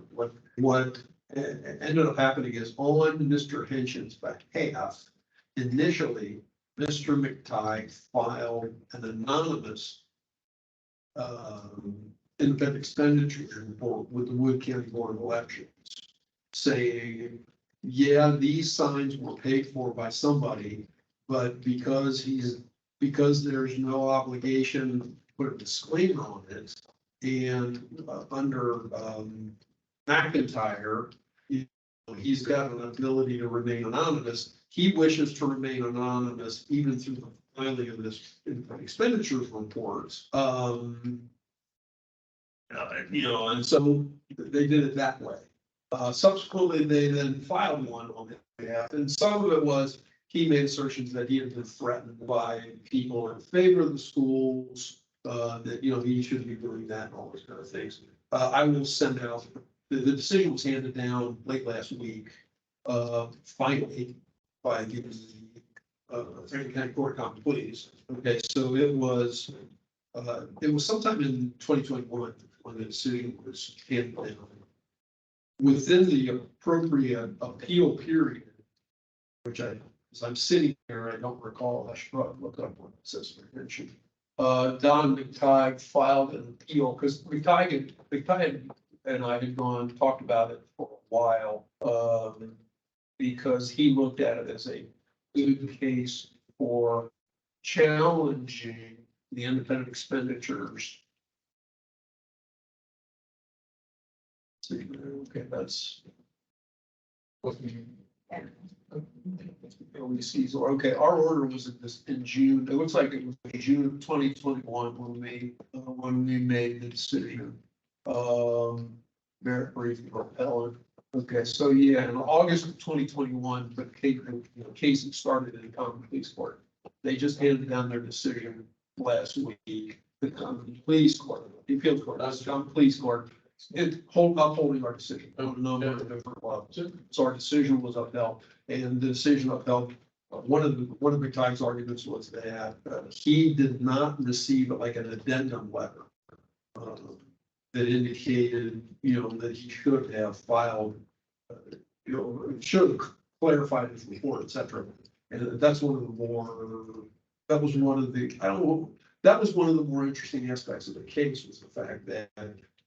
What ended up happening is on Mr. Hitchin's behalf, initially, Mr. McTighe filed an anonymous independent expenditure report with the Wood County Board of Elections, saying, yeah, these signs were paid for by somebody, but because there's no obligation to put a disclaimer on it, and under McIntyre, he's got an ability to remain anonymous. He wishes to remain anonymous even through the filing of this expenditures reports. And so they did it that way. Subsequently, they then filed one on his behalf, and some of it was he made assertions that he had been threatened by people in favor of the schools, that, he shouldn't be doing that and all those kind of things. I will send out, the decision was handed down late last week, finally, by giving the Franklin County Court of Common Pleas. Okay, so it was sometime in 2021 when the decision was handed down. Within the appropriate appeal period, which as I'm sitting here, I don't recall, I should probably look up what it says for mention. Don McTighe filed an appeal because McTighe and I had talked about it for a while, because he looked at it as a good case for challenging the independent expenditures. Okay, that's. Okay, our order was in June. It looks like it was June 2021 when we made the decision. Merit briefing for Helen. Okay, so yeah, in August of 2021, the case had started in the Common Police Court. They just handed down their decision last week. The Common Police Court, the appeals court, that's the Common Police Court. Upholding our decision on a number of different levels. So our decision was upheld, and the decision upheld. One of McTighe's arguments was that he did not receive like an addendum letter that indicated, that he should have filed, should have clarified his report, et cetera. And that's one of the more, that was one of the, I don't know, that was one of the more interesting aspects of the case was the fact that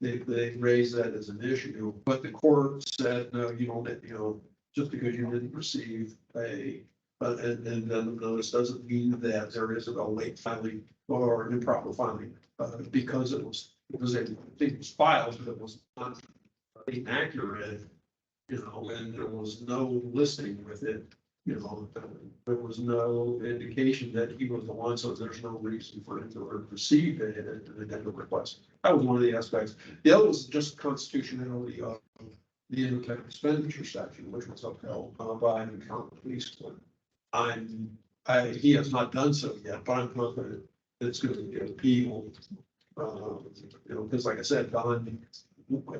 they raised that as an issue, but the court said, no, you don't, just because you didn't receive and then the notice doesn't mean that there isn't a late filing or an improper filing, because it was a thing was filed, but it was not inaccurate, and there was no listing with it, there was no indication that he was the one, so there's no reason for him to have received it and then the request. That was one of the aspects. The other was just constitutionality of the independent expenditure statute, which was upheld by the county police court. He has not done so yet, but I'm confident that it's going to be appealed. Because like I said, Don,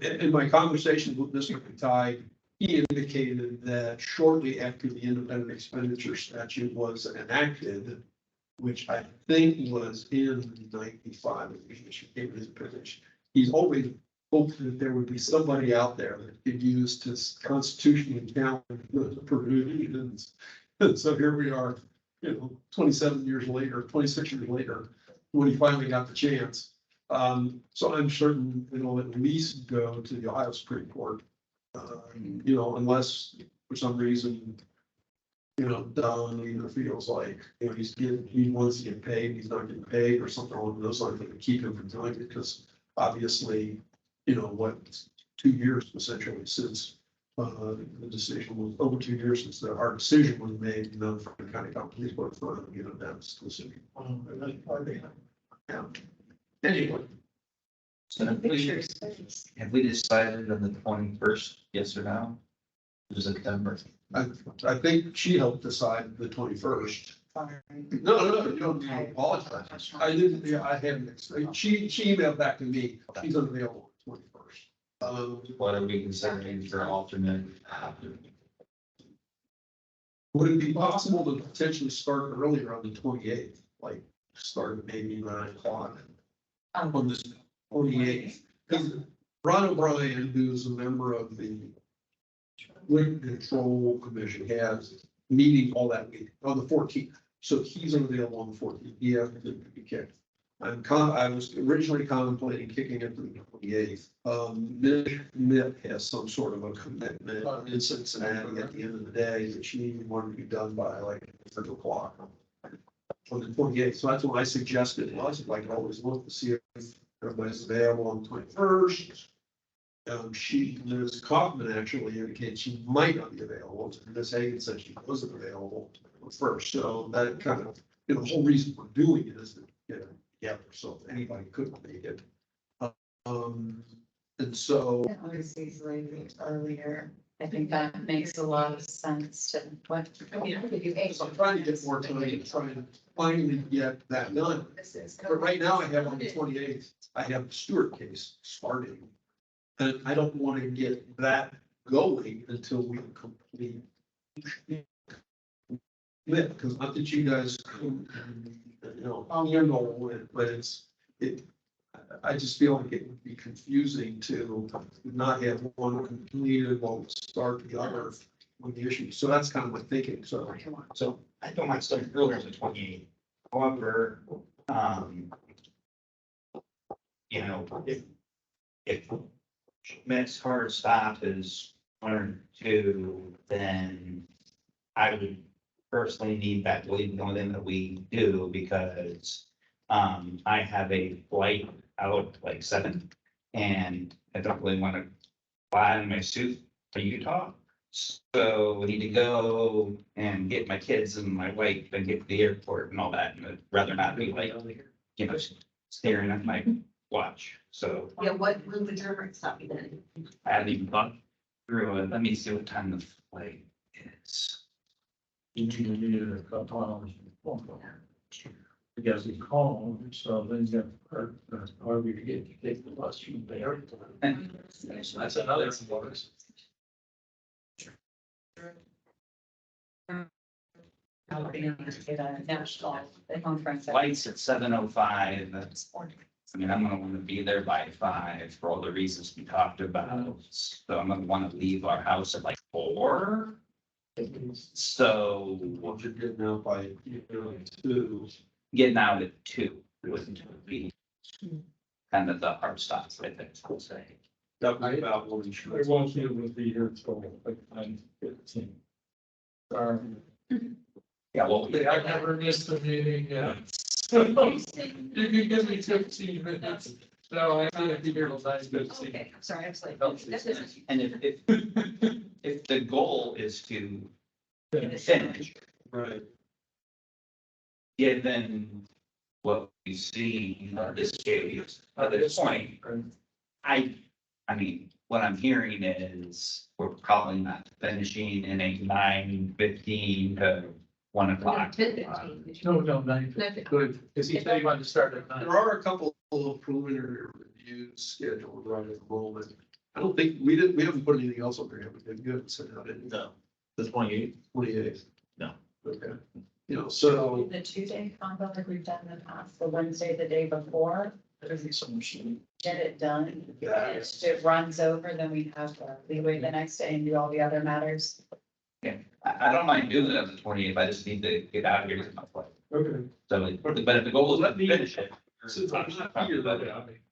in my conversation with Mr. Katai, he indicated that shortly after the independent expenditure statute was enacted, which I think was in 95, he's always hoped that there would be somebody out there that could use to constitutionally challenge the provisions. And so here we are, 27 years later, 26 years later, when he finally got the chance. So I'm certain it'll at least go to the Ohio Supreme Court. Unless for some reason, Don either feels like, he wants to get paid, he's not getting paid or something along those lines that would keep him from doing it, because obviously, 2 years essentially since the decision was over 2 years since our decision was made, for the county police board for, that's the decision. Yeah. Anyway. So have we decided on the 21st, yes or no? Is it September? I think she helped decide the 21st. No, you don't apologize. I didn't, I haven't, she emailed back to me, she's unavailable on the 21st. What are we considering for alternate? Would it be possible to potentially start earlier on the 28th, like start maybe 9 o'clock on this 28th? Because Ron O'Brien, who's a member of the Liquor Control Commission, has meeting all that week on the 14th. So he's unavailable on the 14th. He has to be kicked. I was originally contemplating kicking it to the 28th. Mitt has some sort of a commitment in Cincinnati at the end of the day that she wanted to be done by like 2 o'clock on the 28th. So that's what I suggested. Was like always look to see if everybody's available on the 21st. Ms. Kaufman actually indicated she might not be available. Ms. Hagan said she wasn't available first. So that kind of, the whole reason for doing it is to get it together. So if anybody couldn't make it. And so. Obviously, earlier, I think that makes a lot of sense to what. So I'm trying to get more time to try and finally get that done. But right now I have on the 28th, I have the Stewart case starting. And I don't want to get that going until we complete. Because not that you guys, handle it, but I just feel like it would be confusing to not have one completed while we start the other with the issue. So that's kind of my thinking. So I don't mind starting earlier than 28. However, if Schmidt's hard stop is 1 or 2, then I would personally need that to leave more than that we do, because I have a flight out like 7 and I don't really want to fly in my suit to Utah. So we need to go and get my kids and my wife and get to the airport and all that. And I'd rather not be like, staring at my watch. So Yeah, what will the German stop you then? I haven't even thought through it. Let me see what time the flight is. You need a couple hours. Because you call them, so then you have, however you get to take the bus from there. And that's another one. Flight's at 7:05. That's, I'm gonna want to be there by 5 for all the reasons we talked about. So I'm gonna want to leave our house at like 4. So What you're getting out by, two. getting out at two would be kind of the hard stop right there, I'll say. That was about what we I should. won't be able to be here until like 9:15. Sorry. Yeah, well, I never missed a meeting, yeah. You can give me 15 minutes. No, I can't be here till 9:15. Okay, I'm sorry, I was like. and if the goal is to finish, Right. given what we see in this case, at this point, I mean, what I'm hearing is we're probably not finishing in a 9:15 to 1 o'clock. No, 9:15, good, because he said he wanted to start at 9. There are a couple of preliminary reviews scheduled right at the moment. I don't think, we haven't put anything else on there yet, we did good, sent out any. No. The 28th? 28th. No. Okay. You know, so, The 2-day combo like we've done in the past, the Wednesday, the day before, get it done. yeah, If it runs over, then we have to leeway the next day and do all the other matters. I don't mind doing it on the 28th, I just need to get out of here. okay. So, but if the goal is to finish it. Since I'm not here,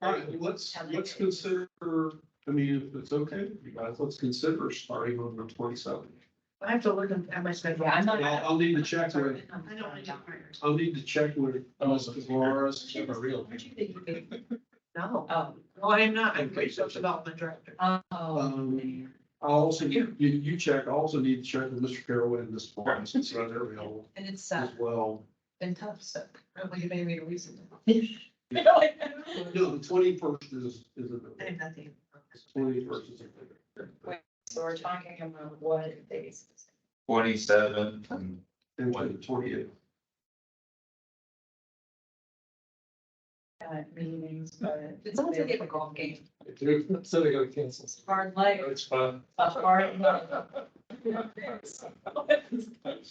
all right, let's consider, I mean, if it's okay, you guys, let's consider starting on the 27th. I have to look at my schedule. Yeah, I'm not. I'll need to check with, I don't want to do myers. I'll need to check with, Laura's. No, Oh. no, I am not. I'm research development director. Oh. I'll also, you check, I also need to check with Mr. Carroll and this morning, since they're available And it's as well. been tough, so I don't want to give any reason. No, the 21st is I available. have nothing. 21st is available. So we're talking about what days? 27. And the 28th. Meetings, but. It's almost like a golf game. So they gotta cancel. Hard life, It's fun. a hard life.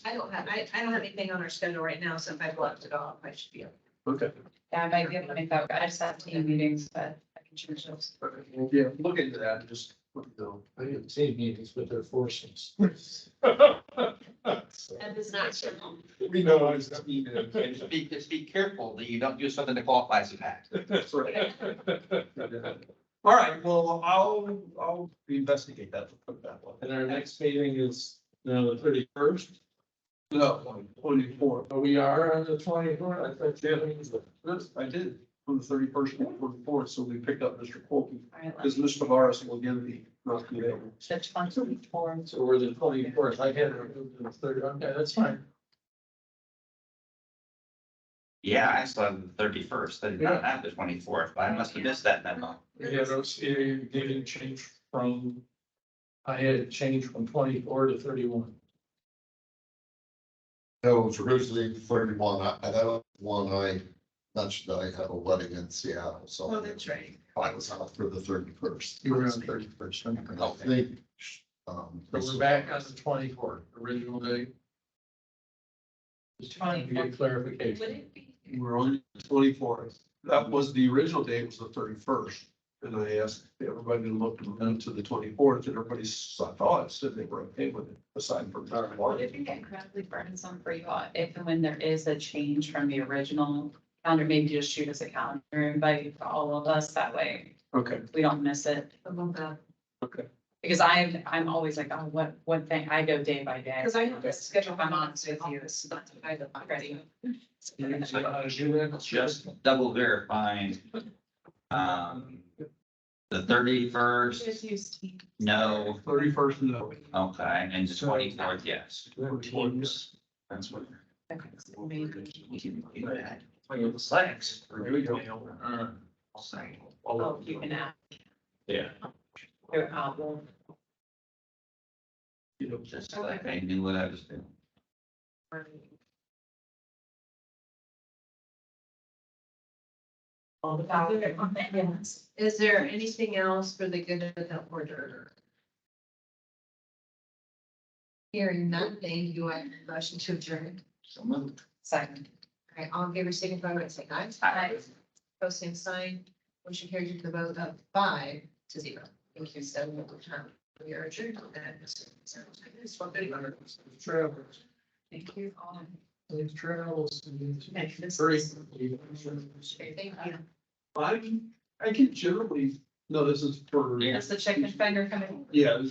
I don't have anything on our schedule right now, so if I blocked it off, I should be able. Okay. Yeah, I might be able to make that, I just have team meetings, but I can change those. Well, yeah, look into that and just, let me know. I have team meetings, but they're forcings. That is not true. We know I was. And just be careful that you don't do something that qualifies as tax. That's right. All right, well, I'll investigate that, put it that way. And our next meeting is now the 31st. No, 24th. Oh, we are on the 24th. I thought Jim was the. Yes, I did, from the 31st and 24th, so we picked up Mr. Colby, All right, because Mr. Tavares will give the, not be able. let's fun to form. So we're the 24th. I had it moved to the 30th. Okay, that's fine. Yeah, I still have the 31st, I did not have the 24th, but I must have missed that memo. We had OCA getting changed from, I had it changed from 24 to 31. No, it was originally 31. That was one I mentioned that I had a wedding in Seattle, so. Oh, that's right. I was out for the 31st. You were on 31st. And I think, So we're back on the 24th, original date. Just trying to get Would clarification. it be? We're on the 24th. That was, the original date was the 31st. And I asked everybody to look into the 24th, and everybody thought, said they were okay with it, aside from. What if you get incredibly burdensome for you, if and when there is a change from the original calendar, maybe just shoot us a calendar invite for all of us, that way Okay, we don't miss it. I love that. okay. Because I'm always like, oh, what thing, I go day by day. Because I have this schedule, If I'm honest with you, so that's what I'm ready. Just double verifying. The 31st, Just use Teams. no, 31st, no. okay, and the 24th, yes. Teams. That's what. Okay, so maybe. We can do that. Thanks. Here we go. Oh, you can add Yeah. your album. Just like I knew what I was doing. All about it. Yes. Is there anything else for the good of the order? Hearing none, thank you. I motion to adjourn. So moved. Second. All right, all in favor, signify by saying aye. Aye. Post same sign. Motion carries with the vote of 5-0. Thank you so much. We are adjourned on that. Travelers. Thank you. Safe travels. Okay, this Very. is- Okay, thank you. I can generally, no, this is for. That's the chicken finger coming. Yeah.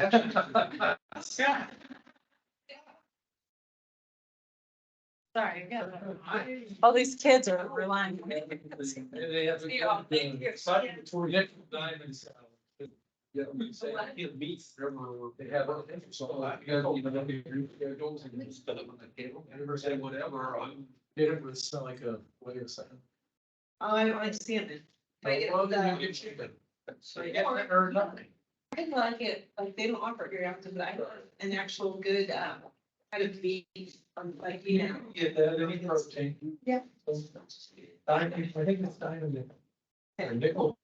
Sorry, all these kids are relying on me. They have. See you all. Thank you. Diamonds. Yeah, we say, I can't meet forever, they have, so, you know, there goes and you spend it on the table, and never say whatever, it was like a, wait a second. Oh, I don't understand it. Well, then you get chicken. So you get that or nothing. I like it, like, they don't offer it very often, but I, an actual good, kind of beef, like, you know. Get that, any protein. Yeah. I think it's diamond. Nickel.